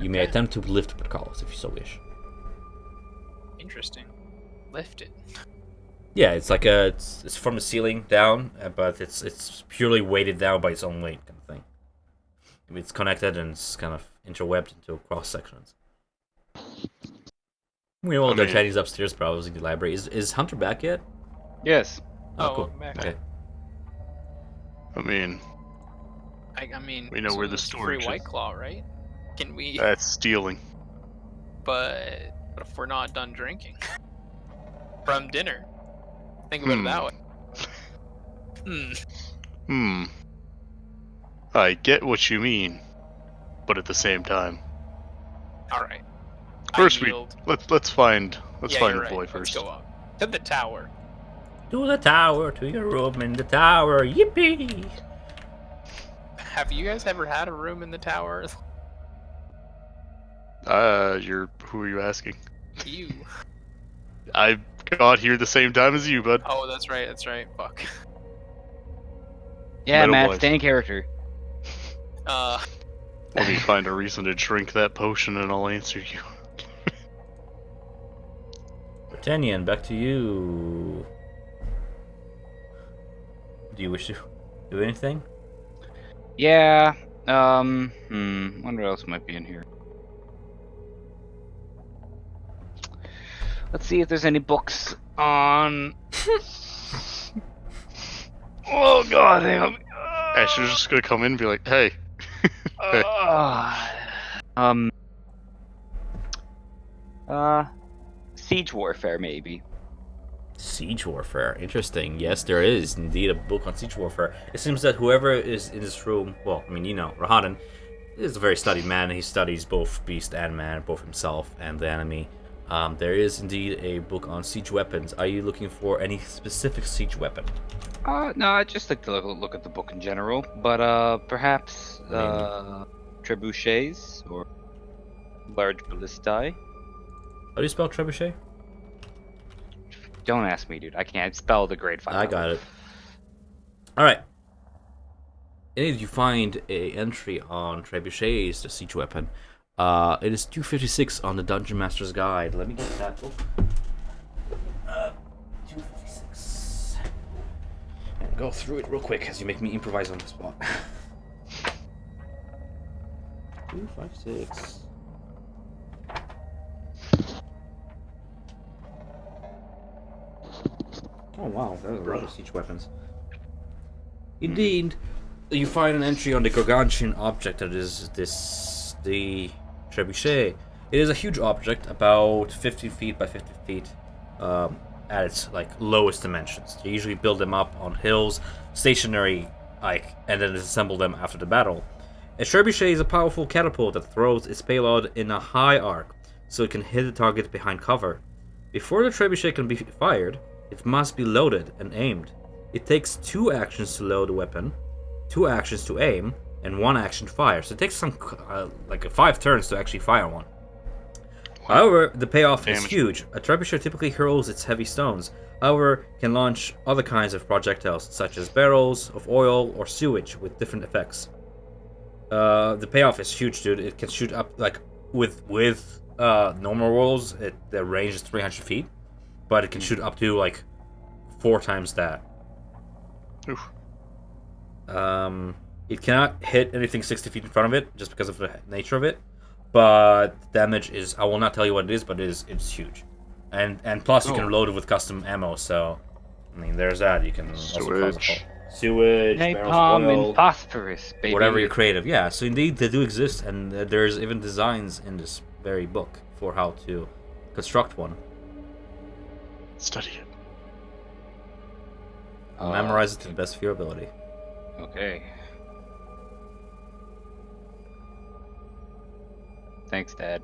You may attempt to lift the portcullis if you so wish. Interesting. Lift it. Yeah, it's like it's from the ceiling down, but it's purely weighted down by its own weight kind of thing. It's connected and it's kind of interwebbed into cross sections. We all the Chinese upstairs, probably in the library. Is Hunter back yet? Yes. Oh, cool. welcome back. Okay. I mean, we know where the it's storage free is. White Claw, right? Can we? That's stealing. But what if we're not done drinking from dinner? Think about it that way. I get what you mean, but at the same time, All right. first I yield. let's find Yeah, find you're the boy right. first. Let's go up to the tower. To the tower, to your room in the tower, yippee! Have you guys ever had a room in the tower? Who are you asking? You. I got here the same time as you, bud. Oh, that's right. That's right. Fuck. Yeah, Metal Matt, boy. stay in character. Let me find a reason to drink that potion, and I'll answer you. D'Artagnan, back to you. Do you wish to do anything? Yeah. Wonder what else might be in here. Let's see if there's any books on. Oh God! Hang on. Asher's just gonna come in and be like, "Hey, hey." Siege warfare, maybe. Siege warfare. Interesting. Yes, there is indeed a book on siege warfare. It seems that whoever is in this room, well, I mean, you know, Rahanan is a very studied man. He studies both beast and man, both himself and the enemy. There is indeed a book on siege weapons. Are you looking for any specific siege weapon? No, I'd just like to look at the book in general, but perhaps trebuchets or large ballistae. How do you spell trebuchet? Don't ask me, dude. I can't spell the grade 5. I got it. All right. And you find a entry on trebuchets, the siege weapon. It is 256 on the Dungeon Master's Guide. Let me get that book. 256. And go through it real quick as you make me improvise on the spot. 256. Oh wow, there's a lot of siege weapons. Indeed, you find an entry on the gargantuan object that is the trebuchet. It is a huge object, about 50 feet by 50 feet, at its lowest dimensions. They usually build them up on hills, stationary, and then disassemble them after the battle. A trebuchet is a powerful catapult that throws its payload in a high arc, so it can hit the target behind cover. Before the trebuchet can be fired, it must be loaded and aimed. It takes 2 actions to load the weapon, 2 actions to aim, and 1 action to fire. So it takes some 5 turns to actually fire one. However, the payoff is huge. A trebuchet typically hurls its heavy stones. However, can launch other kinds of projectiles, such as barrels of oil or sewage, with different effects. The payoff is huge, dude. It can shoot up with normal rolls. The range is 300 feet, but it can shoot up to 4 times that. Oof. It cannot hit anything 60 feet in front of it, just because of the nature of it. But damage is, I will not tell you what it is, but it's huge. And plus you can load it with custom ammo, so I mean there's that. You can also cause a hole. Sewage, barrels of napalm oil, and phosphorus, baby. whatever you're creative. Yeah, so indeed they do exist, and there's even designs in this very book for how to construct one. Study it. Memorize it to the best of your ability. Okay. Thanks, Dad.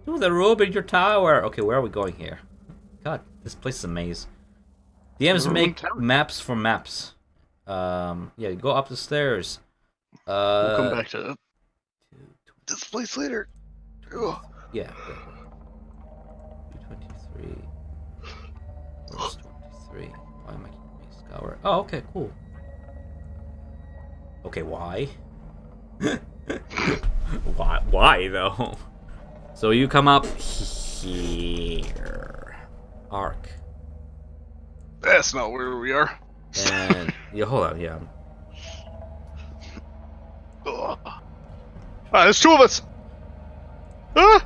To the room in your tower. Okay, where are we going here? God, this place is a maze. DMs Room make tower. maps for maps. Yeah, go up the stairs. We'll come back to this place later. Ugh. Yeah. 23. Where's 23? Why am I keeping me scour? Oh, okay, cool. Okay, why? Why though? So you come up here. Arc. That's not where we are. And yeah, hold on, yeah. Ugh. There's two of us. Ah!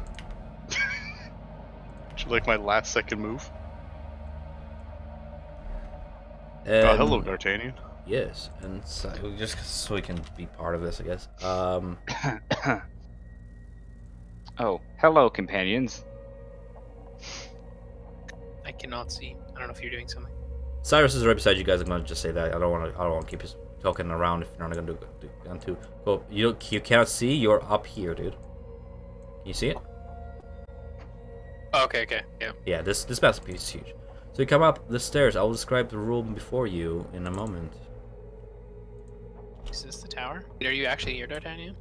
Would you like my last second move? And, Hello, D'Artagnan. Yes, and so, just so we can be part of this, I guess. Oh, hello, companions. I cannot see. I don't know if you're doing something. Cyrus is right beside you guys. I'm gonna just say that. I don't want to keep you talking around if you're not gonna do. Well, you cannot see. You're up here, dude. Can you see it? Oh, okay, yeah. Yeah, this masterpiece is huge. So you come up the stairs. I will describe the room before you in a moment. Is this the tower? Are you actually here, D'Artagnan?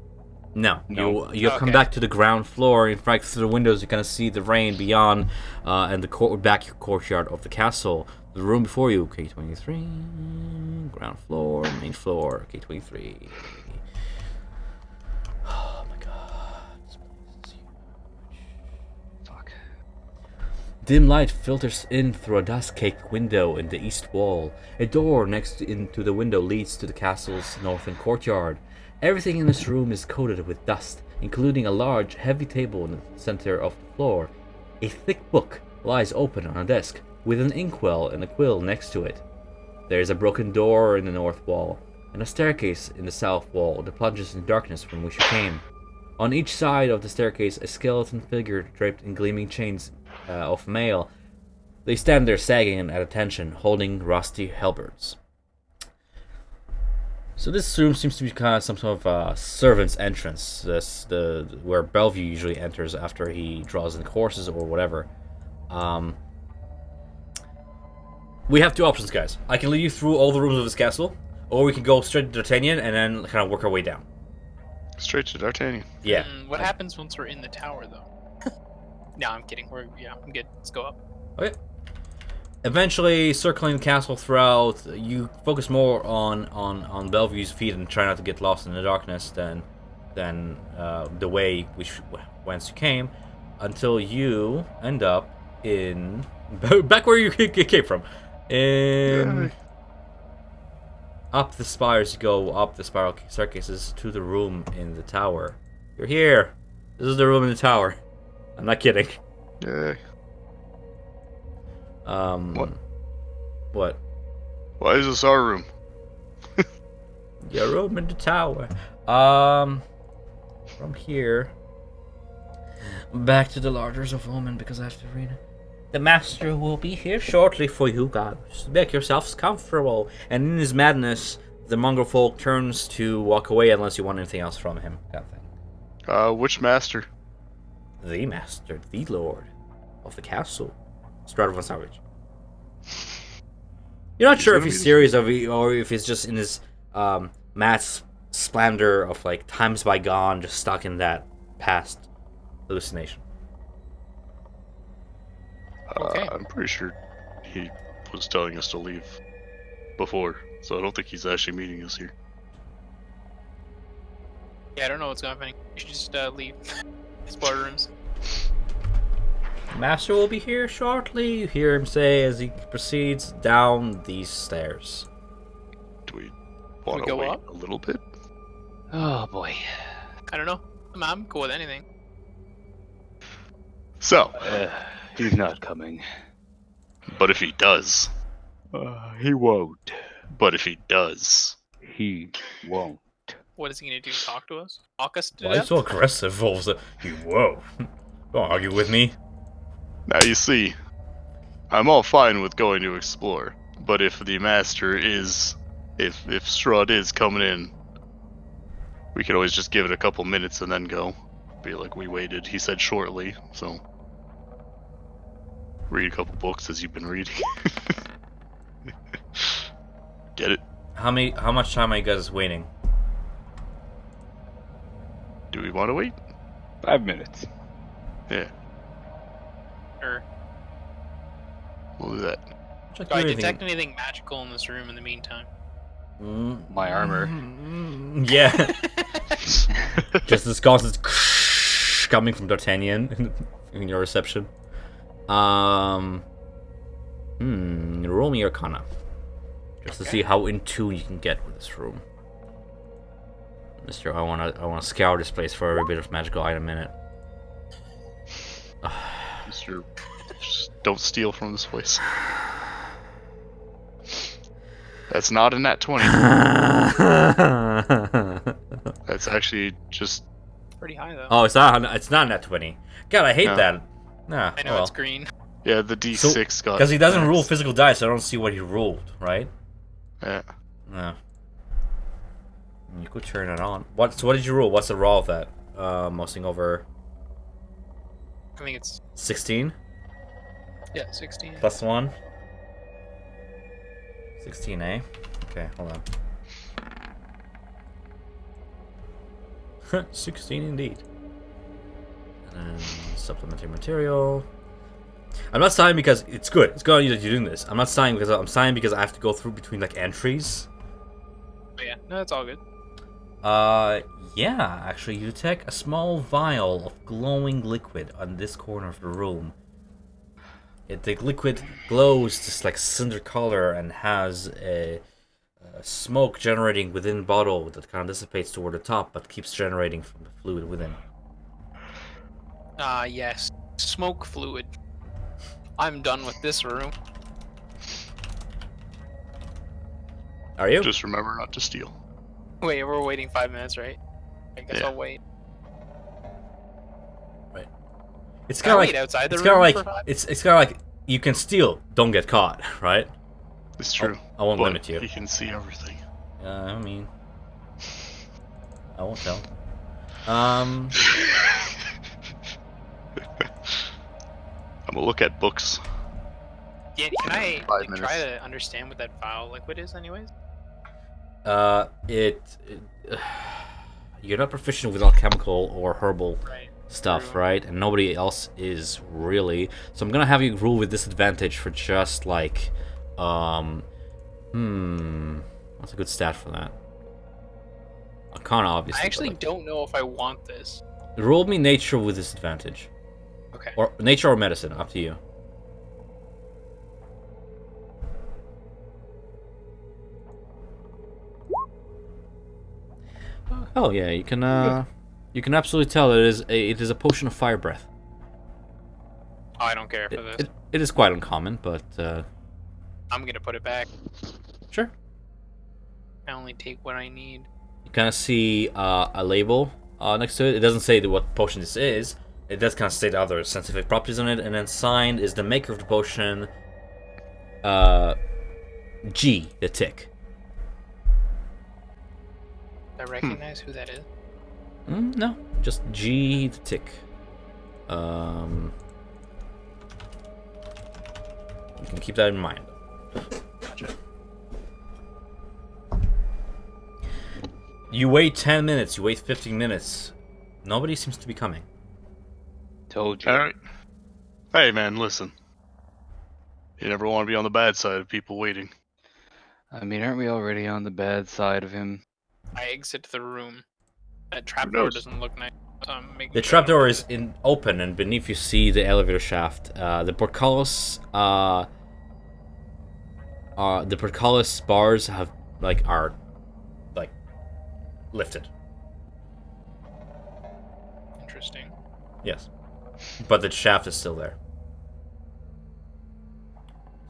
No, No. you come Okay. back to the ground floor. In fact, through the windows, you kind of see the rain beyond, and the back courtyard of the castle. The room before you, K23, ground floor, main floor, K23. Oh my god, this place is huge. Fuck. Dim light filters in through a dust-caked window in the east wall. A door next into the window leads to the castle's northern courtyard. Everything in this room is coated with dust, including a large, heavy table in the center of the floor. A thick book lies open on a desk, with an inkwell and a quill next to it. There is a broken door in the north wall, and a staircase in the south wall that plunges in darkness from which you came. On each side of the staircase, a skeleton figure draped in gleaming chains of mail. They stand there sagging at attention, holding rusty halberds. So this room seems to be kind of some sort of servant's entrance. Where Bellevue usually enters after he draws in the horses or whatever. We have two options, guys. I can lead you through all the rooms of this castle, or we can go straight to D'Artagnan and then kind of work our way down. Straight to D'Artagnan. Yeah. What happens once we're in the tower, though? No, I'm kidding. I'm good. Let's go up. Okay. Eventually, circling the castle throughout, you focus more on Bellevue's feet and try not to get lost in the darkness than the way whence you came, until you end up in back where you came from. Up the spires you go, up the spiral staircases to the room in the tower. You're here. This is the room in the tower. I'm not kidding. Yay. What? Why is this our room? Your room in the tower. From here, back to the Larders of Omen because I have to read it. The master will be here shortly for you guys. Make yourselves comfortable. And in his madness, the mongrel folk turns to walk away unless you want anything else from him. Kind of thing. Which master? The master, the lord of the castle, Strahd von Savage. You're not sure if he's serious or if he's just in his mad splendor of like times bygone, just stuck in that past hallucination. Okay. I'm pretty sure he was telling us to leave before, so I don't think he's actually meeting us here. Yeah, I don't know what's happening. You should just leave. Explore rooms. Master will be here shortly, you hear him say as he proceeds down these stairs. Do we want to go wait up? a little bit? Oh boy. I don't know. I'm cool with anything. So, He's not coming. but if he does, He won't. but if he does, He won't. What is he gonna do? Talk to us? Talk us to Why are you death? so aggressive? Whoa. Don't argue with me. now you see, I'm all fine with going to explore, but if the master is, if Strahd is coming in, we could always just give it a couple minutes and then go. be like, we waited. He said shortly, so read a couple books as you've been reading. Get it? How much time are you guys waiting? Do we want to wait? 5 minutes. Yeah, Or we'll do that. Check do I everything. detect anything magical in this room in the meantime? My armor. Yeah. Just this constant coming from D'Artagnan in your reception. Roll me Arcana. Just to see how in tune you can get with this room. Mister, I wanna scour this place for every bit of magical item in it. Mister, just don't steal from this place. That's not a nat 20. That's actually just... Pretty high though. Oh, it's not nat 20. God, I hate No. that. Nah, I know it's green. Yeah, the D6 got... because he doesn't max. rule physical dice, so I don't see what he ruled, right? Yeah. No. You could turn it on. So what did you rule? What's the raw of that? Mostly over I think it's 16 yeah 16. plus 1. 16, eh? Okay, hold on. 16 indeed. And then supplementary material. I'm not sighing because it's good. It's good that you're doing this. I'm not sighing because I'm sighing because I have to go through between like entries. But yeah, no, it's all good. Yeah, actually, you detect a small vial of glowing liquid on this corner of the room. The liquid glows just like cinder color and has a smoke generating within the bottle that kind of dissipates toward the top, but keeps generating from the fluid within. Yes, smoke fluid. I'm done with this room. Are you? Just remember not to steal. Wait, we're waiting 5 minutes, right? I guess Yeah. I'll wait. It's Can I kind of wait like outside the it's room kind of like for 5? it's kind of like you can steal, don't get caught, right? It's true. I won't but limit you. He can see everything. I mean, I won't tell. I'm gonna look at books. Yeah, can I 5 like, minutes. try to understand what that foul liquid is, anyways? You're not proficient with alchemical or herbal Right. stuff, True. right? And nobody else is really. So I'm gonna have you rule with disadvantage for just like, what's a good stat for that? Arcana, obviously. I but, actually like, don't know if I want this. roll me nature with disadvantage, Okay. or nature or medicine, up to you. Oh yeah, you can absolutely tell it is a potion of fire breath. Oh, I don't care for this. It is quite uncommon, but I'm gonna put it back. sure. I only take what I need. You kind of see a label next to it. It doesn't say what potion this is. It does kind of state the other scientific properties on it, and then signed is the maker of the potion, G, the tick. I recognize who that is. No, just G, the tick. You can keep that in mind. Gotcha. You wait 10 minutes, you wait 15 minutes. Nobody seems to be coming. Told you. Alright. Hey man, listen. You never want to be on the bad side of people waiting. I mean, aren't we already on the bad side of him? I exit the room. That trapdoor knows? doesn't look nice. The trapdoor is open, and beneath you see the elevator shaft. The portcullis bars are lifted. Interesting. Yes, but the shaft is still there.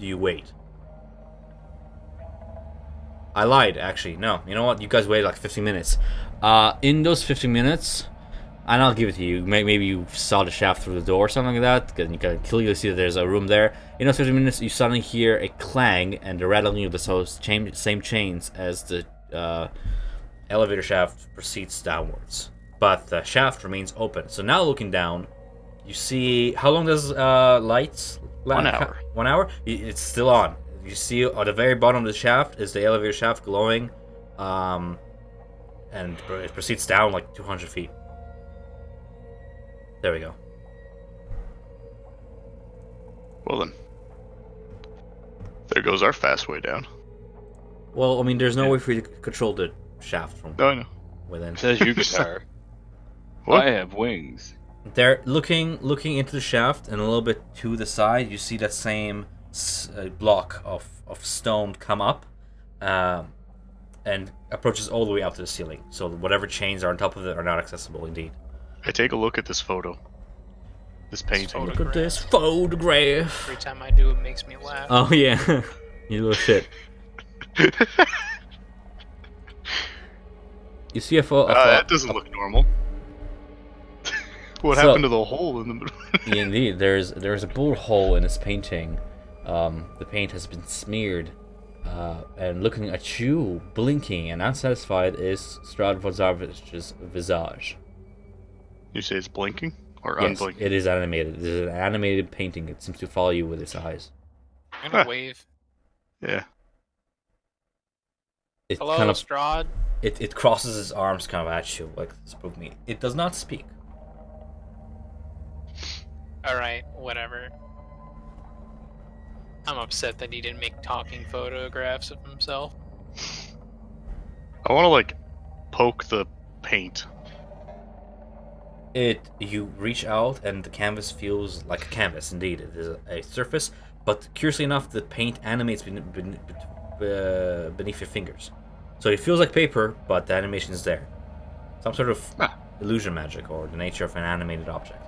Do you wait? I lied, actually. No, you know what? You guys waited like 15 minutes. In those 15 minutes, and I'll give it to you. Maybe you saw the shaft through the door or something like that, because you can clearly see that there's a room there. In those 15 minutes, you suddenly hear a clang and the rattling of the same chains as the elevator shaft proceeds downwards. but the shaft remains open. So now looking down, you see how long does lights? 1 hour. 1 hour? It's still on. You see at the very bottom of the shaft is the elevator shaft glowing, and it proceeds down like 200 feet. There we go. Well then, there goes our fast way down. Well, I mean, there's no way for you to control the shaft from No, I know. within. Says you, guitar. What? I have wings. There, looking into the shaft and a little bit to the side, you see that same block of stone come up, and approaches all the way up to the ceiling. So whatever chains are on top of it are not accessible, indeed. I take a look at this photo. This painting. Look at this photograph. Every time I do, it makes me laugh. Oh yeah, you little shit. You see a photo. That doesn't look normal. What happened to the hole in the middle? Indeed, there's a bullet hole in this painting. The paint has been smeared, and looking at you, blinking and unsatisfied, is Strahd Vozarvich's visage. You say it's blinking or Yes, unblinking? it is animated. It is an animated painting. It seems to follow you with its eyes. I'm gonna wave. Yeah. It Hello, kind of Strahd. it crosses its arms kind of at you, like spook me. It does not speak. Alright, whatever. I'm upset that he didn't make talking photographs of himself. I want to like poke the paint. You reach out and the canvas feels like a canvas. Indeed, it is a surface, but curiously enough, the paint animates beneath your fingers. So it feels like paper, but the animation is there. Some sort of illusion magic or the nature of an animated object.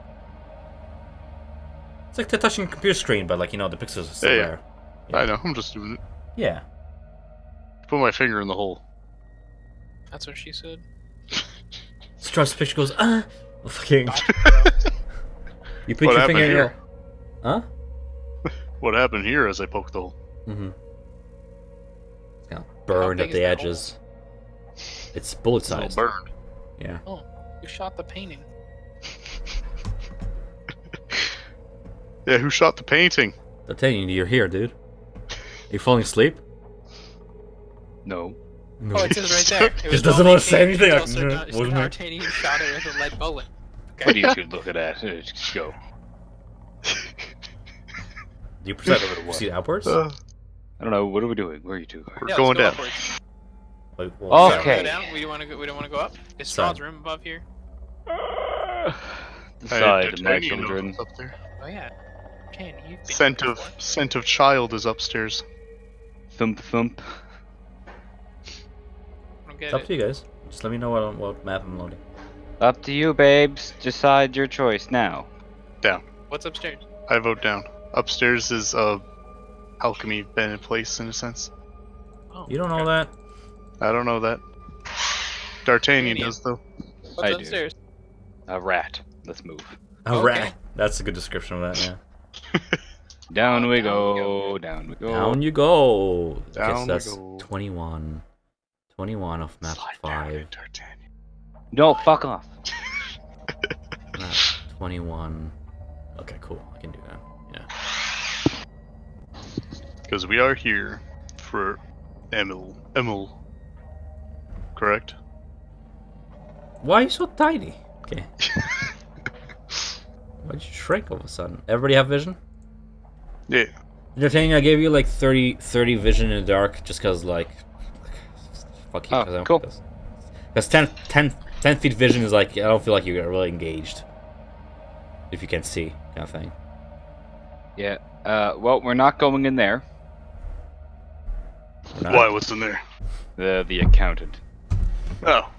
It's like touching a computer screen, but like, you know, the pixels are still Yeah. there. Yeah. I know. I'm just doing it. Yeah. Put my finger in the hole. That's what she said. Strahd's picture goes, fucking. You put What your happened finger in here? your. Huh? What happened here as I poked the hole? Mm-hmm. It's kind of burned big at is the that hole? edges. It's bullet It's a little sized. burned. Yeah. Oh, you shot the painting. Yeah, who shot the painting? I'm telling you, you're here, dude. Are you falling asleep? No. No. Oh, it says right there. It Just was doesn't well want to say maintained anything. until Like, Sir wasn't it? D'Artagnan shot it with a lead bullet. What are you two looking at? Just go. Do you proceed, Whatever it was. proceed outwards? I don't know. What are we doing? Where are you two? We're Yeah, going let's down. go upwards. Like, well, Okay. Go down. We don't want to go. We don't want to go up. Is Sorry. Strahd's room above here? The side of my D'Artagnan knows children. what's up there. Oh yeah. Ken, you've been Scent here of before. scent of child is upstairs. Thump thump. I don't get It's up it. to you guys. Just let me know what map I'm loading. Up to you, babes. Decide your choice now. Down. What's upstairs? I vote down. Upstairs is alchemy been in place in a sense. Oh, You don't know okay. that? I don't know that. D'Artagnan D'Artagnan. does though. What's I do. upstairs? A rat. Let's move. A Okay. rat. That's a good description of that, yeah. Down we Down go. Down we go. Down you go. Down Okay, so we that's go. 21. 21 of map Slide 5. down, D'Artagnan. No, fuck off. Map 21. Okay, cool. I can do that. Yeah. Because we are here for Emil. Correct? Why are you so tiny? Okay. Why'd you shrink all of a sudden? Everybody have vision? Yeah. D'Artagnan, I gave you like 30 vision in the dark just because, like, fuck you. Oh, cool. Because 10 feet vision is like, I don't feel like you get really engaged. If you can see, kind of thing. Yeah. Well, we're not going in there. We're not? Why? What's in there? The accountant. Oh.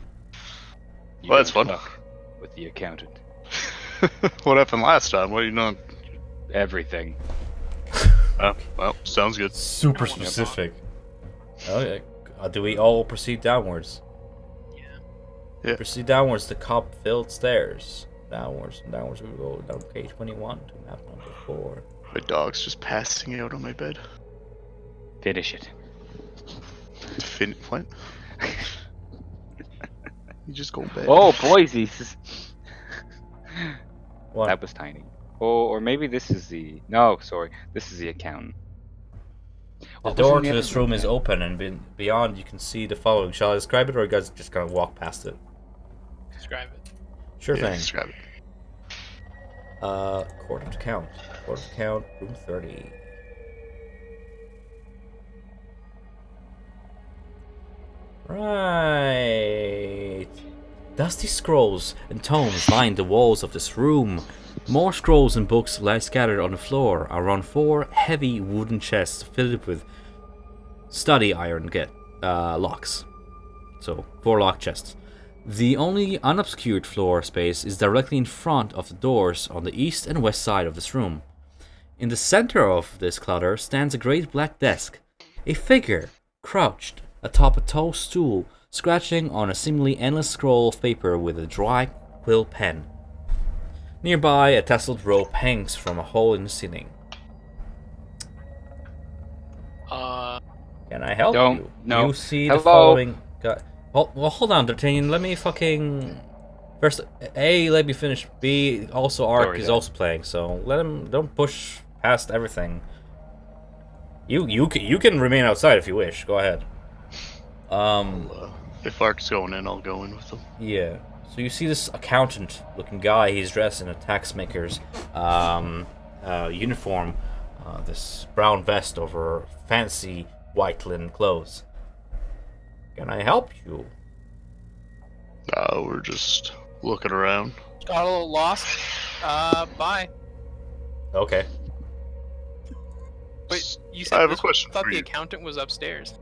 You Well, that's don't fun. fuck with the accountant. What happened last time? What are you not? Everything. Oh, well, sounds good. Super I wanna specific. Okay. Do we all proceed downwards? Yeah. Proceed downwards to cop-filled stairs. Downwards and downwards we go down page 21 to map number 4. My dog's just passing out on my bed. Finish it. What? You just go back. Oh, Boise. What? That was tiny. Oh, or maybe this is the. No, sorry. This is the accountant. The What was door in the to other this room is then? open, and beyond you can see the following. Shall I describe it, or you guys just gonna walk past it? Describe it. Sure Yeah, thing. describe it. Court of count. Court of count, room 30. Right. Dusty scrolls and tomes line the walls of this room. More scrolls and books lie scattered on the floor around 4 heavy wooden chests filled with study iron locks. So, 4 lock chests. The only unobscured floor space is directly in front of the doors on the east and west side of this room. In the center of this clutter stands a great black desk. A figure, crouched atop a tall stool, scratching on a seemingly endless scroll of paper with a dry quill pen. Nearby, a tasseled rope hangs from a hole in the ceiling. Can I help Don't. you? No. You see Hello? the following... Well, hold on, D'Artagnan. Let me fucking... First, A, let me finish. B, also Ark Sorry, is Dad. also playing, so let him... Don't push past everything. You can remain outside if you wish. Go ahead. If Ark's going in, I'll go in with him. Yeah. So you see this accountant-looking guy. He's dressed in a taxmaker's uniform. This brown vest over fancy white linen clothes. Can I help you? We're just looking around. Got a little lost. Bye. Okay. Wait, you I said have a this question thought for the you. accountant was upstairs.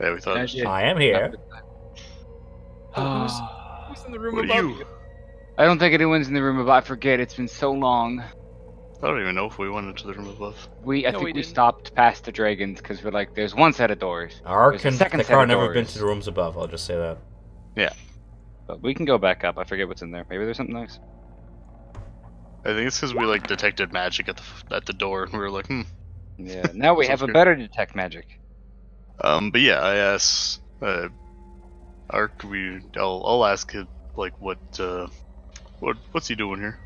Yeah, we thought. I am here. Who's in the room What above are you? you? I don't think anyone's in the room above. I forget. It's been so long. I don't even know if we went into the room above. I No, think we we didn't. stopped past the dragons because we're like, there's one set of doors. Ark There's a and second set Tekar of never doors. been to the rooms above. I'll just say that. But we can go back up. I forget what's in there. Maybe there's something nice. I think it's because we like detected magic at the door, and we were like, Yeah. Now we have Sounds a good. better detect magic. But yeah, I asked Ark. I'll ask him like what's he doing here?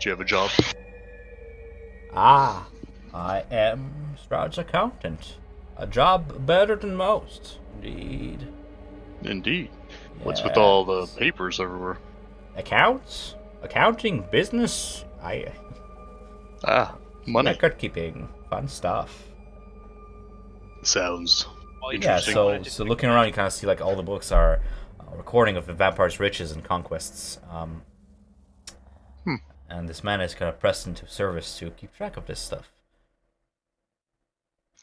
Do you have a job? Ah, I am Strahd's accountant. A job better than most, indeed. Indeed. What's with all the Yes. papers everywhere? Accounts? Accounting? Business? Money. Record keeping. Fun stuff. Sounds While you Yeah, Interesting. so looking around, you kind of see like all the books are a recording of the vampire's riches and conquests. And this man is kind of pressed into service to keep track of this stuff.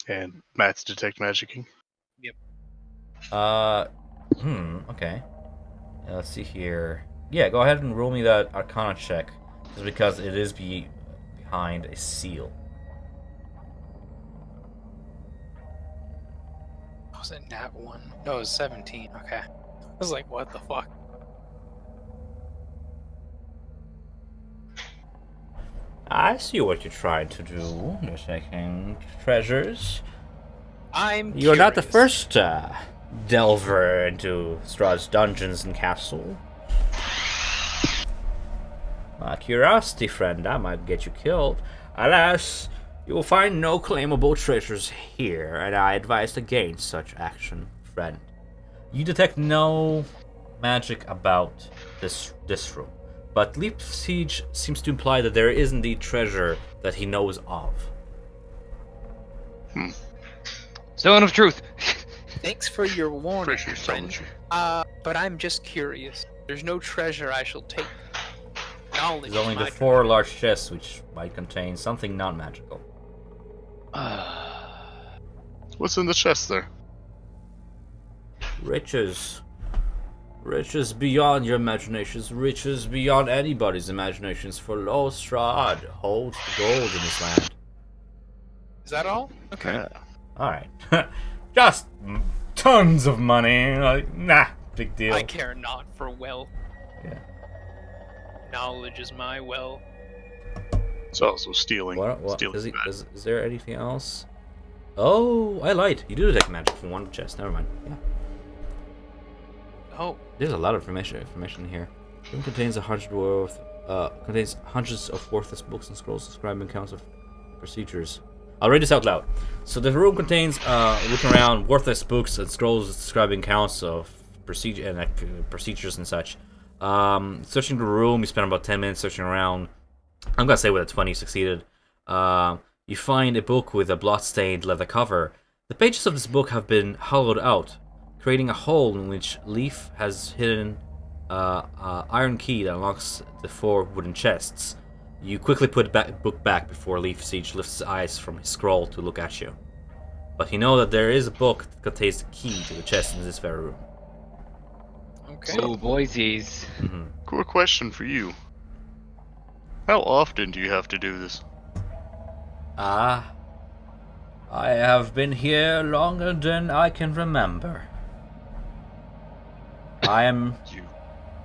and Matt's detect magicking. Okay. Let's see here. Yeah, go ahead and roll me that Arcana check, just because it is behind a seal. Was it nat 1? No, it was 17. Okay. I was like, what the fuck? I see what you're trying to do. You're taking treasures. You're not the curious. first delver into Strahd's dungeons and castle. Curiosity, friend, that might get you killed. Alas, you will find no claimable treasures here, and I advise against such action, friend. You detect no magic about this room, but Leap Siege seems to imply that there is indeed treasure that he knows of. Stone of truth. Thanks for your warning, Treasure friend. soldier. But I'm just curious. There's no treasure I shall take. Knowledge There's only is the my 4 large chests, which might contain something non-magical. What's in the chest there? Riches. Riches beyond your imaginations. Riches beyond anybody's imaginations. For lo, Strahd holds the gold in this land. Is that all? Okay. Yeah. Alright. Just tons of money. Like, nah, big deal. I care not for wealth. Yeah. Knowledge is my wealth. It's also stealing. What? Stealing bad. Is there anything else? Oh, I lied. You do detect magic from one chest. Never mind. Yeah. Oh, There's a lot of information here. The room contains hundreds of worthless books and scrolls describing accounts of procedures. I'll read this out loud. So the room contains, looking around, worthless books and scrolls describing accounts of procedures and such. Searching the room, you spend about 10 minutes searching around. I'm gonna say with a 20 you succeeded. You find a book with a blood-stained leather cover. The pages of this book have been hollowed out, creating a hole in which Leaf has hidden iron key that unlocks the 4 wooden chests. You quickly put the book back before Leaf Siege lifts his eyes from his scroll to look at you. But you know that there is a book that contains the key to the chest in this very room. okay. Oh, boysies. Quick question for you. How often do you have to do this? I have been here longer than I can remember. I am You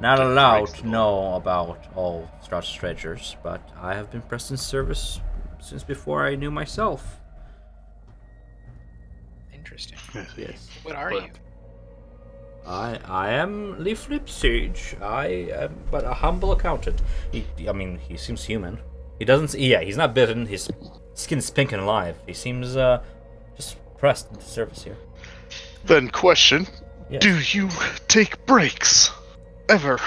not get allowed breaks to know about all Strahd's treasures, but I have been pressed in service since before I knew myself. Interesting. Yes. What are But- you? I am Leaf Siege. I am but a humble accountant. He seems human. He doesn't. Yeah, he's not bitten. His skin's pink and alive. He seems just pressed into service here. Then question, Yes. do you take breaks? Ever?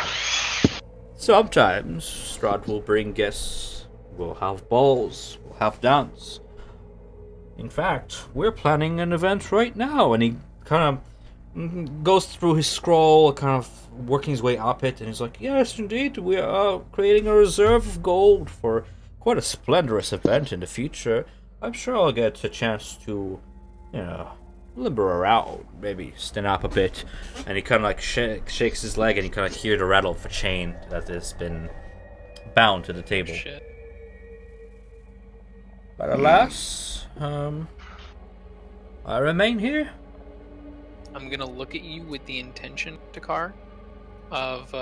Sometimes Strahd will bring guests. We'll have balls. We'll have dance. In fact, we're planning an event right now, and he kind of goes through his scroll, kind of working his way up it, and he's like, "Yes, indeed, we are creating a reserve of gold for quite a splendorous event in the future. I'm sure I'll get a chance to, limber around, maybe stand up a bit." And he kind of like shakes his leg, and you kind of hear the rattle of a chain that has been bound to the table. Shit. But alas, I remain here. I'm gonna look at you with the intention, Takar, of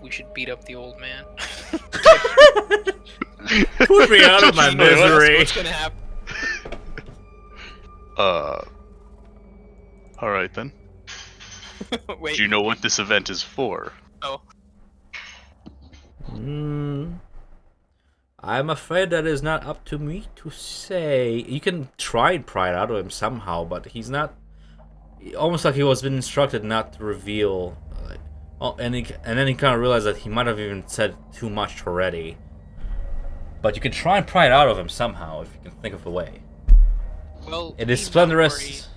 we should beat up the old man. Put me out of my misery. What's gonna happen? Alright then. Wait. Do you know what this event is for? Oh. I'm afraid that is not up to me to say. You can try and pry it out of him somehow, but he's not. Almost like he was been instructed not to reveal. And then he kind of realized that he might have even said too much already. But you can try and pry it out of him somehow if you can think of a way. Well, It is he's not worried splendorous.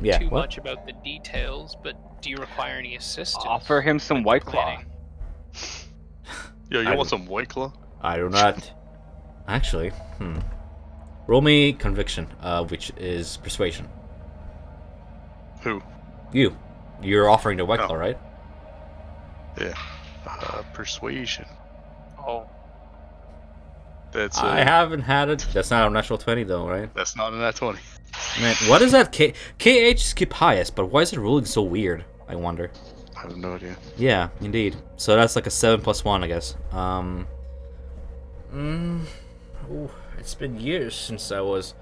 Yeah. too What? much about the details, but do you require any assistance? Offer him some with White Claw. planning? Yo, you I want do- some White Claw? I do not. Actually, roll me conviction, which is persuasion. Who? You're offering the White Oh. Claw, right? Yeah. Persuasion. Oh, That's I haven't had it. That's not a natural 20 though, right? That's not in that 20. Man, what is that? KH skip highest, but why is it ruling so weird? I wonder. I have no idea. Yeah, indeed. So that's like a 7 plus 1, I guess. It's been years since I was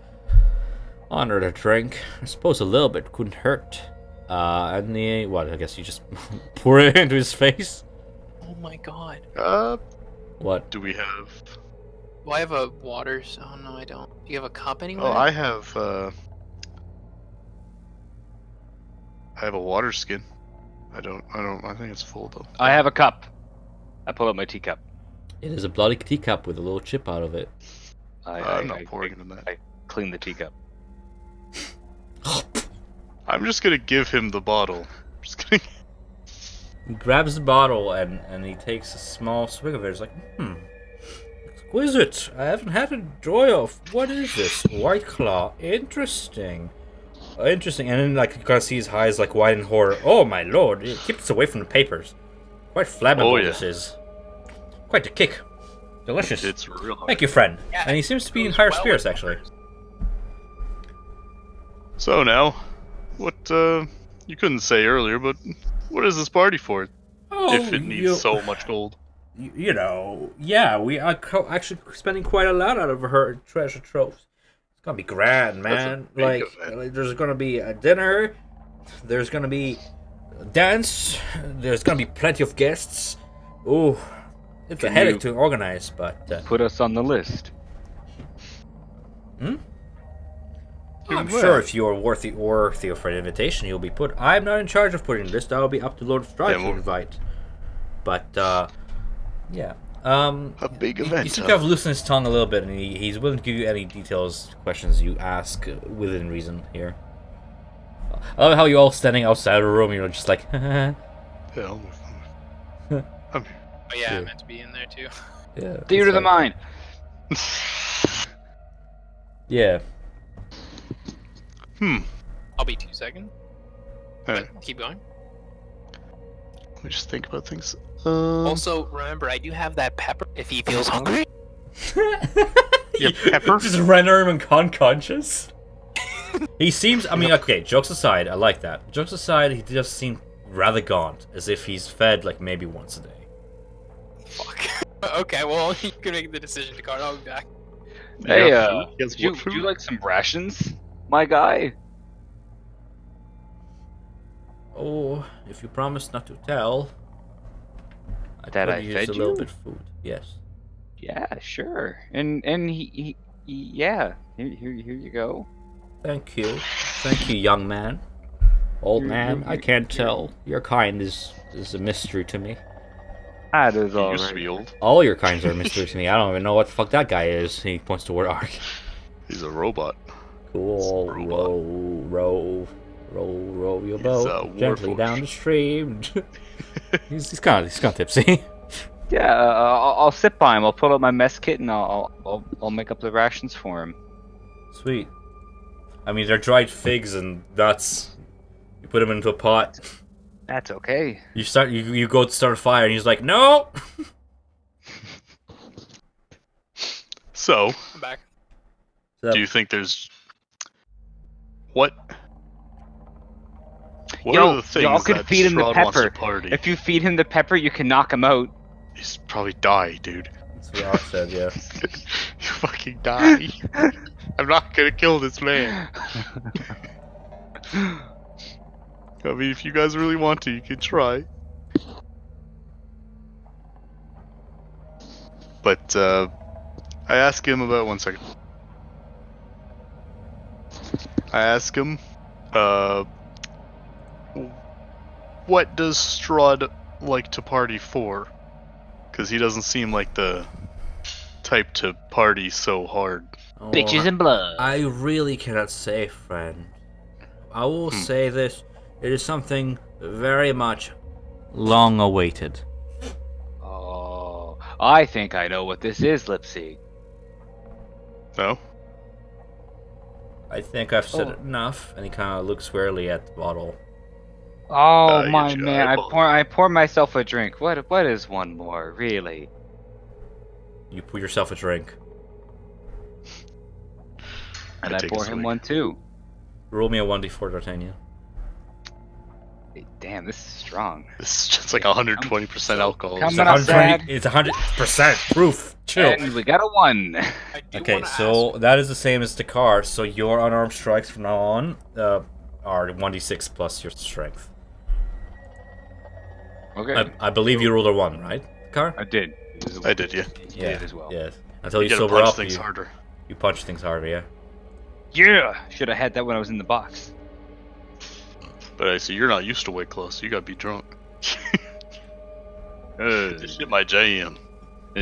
honored a drink. I suppose a little bit couldn't hurt. And I guess you just pour it into his face? oh my God. What? Do we have... Well, I have a water. Oh no, I don't. Do you have a cup anywhere? Oh, I have a water skin. I think it's full though. I have a cup. I pull out my teacup. It is a bloody teacup with a little chip out of it. I'm not pouring it in that. I clean the teacup. I'm just gonna give him the bottle. Just kidding. He grabs the bottle and he takes a small swig of it. He's like, exquisite. I haven't had a joy of. What is this? White Claw. Interesting. Interesting. And then like you kind of see his eyes like wide in horror. Oh my lord! Keep this away from the papers. Quite flammable. Oh, yeah. This is. Quite a kick. Delicious. It's real hard. Thank you, friend. Yeah, And he seems to be in goes higher well spirits with actually. peppers. So now, what you couldn't say earlier, but what is this party for? Oh, If it needs so much gold. you know, yeah, we are actually spending quite a lot out of her treasure troves. It's gonna be grand, That's a man. big Like, event. there's gonna be a dinner. There's gonna be dance. There's gonna be plenty of guests. Ooh, it's a Can headache you- to organize, but Put us on the list. I'm sure if you're worthy of an invitation, you'll be put. I'm not in charge of putting the list. That'll be up to Lord Strahd to well- invite. But yeah. A big event. You seem to have loosened his tongue a little bit, and he's willing to give you any details, questions you ask within reason here. I love how you all standing outside of the room, you're just like, Yeah, I'm Oh yeah, I Yeah. meant to be in there too. yeah. Theater of the mind. Yeah. I'll be 2 seconds. Alright, But keep going. let me just think about things. Also, remember, I do have that pepper if he feels hungry. Yeah, Pepper. Just render him unconscious. He seems. I mean, okay. Jokes aside, I like that. Jokes aside, he does seem rather gaunt, as if he's fed like maybe once a day. Fuck. Okay, well, you can make the decision to call it back. Hey, Yeah, food. Guess would you, what would you food? like some rations, my guy? Oh, if you promise not to tell, That I could use fed a little you? bit of food. Yes. Yeah, sure. And he yeah. Here you go. Thank you, young man. Old man, I can't tell. Your kind is a mystery to me. That is He all used to right. be old. All your kinds are a mystery to me. I don't even know what the fuck that guy is. He points toward Ark. He's a robot. Cool. Robot. Row your He's boat a gently warforged. down the stream. he's kind of tipsy. Yeah, I'll sit by him. I'll pull out my mess kit and I'll make up the rations for him. Sweet. I mean, they're dried figs and nuts. You put them into a pot. That's okay. You go to start a fire, and he's like, "No." So, I'm back. So, do you think there's what? What Yo, are the things y'all could that feed him the Strahd wants to pepper. party? If you feed him the pepper, you can knock him out. He's probably die, dude. That's what Ark said. Yeah. You fucking die. I'm not gonna kill this man. I mean, if you guys really want to, you can try. But, I ask him about 1 second. I ask him, what does Strahd like to party for? Because he doesn't seem like the type to party so hard. Oh, and blood. I really cannot say, friend. I will say this: it is something very much long awaited. Oh, I think I know what this is, Lipsy. No? I think I've said it enough. And he kind of looks warily at the bottle. Oh you my get your man, eyeball. I pour myself a drink. What is one more, really? You pour yourself a drink. And I I take a pour him swig. one too. Roll me a 1d4, D'Artagnan. Damn, this is strong. This is just like 120% alcohol. Come It's on, 120. It's 100% proof. Chill. And we got a 1. I do Okay, wanna so ask, that is the same as the car. So your unarmed strikes from now on are 1d6 plus your strength. Okay. I believe you rolled a 1, right? Car? I did. I did, yeah. You did as well. Yes. Until you You gotta sober punch up, things you, harder. you punch things harder, yeah. Yeah! Should have had that when I was in the box. But I see you're not used to weight class. You gotta be drunk. This shit my jam. so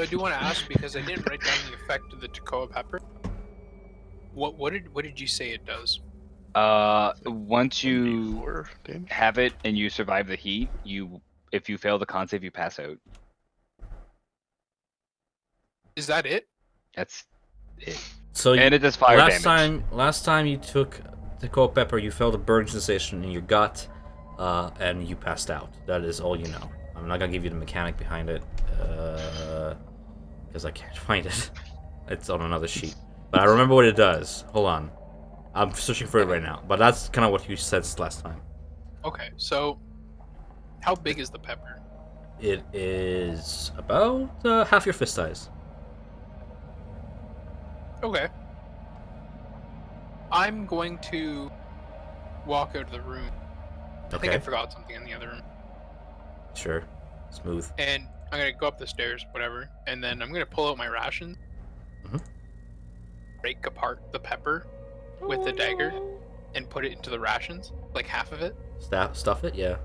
I do want to ask because I didn't write down the effect of the Tacoa pepper. What did you say it does? Once you 4 damage? have it and you survive the heat, if you fail the con save, you pass out. Is that it? That's it. So And it does fire damage. Last time you took the cold pepper, you felt a burning sensation in your gut, and you passed out. That is all you know. I'm not gonna give you the mechanic behind it, because I can't find it. It's on another sheet. But I remember what it does. Hold on. I'm searching for it right now. But that's kind of what you said last time. Okay, so how big is the pepper? It is about half your fist size. Okay. I'm going to walk out of the room. I think I Okay. forgot something in the other room. Sure. Smooth. And I'm gonna go up the stairs, whatever, and then I'm gonna pull out my rations, Mhm. break apart the pepper with the dagger, and put it into the rations, like half of it. Stuff it, yeah.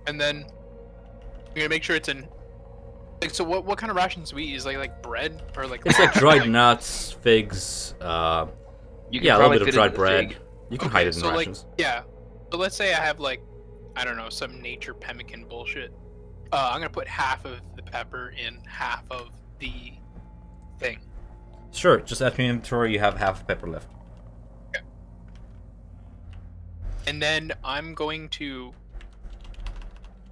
And then I'm gonna make sure it's in. Like, so what kind of rations do we eat? Is like bread or like? It's like dried nuts, figs, You can yeah, a little probably bit of fit dried into the bread. fig. You can Okay, hide it in so like rations. yeah. So let's say I have like, I don't know, some nature pemmican bullshit. I'm gonna put half of the pepper in half of the thing. Sure, just ask me in inventory, you have half a pepper left. And then I'm going to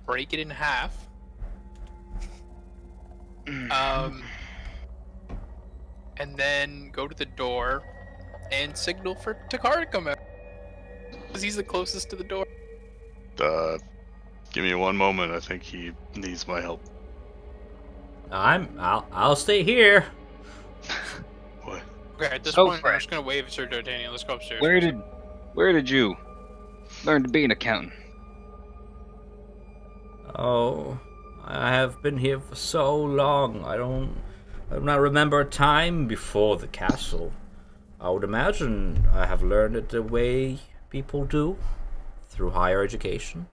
break it in half. And then go to the door and signal for Takar to come out. Because he's the closest to the door. Give me one moment. I think he needs my help. I'll stay here. What? Okay, at this So point, I'm Fred. just gonna wave at Sir D'Artagnan. Let's go upstairs. Where did you learn to be an accountant? Oh, I have been here for so long. I do not remember a time before the castle. I would imagine I have learned it the way people do, through higher education.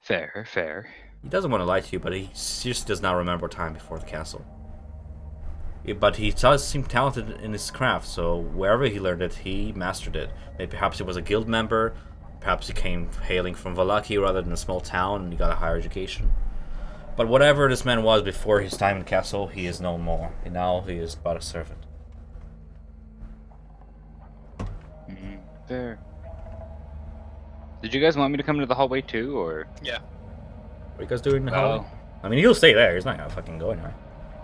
Fair, fair. He doesn't want to lie to you, but he just does not remember a time before the castle. But he does seem talented in his craft, so wherever he learned it, he mastered it. Maybe perhaps he was a guild member, perhaps he came hailing from Vallaki rather than a small town and he got a higher education. But whatever this man was before his time in the castle, he is no more. And now he is but a servant. Fair. Did you guys want me to come to the hallway too, or? Yeah. What are you guys doing in the hallway? Well, I mean, he'll stay there. He's not gonna fucking go anywhere.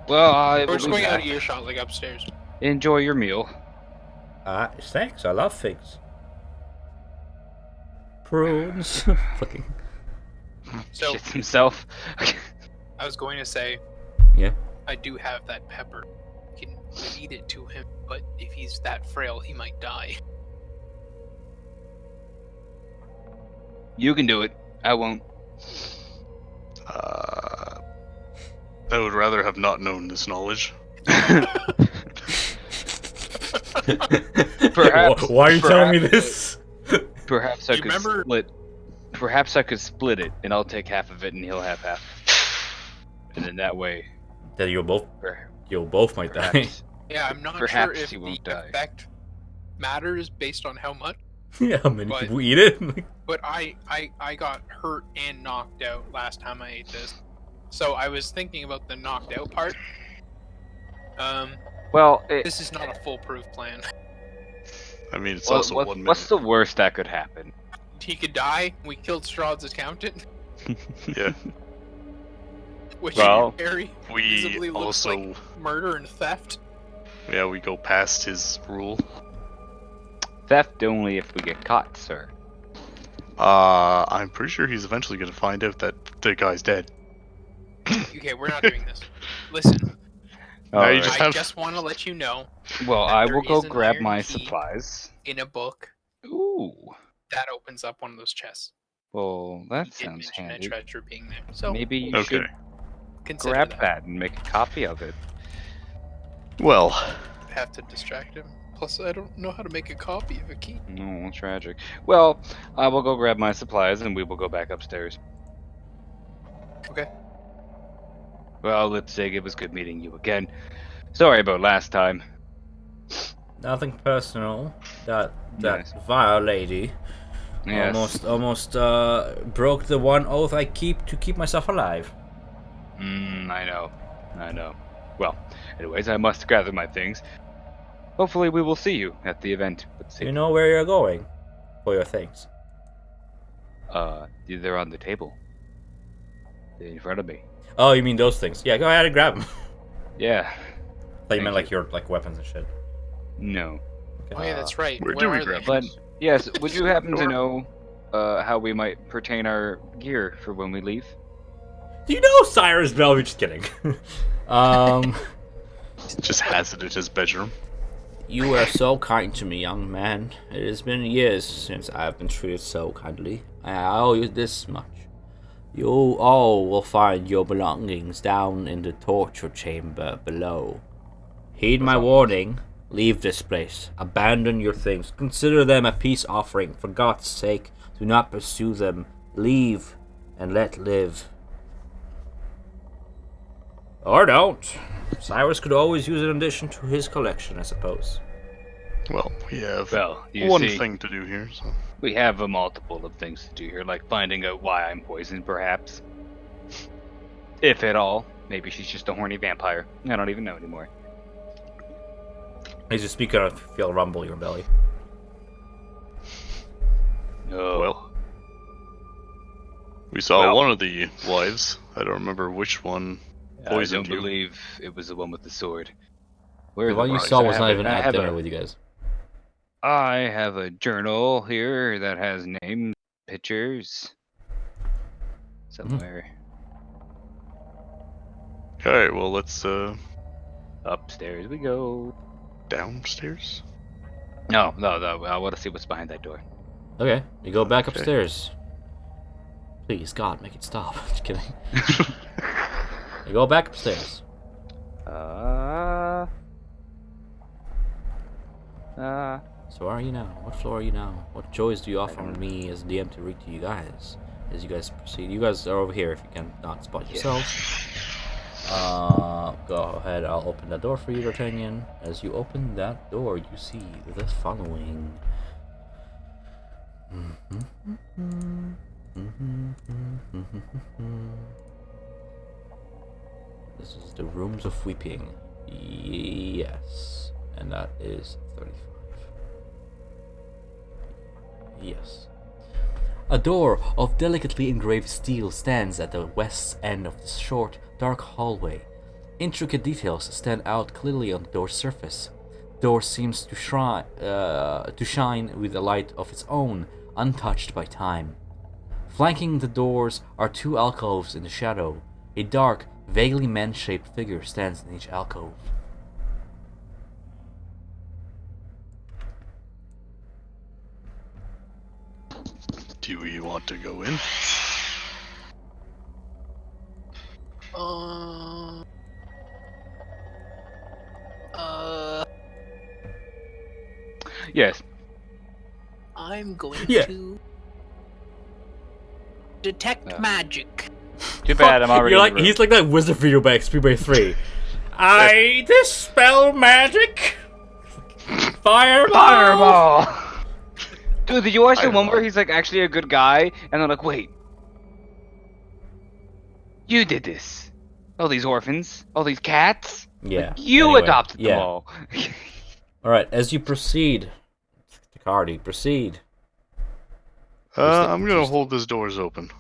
well, I We're will just be going out back. of earshot, like upstairs. Enjoy your meal. Thanks. I love figs. Prunes. Fucking. So Shits himself. I was going to say, Yeah. I do have that pepper. You can feed it to him, but if he's that frail, he might die. You can do it. I won't. I would rather have not known this knowledge. Perhaps. Why are you telling me perhaps- this? Perhaps I You could remember- split. Perhaps I could split it, and I'll take half of it, and he'll have half. And in that way, That you'll both might die. perhaps. Yeah, I'm not Perhaps sure if he the won't die. effect matters based on how much, Yeah, how many But- people eat it? but I got hurt and knocked out last time I ate this. So I was thinking about the knocked out part. Well, This is not a foolproof plan. I mean, it's also 1 minute. what's the worst that could happen? He could die. We killed Strahd's accountant, Yeah. which Well, is very We visibly looks also, like murder and theft. yeah, we go past his rule. Theft only if we get caught, sir. I'm pretty sure he's eventually going to find out that the guy's dead. Okay, we're not doing this. Listen, Now you Alright. just I have- just want to let you know Well, that I there will go is an grab iron my key. supplies. in a book Ooh. that opens up one of those chests. Well, that Did sounds mention a handy. treasure being there, so Maybe you Okay. should consider grab that. that and make a copy of it. Well, Have to distract him. Plus, I don't know how to make a copy of a key. No, tragic. Well, I will go grab my supplies and we will go back upstairs. Okay. Well, Lipstick, it was good meeting you again. Sorry about last time. Nothing personal. That Yes. vile lady Yes. almost broke the one oath I keep to keep myself alive. I know. Well, anyways, I must gather my things. Hopefully we will see you at the event. Let's see. You know where you're going for your things. They're on the table. They're in front of me. Oh, you mean those things? Yeah, go ahead and grab them. Yeah. Thought you meant Thank like your weapons and shit. No. Oh yeah, that's right. where do we are grab they? But, yes, would you happen to know how we might pertain our gear for when we leave? Do you know Cyrus Bell? You're just kidding. Just has it in his bedroom. You are so kind to me, young man. It has been years since I have been treated so kindly. I owe you this much. You all will find your belongings down in the torture chamber below. Heed my warning. Leave this place. Abandon your things. Consider them a peace offering. For God's sake, do not pursue them. Leave and let live. Or don't. Cyrus could always use an addition to his collection, I suppose. Well, we have you one see, thing to do here, so... we have a multiple of things to do here, like finding out why I'm poisoned, perhaps. If at all. Maybe she's just a horny vampire. I don't even know anymore. As you speak, I feel a rumble in your belly. No. Well, we saw one of the wives. I don't remember which one I poisoned don't you. believe it was the one with the sword. The one you saw was not even at dinner with you guys. I have a journal here that has names, pictures. Somewhere. Alright, well, let's, Upstairs we go. downstairs? No. I want to see what's behind that door. Okay, you go back Okay. upstairs. Please, God, make it stop. Just kidding. You go back upstairs. So where are you now? What floor are you now? What joys do you offer me as DM to read to you guys as you guys proceed? You guys are over here if you can not spot yourselves. Go ahead, I'll open that door for you, D'Artagnan. As you open that door, you see the following. This is the Rooms of Weeping. Yes. And that is 35. Yes. A door of delicately engraved steel stands at the west end of the short, dark hallway. Intricate details stand out clearly on the door's surface. The door seems to shine with a light of its own, untouched by time. Flanking the doors are two alcoves in the shadow. A dark, vaguely man-shaped figure stands in each alcove. Do we want to go in? Yes. I'm going Yeah. to detect magic. Too bad I'm already in the room. He's like that wizard video by XP 3. I dispel magic. Fireball. Dude, did you watch the one where he's like actually a good guy, and they're like, wait, you did this? All these orphans, all these cats. Yeah. You anyway, adopted yeah. them all. All right. As you proceed, Cardi, proceed. I'm gonna hold this doors open.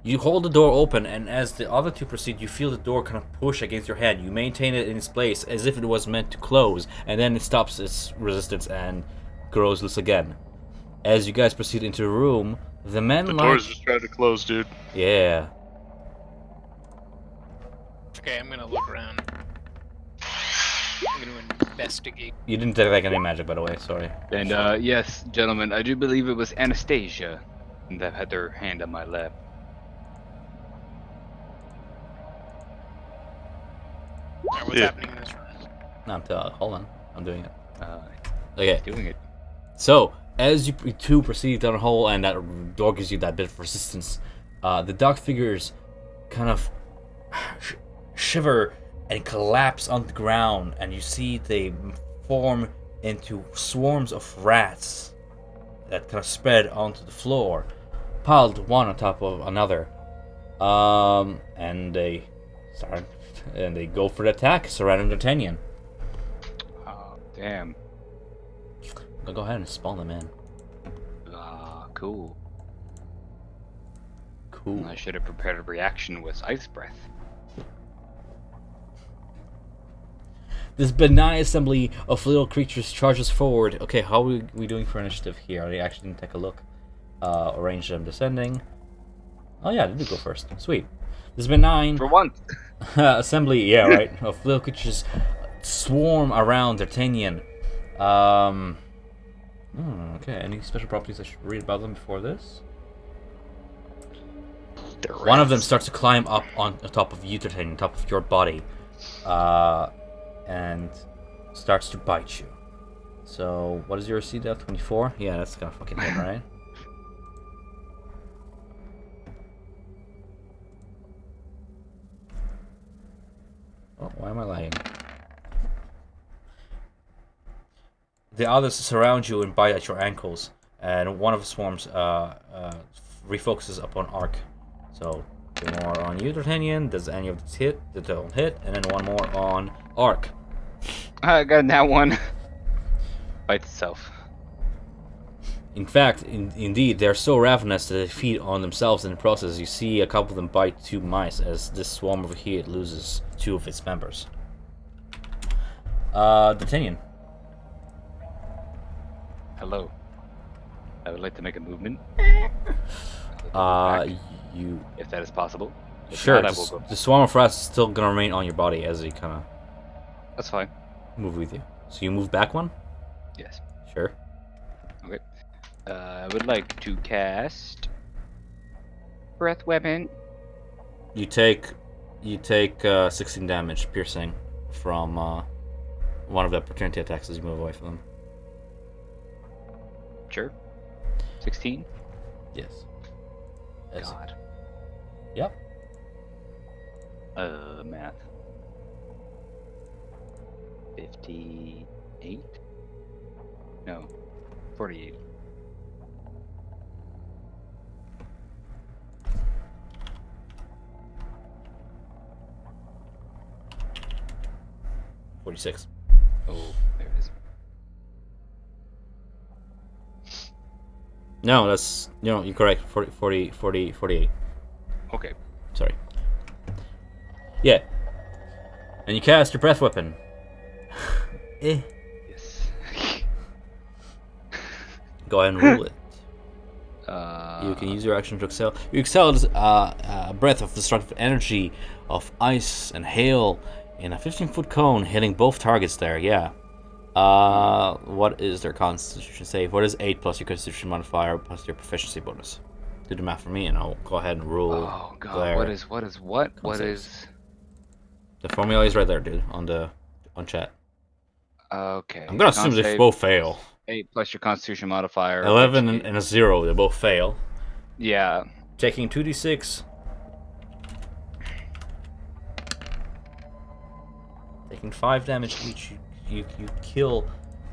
You hold the door open, and as the other two proceed, you feel the door kind of push against your head. You maintain it in its place as if it was meant to close, and then it stops its resistance and grows loose again. As you guys proceed into the room, the men The like... doors just tried to close, dude. Yeah. Okay, I'm gonna look around. I'm gonna investigate. You didn't detect any magic, by the way. Sorry. And yes, gentlemen, I do believe it was Anastasia that had their hand on my lap. Alright, what's Yeah. happening in this room? Hold on. I'm doing it. Uh, Okay. doing it. So, as you two proceed down the hole and that door gives you that bit of resistance, the dark figures kind of shiver and collapse on the ground, and you see they form into swarms of rats that kind of spread onto the floor, piled one on top of another. And they go for the attack, surrounding D'Artagnan. Oh, damn. Go ahead and spawn them in. Cool. Cool. I should have prepared a reaction with ice breath. This benign assembly of little creatures charges forward. Okay, how are we doing for initiative here? I actually didn't take a look. Arrange them descending. Oh yeah, they did go first. Sweet. This benign For once. assembly, yeah, right, of little creatures swarm around D'Artagnan. Okay, any special properties I should read about them before this? One of them starts to climb up on top of you, D'Artagnan, on top of your body, and starts to bite you. So, what is your AC death? 24? Yeah, that's gonna fucking hit, right? Oh, why am I lying? The others surround you and bite at your ankles, and one of the swarms refocuses upon Ark. So, two more on you, D'Artagnan. Does any of these hit? They don't hit. And then one more on Ark. I got that one. Bites itself. In fact, indeed, they're so ravenous that they feed on themselves in the process. You see a couple of them bite 2 mice as this swarm over here loses 2 of its members. D'Artagnan. Hello. I would like to make a movement. You... If that is possible. If Sure, not, I will go. the swarm of rats is still gonna remain on your body as they kind of That's fine. move with you. So you move back one? Yes. Sure. Okay. I would like to cast Breath Weapon. You take 16 damage piercing from one of the opportunity attacks as you move away from them. Sure. 16. Yes. God. Yep. Math. 58? No. 48. $46. Oh, there it is. No, that's you're correct. 48. Okay. Sorry. Yeah. And you cast your breath weapon. Yes. Go ahead and roll it. Uh, You can use your action to excel. You excel as a breath of destructive energy of ice and hail in a 15-foot cone, hitting both targets there. Yeah. What is their Constitution save? What is 8 plus your Constitution modifier plus your proficiency bonus? Do the math for me, and I'll go ahead and rule. Oh god, their what is what? What saves. is? The formula is right there, dude, on chat. Okay. I'm gonna assume Con they save, both fail. 8 plus your Constitution modifier. 11 which and a 0, they both fail. Yeah. Taking 2d6. Taking 5 damage each. You kill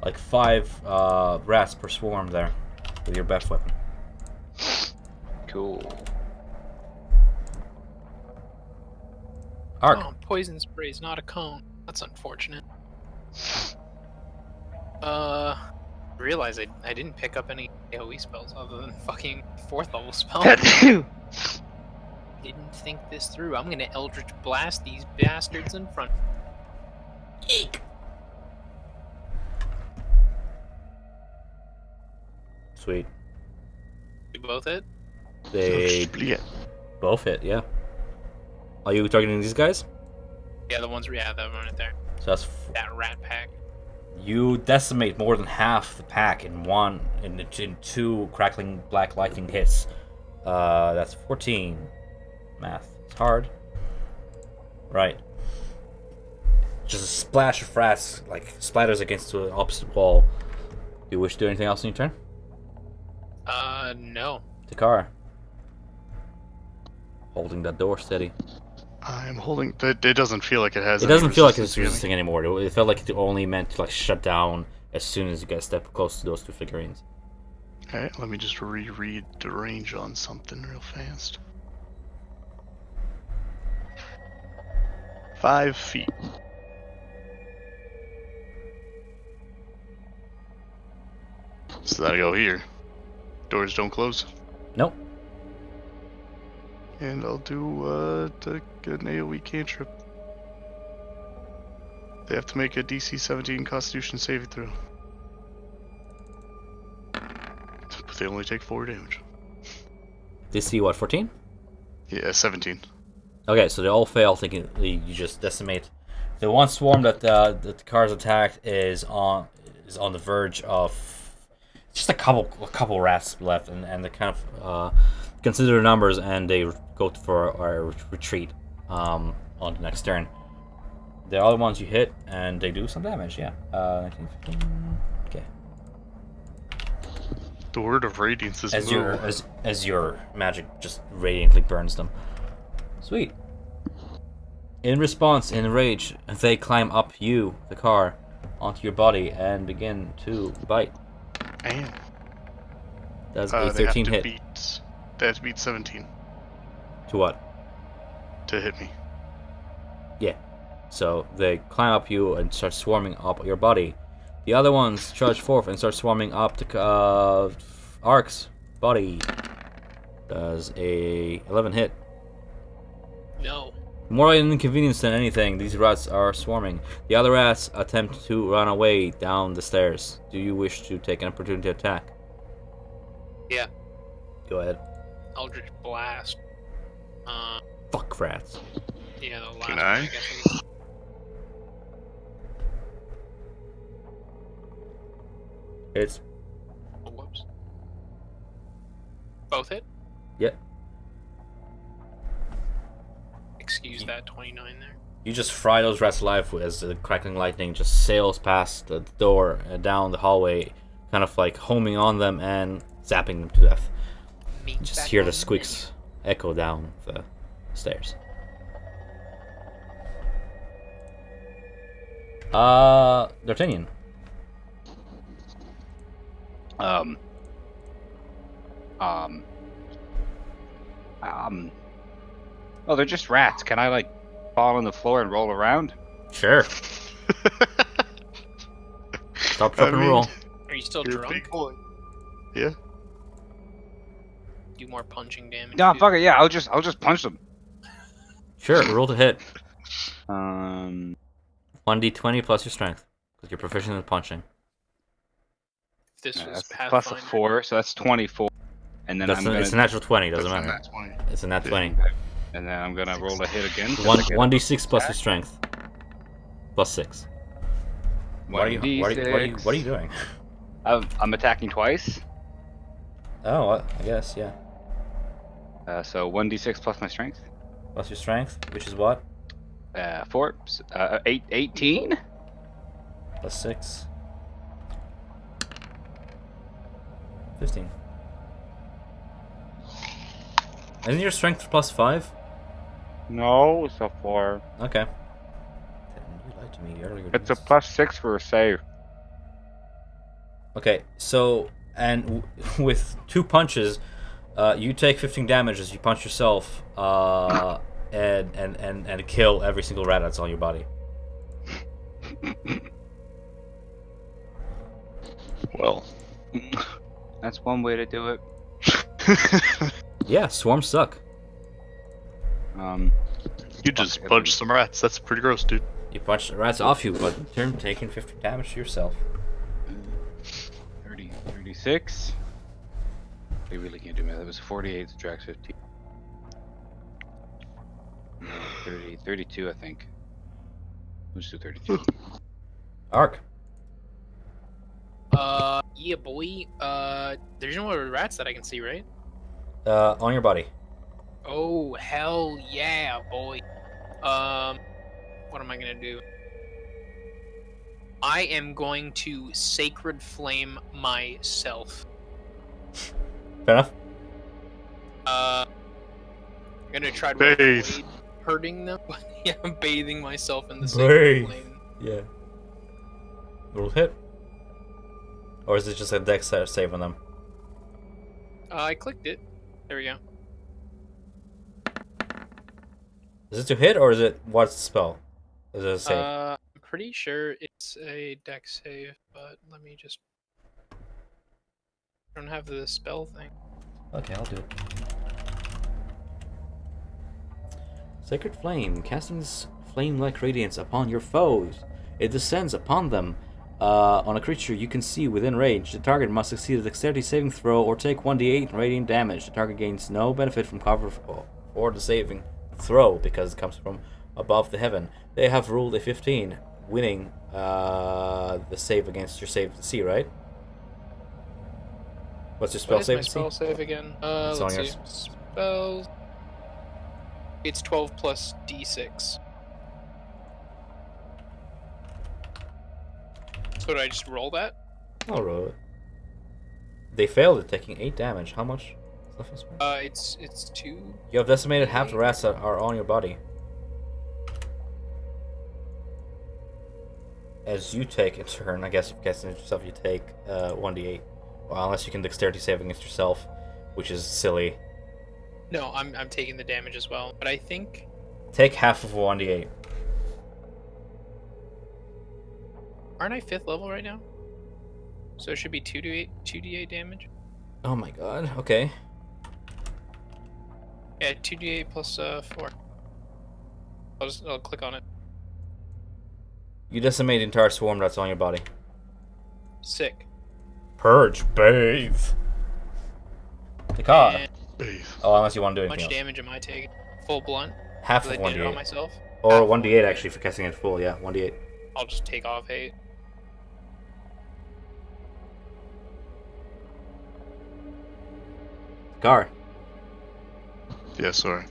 like 5 rats per swarm there with your breath weapon. Cool. Ark. Oh, poison spray's not a cone. That's unfortunate. Realize I didn't pick up any AoE spells other than fucking 4th level spell. Didn't think this through. I'm gonna Eldritch Blast these bastards in front. Eek. Sweet. You both hit? They both hit, yeah. Are you targeting these guys? Yeah, the ones that one right there. So that's That rat pack. you decimate more than half the pack in 2 crackling black lightning hits. That's 14. Math. It's hard. Right. Just a splash of rats like splatters against the opposite wall. Do you wish to do anything else in your turn? No. Takara. Holding that door steady. I'm holding. It doesn't feel like it has. It any doesn't feel like it's resistance to resisting anymore. It felt like it only meant to like shut down as soon as you guys step close to those 2 figurines. Alright, let me just reread the range on something real fast. 5 feet. So that'll go here. Doors don't close. Nope. And I'll do an AoE cantrip. They have to make a DC 17 Constitution saving throw. But they only take 4 damage. DC what, 14? Yeah, 17. Okay, so they all fail, thinking you just decimate The one swarm that the cars attacked is on the verge of just a couple rats left, and they kind of consider the numbers, and they go for a retreat on the next turn. The other ones you hit, and they do some damage. Yeah. 19, 15, okay. The word of radiance is As your magic just radiantly burns them. Sweet. In response, in rage, they climb up you, the car, onto your body and begin to bite. And That's a 13 hit. They have to beat 17 To what? to hit me. Yeah. So they climb up you and start swarming up your body. The other ones charge forth and start swarming up to Ark's body. Does a 11 hit. No. More an inconvenience than anything, these rats are swarming. The other rats attempt to run away down the stairs. Do you wish to take an opportunity attack? Yeah. Go ahead. Eldritch Blast. Fuck rats. Yeah, the last Can one, I? I guess. It's Oh, whoops. Both hit? Yep. Excuse that 29 there. You just fry those rats alive as the crackling lightning just sails past the door down the hallway, kind of like homing on them and zapping them to death. You just hear the squeaks echo down the stairs. D'Artagnan. Oh, they're just rats. Can I like fall on the floor and roll around? Sure. Stop, drop, and roll. Are you still You're a drunk? big boy. Yeah. Do more punching damage. No, dude. fuck it. Yeah, I'll just punch them. Sure, roll to hit. 1d20 plus your strength, because you're proficient in punching. If this was That's plus a Pathfinder. 4, so that's 24. And then It's a natural 20, doesn't That's a matter. nat 20. It's a nat 20. And then I'm gonna roll a hit again. 1d6 plus your strength. Plus 6. What are you doing? I'm attacking twice. Oh, I guess, yeah. So 1d6 plus my strength. Plus your strength, which is what? 4. 18. Plus 6. 15. Isn't your strength plus 5? No, it's a 4. Okay. You lied to me earlier. It's a plus 6 for a save. Okay, so, and with 2 punches, you take 15 damage as you punch yourself, and kill every single rat that's on your body. Well. That's one way to do it. Yeah, swarms suck. You just punched some rats. That's pretty gross, dude. You punch the rats off you, but in turn taking 50 damage to yourself. 30, 36. They really can't do math. That was 48, subtract 15. No, 30, 32, I think. Let's do 32. Ark. Yeah, boy. There's no more rats that I can see, right? On your body. Oh, hell yeah, boy. What am I gonna do? I am going to Sacred Flame myself. Fair enough. I'm gonna try to Bathe. avoid hurting them. Yeah, I'm bathing myself in the Bathe. Sacred Flame. Yeah. Roll hit. Or is it just a dex save on them? I clicked it. There we go. Is it to hit or is it what's the spell? Is it a save? I'm pretty sure it's a dex save, but let me just. I don't have the spell thing. Okay, I'll do it. Sacred Flame, casting this flame-like radiance upon your foes. It descends upon them. On a creature you can see within range, the target must succeed a dexterity saving throw or take 1d8 radiant damage. The target gains no benefit from cover or the saving throw because it comes from above the heaven. They have ruled a 15, winning the save against your save to C, right? What's your spell What is save? my to spell C? save again? It's Let's on see. yours. Spells. It's 12 plus D6. So did I just roll that? I'll roll it. They failed at taking 8 damage. How much? It's 2. You have decimated half the rats that are on your body. As you take a turn, I guess if you cast it yourself, you take 1d8. Well, unless you can dexterity save against yourself, which is silly. No, I'm taking the damage as well. But I think Take half of 1d8. aren't I 5th level right now? So it should be 2d8 damage. Oh my god, okay. Yeah, 2d8 plus 4. I'll click on it. You decimate the entire swarm that's on your body. Sick. Purge, bathe. The car. And Bathe. Oh, unless you want to do how anything much else. damage am I taking? Full blunt? Half Because of I did it on 1d8. myself? Or Half of 1d8 actually for casting it full, yeah, 1d8. I'll just take off 8. Car. Yeah, sorry.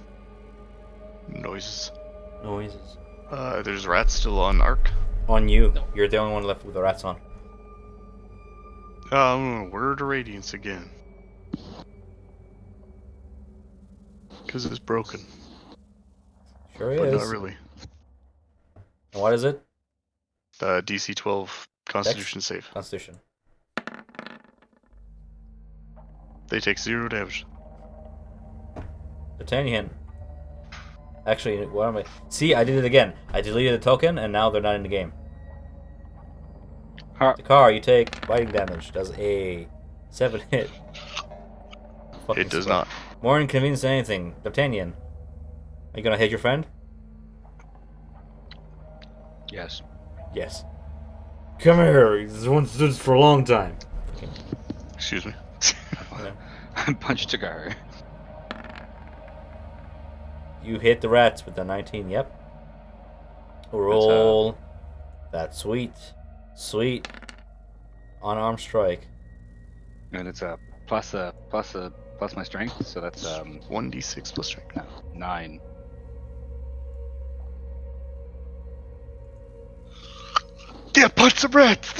Noises. Noises. There's rats still on Ark. On you. No. You're the only one left with the rats on. Word of Radiance again. Because it's broken. Sure But is. not really. And what is it? DC 12 Constitution save. Constitution. They take 0 damage. D'Artagnan. Actually, what am I? See, I did it again. I deleted the token, and now they're not in the game. Huh. The car, you take biting damage. Does a 7 hit. Fucking It does swear. not. More inconvenience than anything. D'Artagnan. Are you gonna hit your friend? Yes. Yes. Come here. He's the one who stood for a long time. Excuse me. I punched a guy. You hit the rats with the 19, yep. Roll. That's sweet. Sweet. Unarmed strike. And it's a plus my strength, so that's 1d6 plus strength. no, 9. Yeah, punch the rats!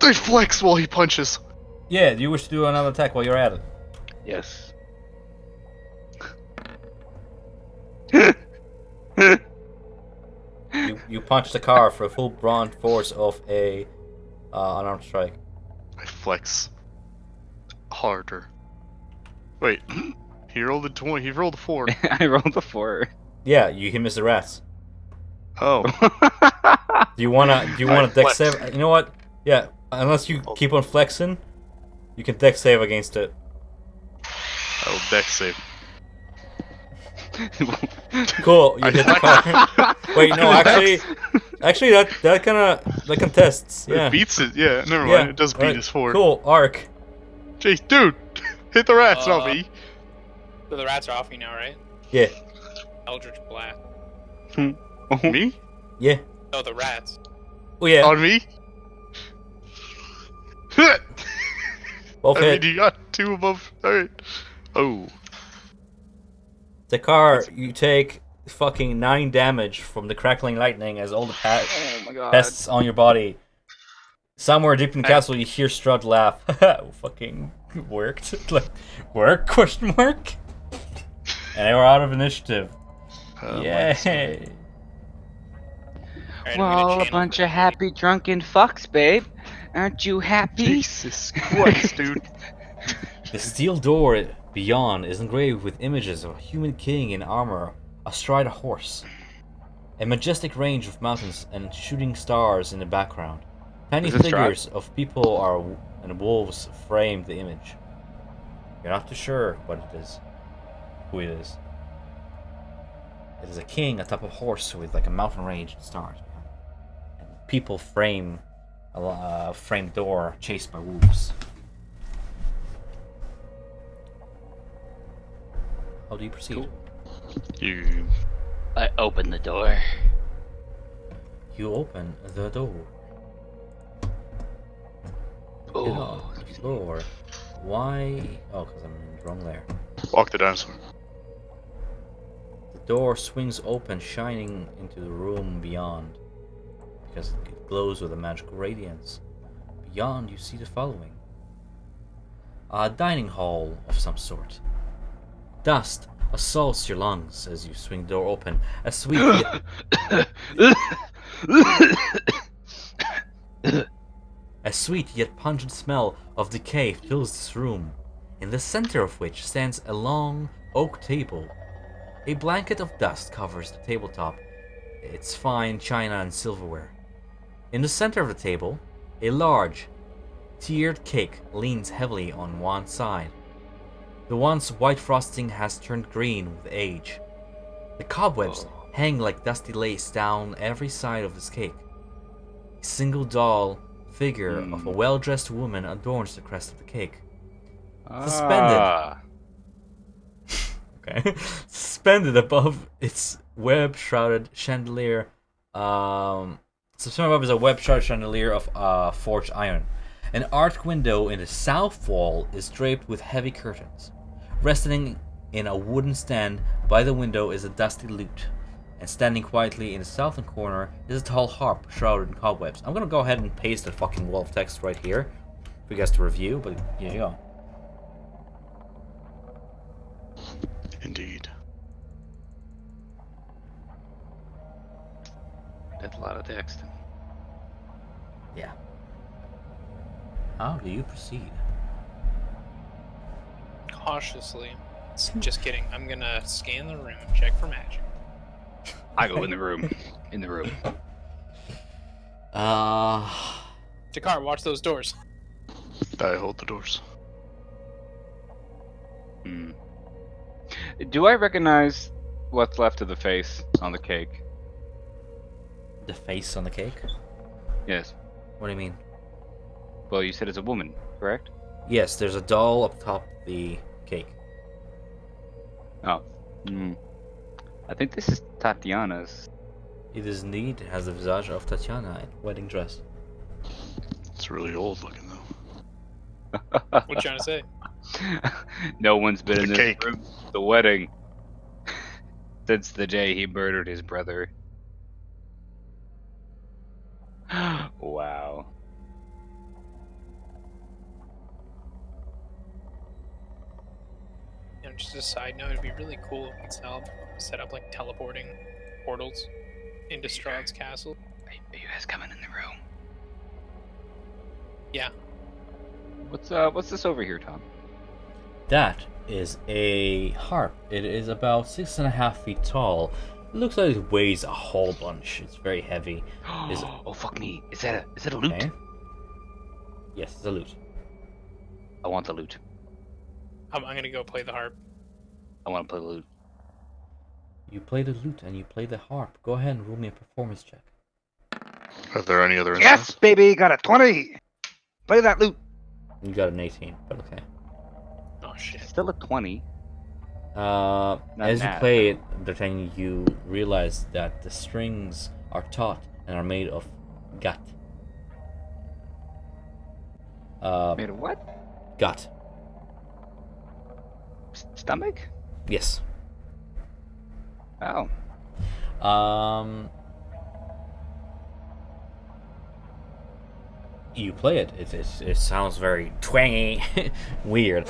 They flex while he punches. Yeah, do you wish to do another attack while you're at it? Yes. You punch the car for a full brawn force of a unarmed strike. I flex harder. Wait, he rolled a 20. He rolled a 4. I rolled a 4. Yeah, you miss the rats. Oh, Do you wanna dex flex. save? You know what? Yeah, unless you keep on flexing, you can dex save against it. I will dex save. Cool, you hit the car. Wait, no, actually that contests. Yeah. It beats it. Yeah, never mind. Yeah, It does beat alright, his 4. Cool, arc. Jeez, dude, hit the rats, not me. So the rats are off me now, right? Yeah, Eldritch Blast. Me? yeah. Oh, the rats. Oh yeah. On me? Both I hit. mean, you got 2 above. Alright. Oh. The car, you take fucking 9 damage from the crackling lightning as all the Oh my god. pests on your body. Somewhere deep in the castle, you hear Strahd laugh. Fucking worked. Like, work? Question mark. And they were out of initiative. Yay! Alright, I'm We're gonna all a channel bunch the- of happy drunken fucks, babe. Aren't you happy? Jesus Christ, dude. The steel door beyond is engraved with images of a human king in armor astride a horse. A majestic range of mountains and shooting stars in the background. Tiny Is it Strahd? figures of people and wolves frame the image. You're not too sure what it is. Who it is. It is a king atop a horse with like a mountain range and stars. And people frame a framed door chased by wolves. How do you proceed? Cool. You. I open the door. You open the door. Get on the floor. Why? Oh, because I'm in the wrong layer. Walk the dinosaur. The door swings open, shining into the room beyond, because it glows with a magical radiance. Beyond, you see the following: a dining hall of some sort. Dust assaults your lungs as you swing the door open. A sweet yet pungent smell of decay fills this room, in the center of which stands a long oak table. A blanket of dust covers the tabletop, its fine china and silverware. In the center of the table, a large, tiered cake leans heavily on one side. The once white frosting has turned green with age. The cobwebs hang like dusty lace down every side of this cake. A single doll figure of a well-dressed woman adorns the crest of the cake. Suspended above its web-shrouded chandelier. Suspended above is a web-shrouded chandelier of forged iron. An arched window in the south wall is draped with heavy curtains. Resting in a wooden stand by the window is a dusty lute, and standing quietly in the southern corner is a tall harp shrouded in cobwebs. I'm gonna go ahead and paste the fucking wall of text right here for you guys to review, but here you go. Indeed. That's a lot of text. Yeah. How do you proceed? Cautiously. Just kidding. I'm gonna scan the room, check for magic. I go in the room. In the room. Jakar, watch those doors. I hold the doors. Do I recognize what's left of the face on the cake? The face on the cake? Yes. What do you mean? Well, you said it's a woman, correct? Yes, there's a doll up top of the cake. Oh. I think this is Tatiana's. It is indeed. It has the visage of Tatiana in wedding dress. It's really old looking though. What you trying to say? No one's been in The this cake. room. The wedding. Since the day he murdered his brother. Wow. Just a side note, it'd be really cool if we could set up like teleporting portals into Strahd's castle. Are you guys coming in the room? Yeah. What's this over here, Tom? That is a harp. It is about 6.5 feet tall. It looks like it weighs a whole bunch. It's very heavy. Oh fuck me! Is that a lute? Okay. Yes, it's a lute. I want the lute. I'm gonna go play the harp. I want to play the lute. You play the lute and you play the harp. Go ahead and roll me a performance check. Are there any other Yes, instruments? baby, got a 20. Play that lute. You got an 18, but okay. Oh shit. Still a 20. As you mad. play it, D'Artagnan, you realize that the strings are taut and are made of gut. Made of what? Gut. Stomach? Yes. Oh. You play it. It sounds very twangy, weird.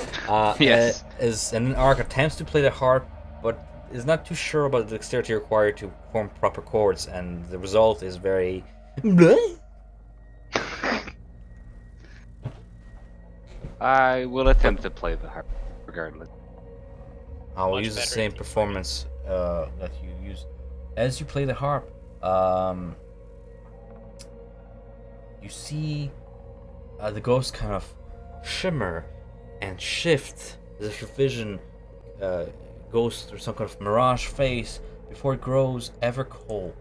Yes. And then Ark attempts to play the harp, but is not too sure about the dexterity required to form proper chords, and the result is very. I will attempt to play the harp, regardless. I will Much use the better same if you performance that you use. As you play the harp, you see the ghost kind of shimmer and shift as if your vision goes through some kind of mirage phase before it grows ever cold,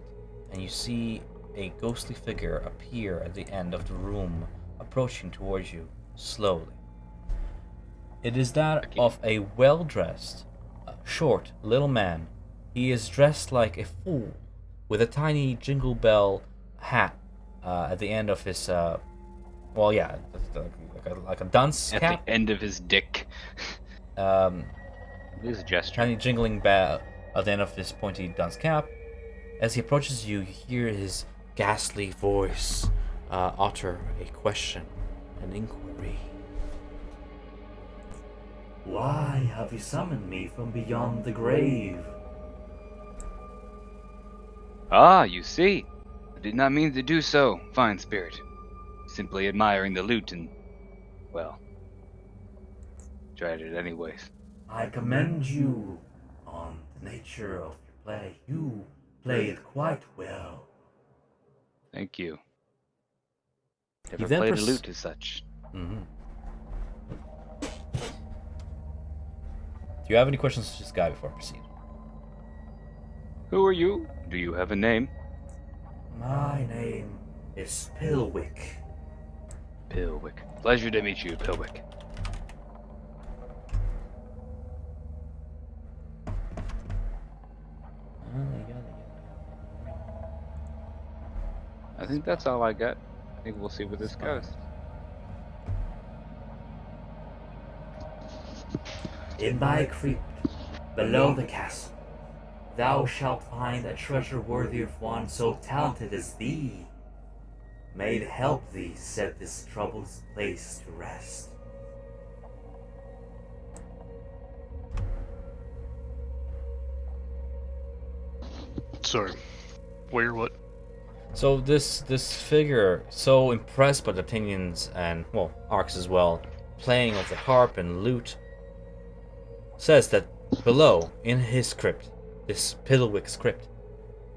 and you see a ghostly figure appear at the end of the room, approaching towards you slowly. It is that of a well-dressed, short little man. He is dressed like a fool, with a tiny jingle bell hat at the end of his well, yeah, like a dunce At cap. the end of his dick. Um, His gesture. tiny jingling bell at the end of his pointy dunce cap. As he approaches you, you hear his ghastly voice utter a question, an inquiry. Why have you summoned me from beyond the grave? Ah, you see. I did not mean to do so, fine spirit. Simply admiring the loot and, well, tried it anyways. I commend you on the nature of your play. You played quite well. Thank you. He Never then played a pers- lute as such. Mm-hmm. Do you have any questions for this guy before I proceed? Who are you? Do you have a name? My name is Pilwick. Pilwick. Pleasure to meet you, Pilwick. I think that's all I got. I think we'll see where this goes. In thy crypt, below the castle, thou shalt find a treasure worthy of one so talented as thee. May it help thee set this troubled place to rest. Sorry. Where? What? So this figure, so impressed by D'Artagnan's and, well, Arx as well, playing of the harp and lute, says that below, in his crypt, this Pilwick's crypt,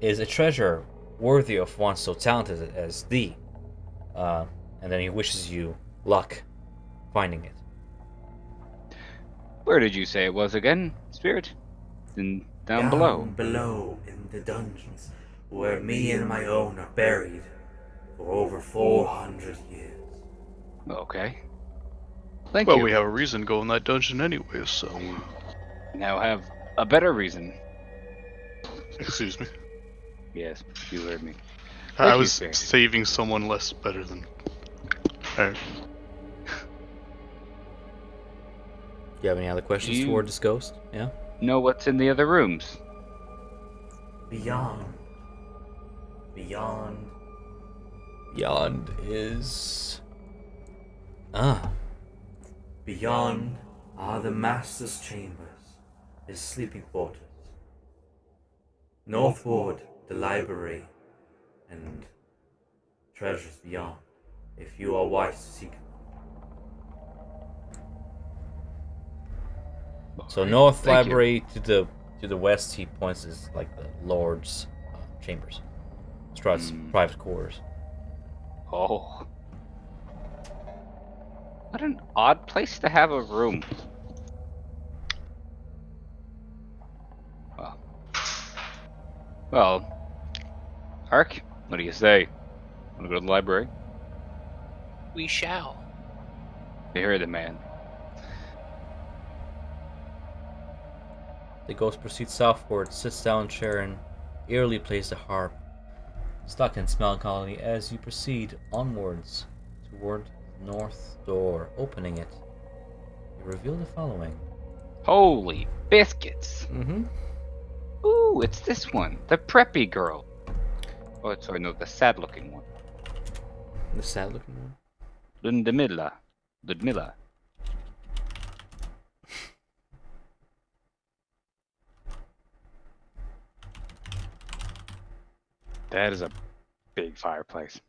is a treasure worthy of one so talented as thee. And then he wishes you luck finding it. Where did you say it was again, spirit? Down below. Below, in the dungeons, where me and my own are buried for over 400 years. Okay. Thank Well, you. we have a reason to go in that dungeon anyway, so. Now have a better reason. Excuse me. Yes, you heard me. I you, was Spirit. saving someone less better than. Alright. Do you have any other questions You- toward this ghost? Yeah? Know what's in the other rooms? Beyond is... Beyond are the Master's chambers, his sleeping quarters. Northward, the library, and treasures beyond, if you are wise to seek them. So North Thank you. Library to the west, he points is like the Lord's chambers, Strahd's private quarters. Oh. What an odd place to have a room. Well, Ark, what do you say? Wanna go to the library? We shall. You heard the man. The ghost proceeds southward, sits down in a chair, and eerily plays the harp, stuck in its melancholy as you proceed onwards toward the north door. Opening it, you reveal the following. Holy biscuits! Mm-hmm. Ooh, it's this one, the preppy girl. Oh, sorry, no, the sad-looking one. The sad-looking one. Ludmilla. That is a big fireplace.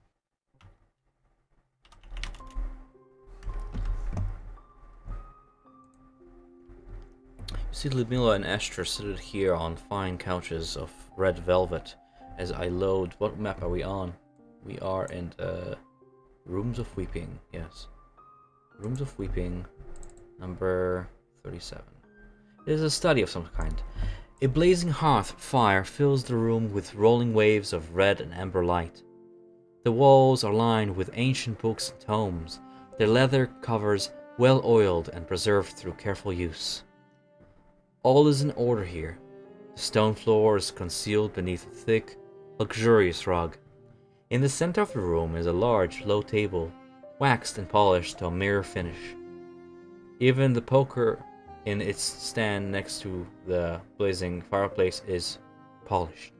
You see Ludmilla and Esther seated here on fine couches of red velvet. As I load, what map are we on? We are in the Rooms of Weeping, yes. Rooms of Weeping, number 37. It is a study of some kind. A blazing hearth fire fills the room with rolling waves of red and amber light. The walls are lined with ancient books and tomes, their leather covers well oiled and preserved through careful use. All is in order here. The stone floor is concealed beneath a thick, luxurious rug. In the center of the room is a large, low table, waxed and polished to a mirror finish. Even the poker in its stand next to the blazing fireplace is polished.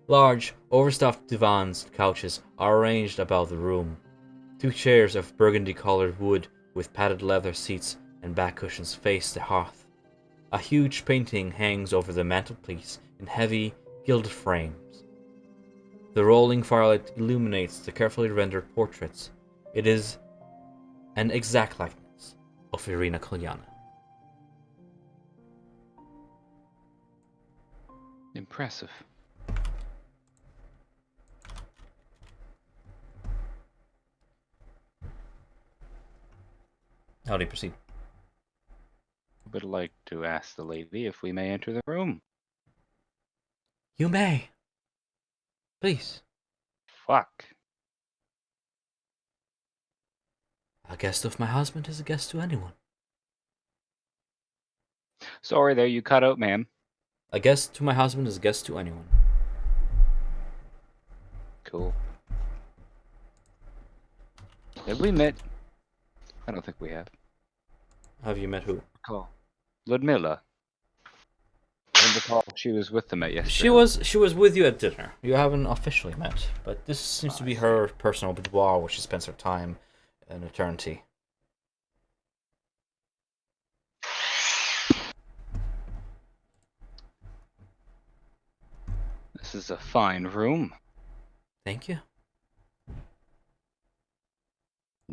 Large, overstuffed divans and couches are arranged about the room. 2 chairs of burgundy-colored wood with padded leather seats and back cushions face the hearth. A huge painting hangs over the mantelpiece in heavy, gilded frames. The rolling firelight illuminates the carefully rendered portraits. It is an exact likeness of Irina Kolyana. Impressive. How do you proceed? Would like to ask the lady if we may enter the room. You may. Please. Fuck. A guest of my husband is a guest to anyone. Sorry there, you cut out, ma'am. A guest to my husband is a guest to anyone. Cool. Have we met? I don't think we have. Have you met who? Recall. Ludmilla. I don't recall if she was with them at yesterday. She was with you at dinner. You haven't officially met, but this seems to be her personal boudoir where she spends her time in eternity. This is a fine room. Thank you.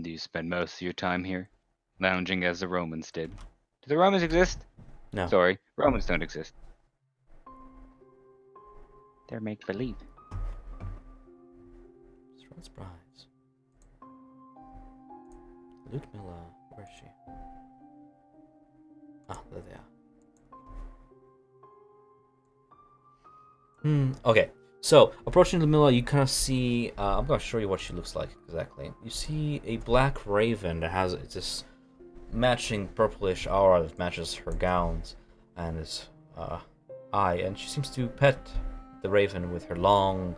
Do you spend most of your time here? Lounging as the Romans did. Do the Romans exist? No. Sorry, Romans don't exist. They're make-believe. Strahd's brides. Ludmilla, where is she? Ah, there they are. Okay. So, approaching Ludmilla, you kind of see... I'm going to show you what she looks like, exactly. You see a black raven that has this matching purplish aura that matches her gowns and his eye. And she seems to pet the raven with her long,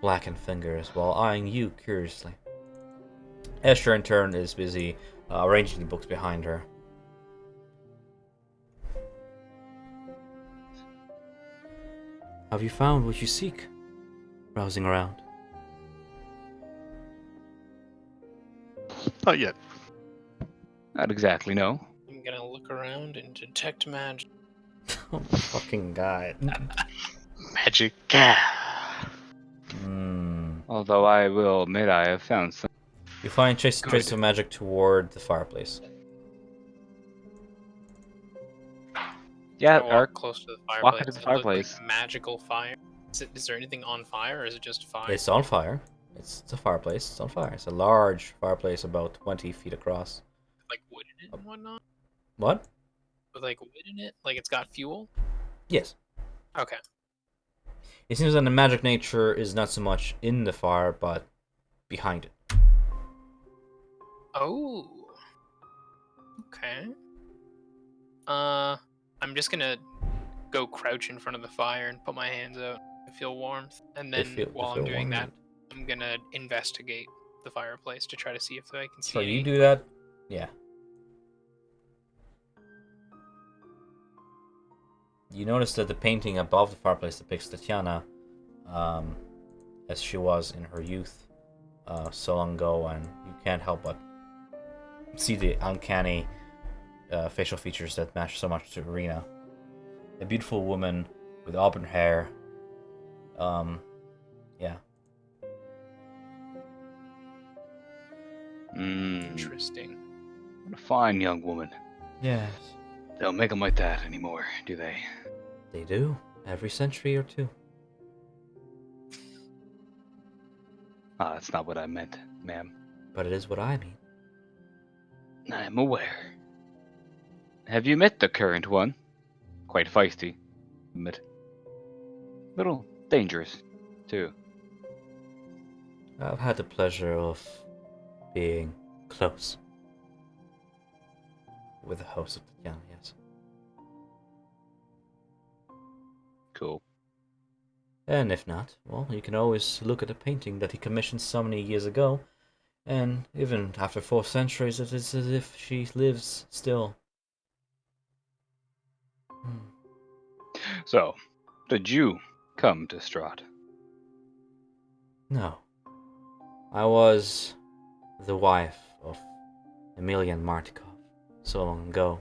blackened fingers while eyeing you curiously. Esther, in turn, is busy arranging the books behind her. Have you found what you seek? Browsing around. Not yet. Not exactly, no. I'm gonna look around and detect magic. Oh, fucking guy. Magic. Although I will admit I have found some. You find traces of magic toward the fireplace. Yeah, I walk Ark. close to the Walk fireplace. into the Does it look fireplace. like magical fire? Is there anything on fire, or is it just fire? It's on fire. It's a fireplace. It's on fire. It's a large fireplace about 20 feet across. Like wood in it and whatnot? What? With like wood in it? Like it's got fuel? Yes. Okay. It seems that the magic nature is not so much in the fire, but behind it. Oh. Okay. I'm just gonna go crouch in front of the fire and put my hands out. I feel warmth, and They then feel- while they I'm feel doing warm that, I'm gonna investigate the fireplace to try to see if I can see. So you any- do that? Yeah. You notice that the painting above the fireplace depicts Tatiana as she was in her youth so long ago, and you can't help but see the uncanny facial features that match so much to Irina. A beautiful woman with auburn hair. Yeah. Interesting. What a fine young woman. Yes. They don't make them like that anymore, do they? They do. Every century or two. Ah, that's not what I meant, ma'am. But it is what I mean. I'm aware. Have you met the current one? Quite feisty, but little dangerous, too. I've had the pleasure of being close with the host of Tatiana, yes. Cool. And if not, well, you can always look at a painting that he commissioned so many years ago, and even after 4 centuries, it is as if she lives still. So, did you come to Strahd? No. I was the wife of Emilian Martikov so long ago.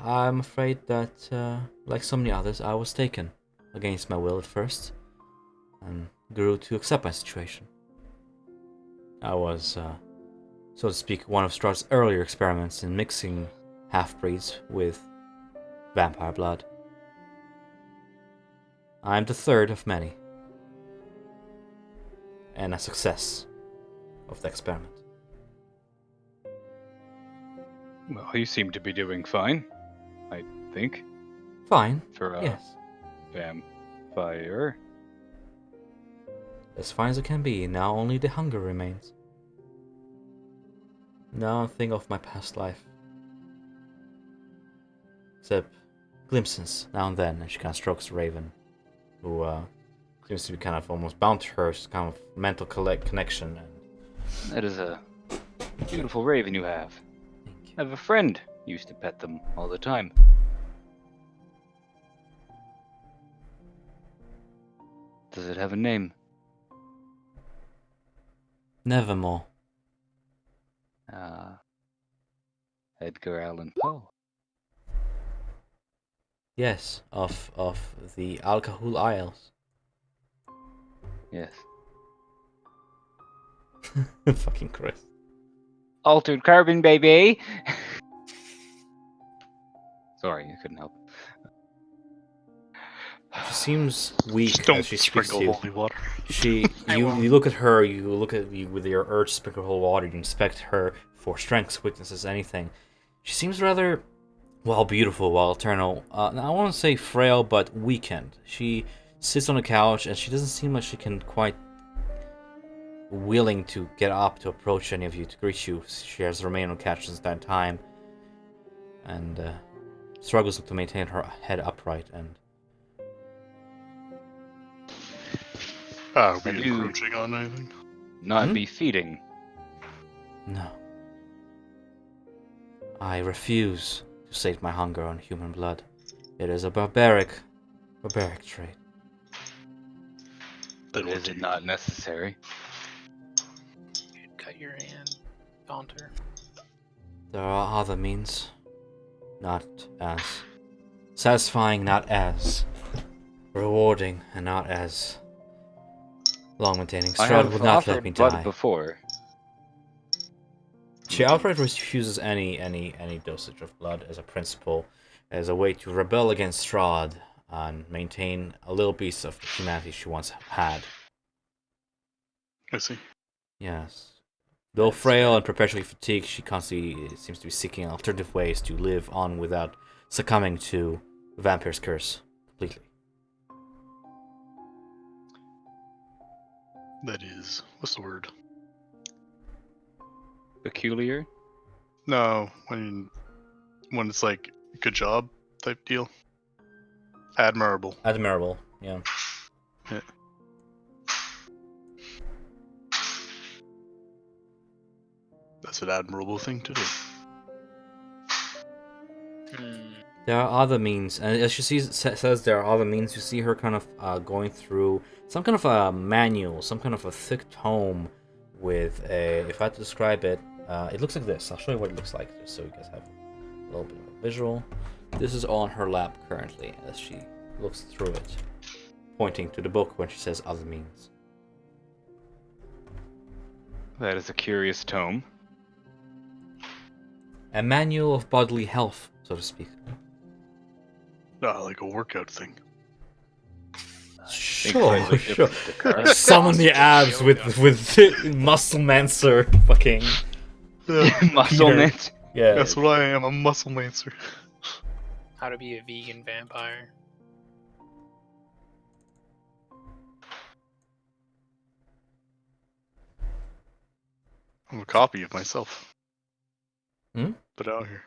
I'm afraid that, like so many others, I was taken against my will at first, and grew to accept my situation. I was, so to speak, one of Strahd's earlier experiments in mixing half-breeds with vampire blood. I'm the third of many, and a success of the experiment. Well, you seem to be doing fine, I think, Fine, for a yes. vampire. As fine as it can be, now only the hunger remains. Now I think of my past life. Except glimpses now and then, and she kind of strokes Raven, who seems to be kind of almost bound to her, kind of mental connection. And That is a beautiful raven you have. thank you. I have a friend who used to pet them all the time. Does it have a name? Nevermore. Edgar Allan Poe. Yes, of the Alcahul Isles. Yes. Fucking Chris. Altered carbon, baby! Sorry, I couldn't help. She seems weak Just don't as she speaks to sprinkle you. holy water. You look at her, you look at you with your urge to sprinkle whole water, you inspect her for strengths, weaknesses, anything. She seems rather, well, beautiful, while eternal. I won't say frail, but weakened. She sits on a couch, and she doesn't seem like she can quite willing to get up to approach any of you to greet you. She has remained on the couch since that time, and struggles to maintain her head upright. And Are we Have you- encroaching on anything? Not be feeding. no, I refuse to sate my hunger on human blood. It is a barbaric trait. Then what Is do it you not necessary? You'd cut your hand, taunt her. There are other means, not as satisfying, not as rewarding, and not as long maintaining. I Strahd have would not let offered me blood die. before. She outright refuses any dosage of blood as a principle, as a way to rebel against Strahd and maintain a little piece of the humanity she once had. I see. Yes. Though That's frail fair. and perpetually fatigued, she constantly seems to be seeking alternative ways to live on without succumbing to the vampire's curse completely. That is, what's the word? Peculiar? No, when it's like good job type deal. Admirable. Admirable, yeah. Yeah. That's an admirable thing to do. There are other means, and as she says there are other means, you see her kind of going through some kind of a manual, some kind of a thick tome with a, if I had to describe it, it looks like this. I'll show you what it looks like, just so you guys have a little bit of a visual. This is on her lap currently, as she looks through it, pointing to the book when she says other means. That is a curious tome. A manual of bodily health, so to speak. Like a workout thing. Sure, Quite sure. different to cars. Summon the abs with muscle mancer, fucking Muscle Peter. knit. yeah. That's what I am, a muscle mancer. How to be a vegan vampire. I'm a copy of myself. Hmm? But out here.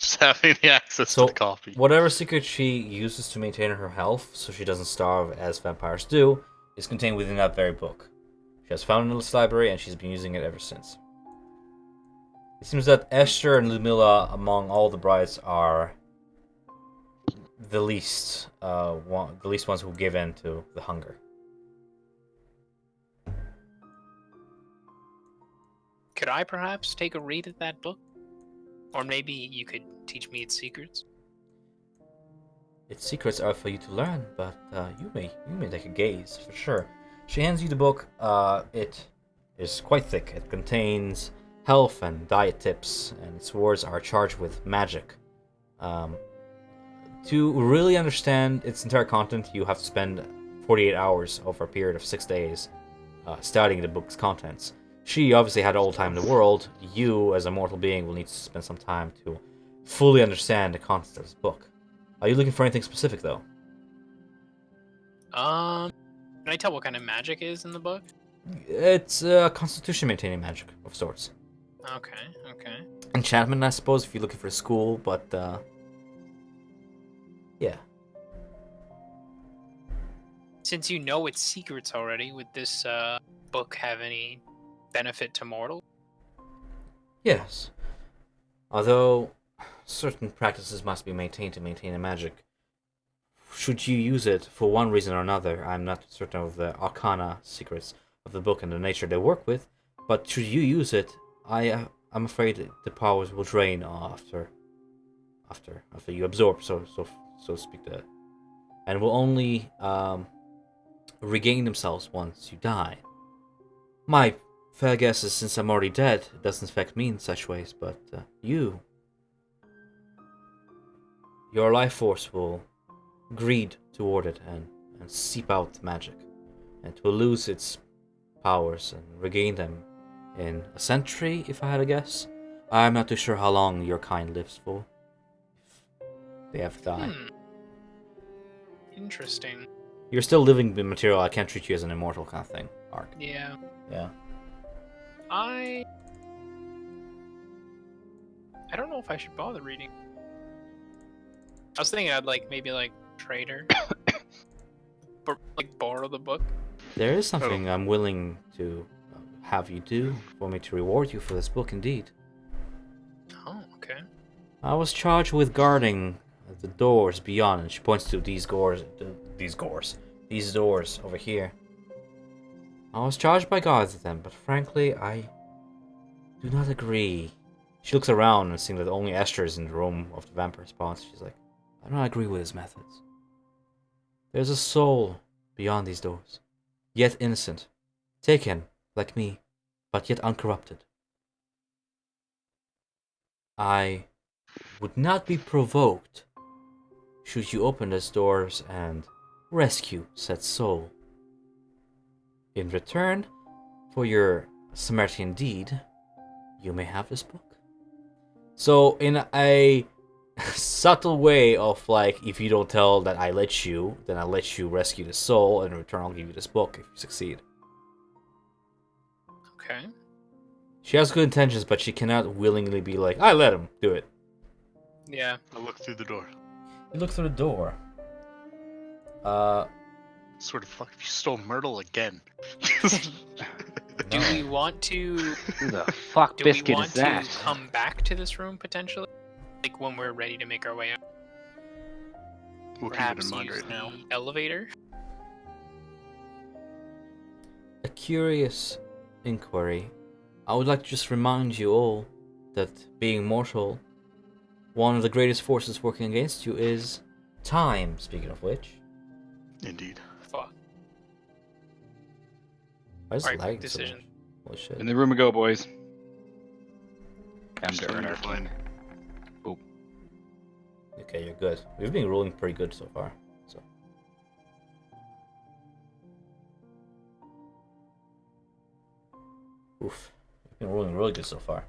Just having the access So, to the coffee. whatever secret she uses to maintain her health so she doesn't starve as vampires do is contained within that very book. She has found it in this library and she's been using it ever since. It seems that Esther and Ludmilla, among all the brides, are the least ones who give in to the hunger. Could I perhaps take a read at that book? Or maybe you could teach me its secrets? Its secrets are for you to learn, but you may take a gaze for sure. She hands you the book. It is quite thick. It contains health and diet tips, and its words are charged with magic. To really understand its entire content, you have to spend 48 hours over a period of 6 days studying the book's contents. She obviously had all the time in the world. You, as a mortal being, will need to spend some time to fully understand the content of this book. Are you looking for anything specific, though? Can I tell what kind of magic is in the book? It's constitution-maintaining magic of sorts. Okay. Enchantment, I suppose, if you're looking for a school, but yeah. Since you know its secrets already, would this book have any benefit to mortal? Yes. Although certain practices must be maintained to maintain a magic. Should you use it for one reason or another, I'm not certain of the arcana secrets of the book and the nature they work with, but should you use it, I'm afraid the powers will drain after you absorb, so to speak, and will only regain themselves once you die. My fair guess is, since I'm already dead, it doesn't affect me in such ways, but your life force will greed toward it and seep out the magic, and it will lose its powers and regain them in a century, if I had to guess. I'm not too sure how long your kind lives for. If they have to die. Interesting. You're still living material. I can't treat you as an immortal kind of thing, Ark. Yeah. Yeah. I don't know if I should bother reading. I was thinking I'd maybe trade her. Borrow the book. There is something I'm willing to have you do for me to reward you for this book, indeed. Oh, okay. I was charged with guarding the doors beyond, and she points to these doors over here. I was charged by guards at them, but frankly, I do not agree. She looks around and seeing that only Esther is in the room of the vampire spawns. She's like, I do not agree with his methods. There's a soul beyond these doors, yet innocent, taken, like me, but yet uncorrupted. I would not be provoked should you open those doors and rescue said soul. In return for your Samaritan deed, you may have this book. So in a subtle way of if you don't tell that I let you, then I'll let you rescue the soul, and in return I'll give you this book if you succeed. Okay. She has good intentions, but she cannot willingly be like, I let him do it. Yeah. I look through the door. You look through the door. Sort of fuck if you stole Myrtle again. Do we want to? Who the fuck Do we biscuit want is that? to come back to this room potentially? When we're ready to make our way out. We'll keep it Perhaps in mind use right now. the elevator. A curious inquiry. I would like to just remind you all that being mortal, one of the greatest forces working against you is time, speaking of which. Indeed. Fuck. Why is it Alright, quick lagging so much? decision. Holy shit. In the room we go, boys. Time Still to earn our fine. Okay, you're good. We've been rolling pretty good so far. So. Oof. We've been rolling really good so far.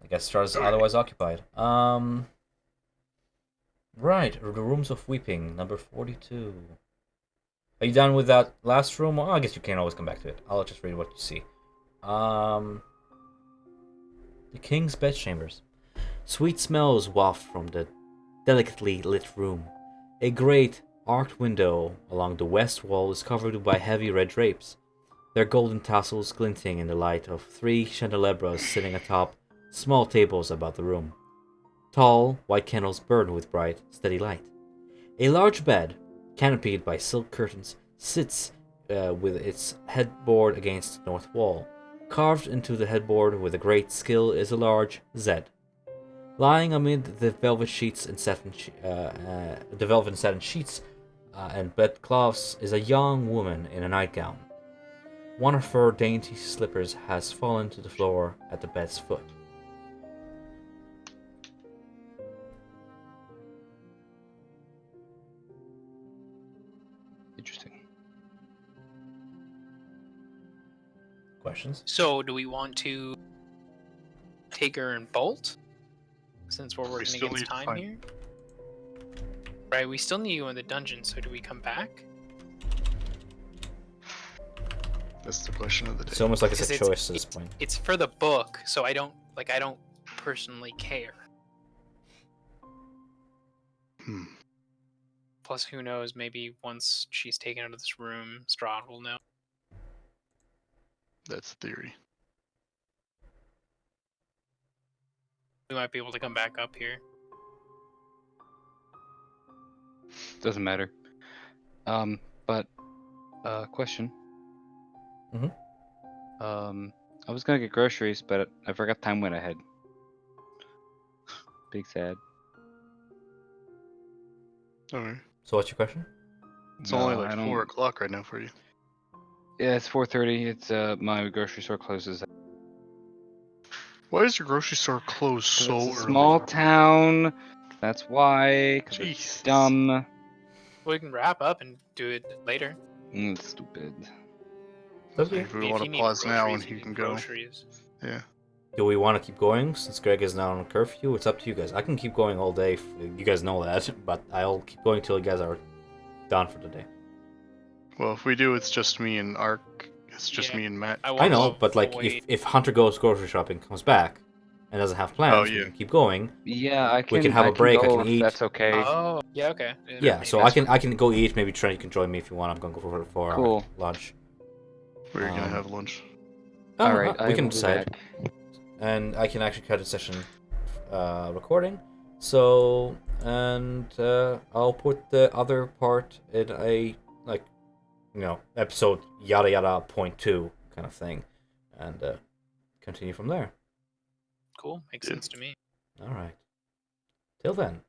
I guess Strahd is otherwise occupied. Right, the Rooms of Weeping, number 42. Are you done with that last room? Well, I guess you can always come back to it. I'll just read what you see. The King's Bedchambers. Sweet smells waft from the delicately lit room. A great arched window along the west wall is covered by heavy red drapes, their golden tassels glinting in the light of 3 candelabras sitting atop small tables about the room. Tall, white candles burn with bright, steady light. A large bed, canopied by silk curtains, sits with its headboard against the north wall. Carved into the headboard with a great skill is a large Z. Lying amid the velvet sheets and the velvet and satin sheets and bedcloths is a young woman in a nightgown. One of her dainty slippers has fallen to the floor at the bed's foot. Interesting. Questions? So, do we want to take her and bolt? Since we're working still against need to time find- here? Right, we still need to go in the dungeon, so do we come back? That's the question of the day. It's almost like it's a 'Cause choice at this point. It's for the book, so I don't personally care. Hmm. Plus, who knows, maybe once she's taken out of this room, Strahd will know. That's theory. We might be able to come back up here. Doesn't matter. But question. Mhm. I was gonna get groceries, but I forgot time went ahead. Big sad. Alright. So what's your question? It's only No, like I don't- 4 o'clock right now for you. Yeah, it's 4:30. It's my grocery store closes. Why is your grocery store closed so It's a early? small town. That's why. 'Cause it's Jesus. dumb. We can wrap up and do it later. It's stupid. Okay. If we If want you to need pause now groceries, and you he need can go. groceries. Yeah. Do we want to keep going since Greg is now on curfew? It's up to you guys. I can keep going all day. If you guys know that, but I'll keep going till you guys are done for the day. Well, if we do, it's just me and Ark. It's just Yeah. me and Matt. I know, will but like avoid- if Hunter goes grocery shopping, comes back, and doesn't have plans, we yeah. can keep going. Yeah, I can. can have I a break, I Go can if eat. That's okay. Oh, yeah, okay. Yeah, maybe so that's I can go eat. Maybe Trent, you can join me if you want. I'm gonna go for Cool. lunch. We're gonna Um, have lunch. Oh, All right, we I can will be decide, back. and I can actually cut a session recording. So and I'll put the other part in a episode yada yada point 2 kind of thing, and continue from there. cool. Makes Yeah. sense to me. All right. Till then.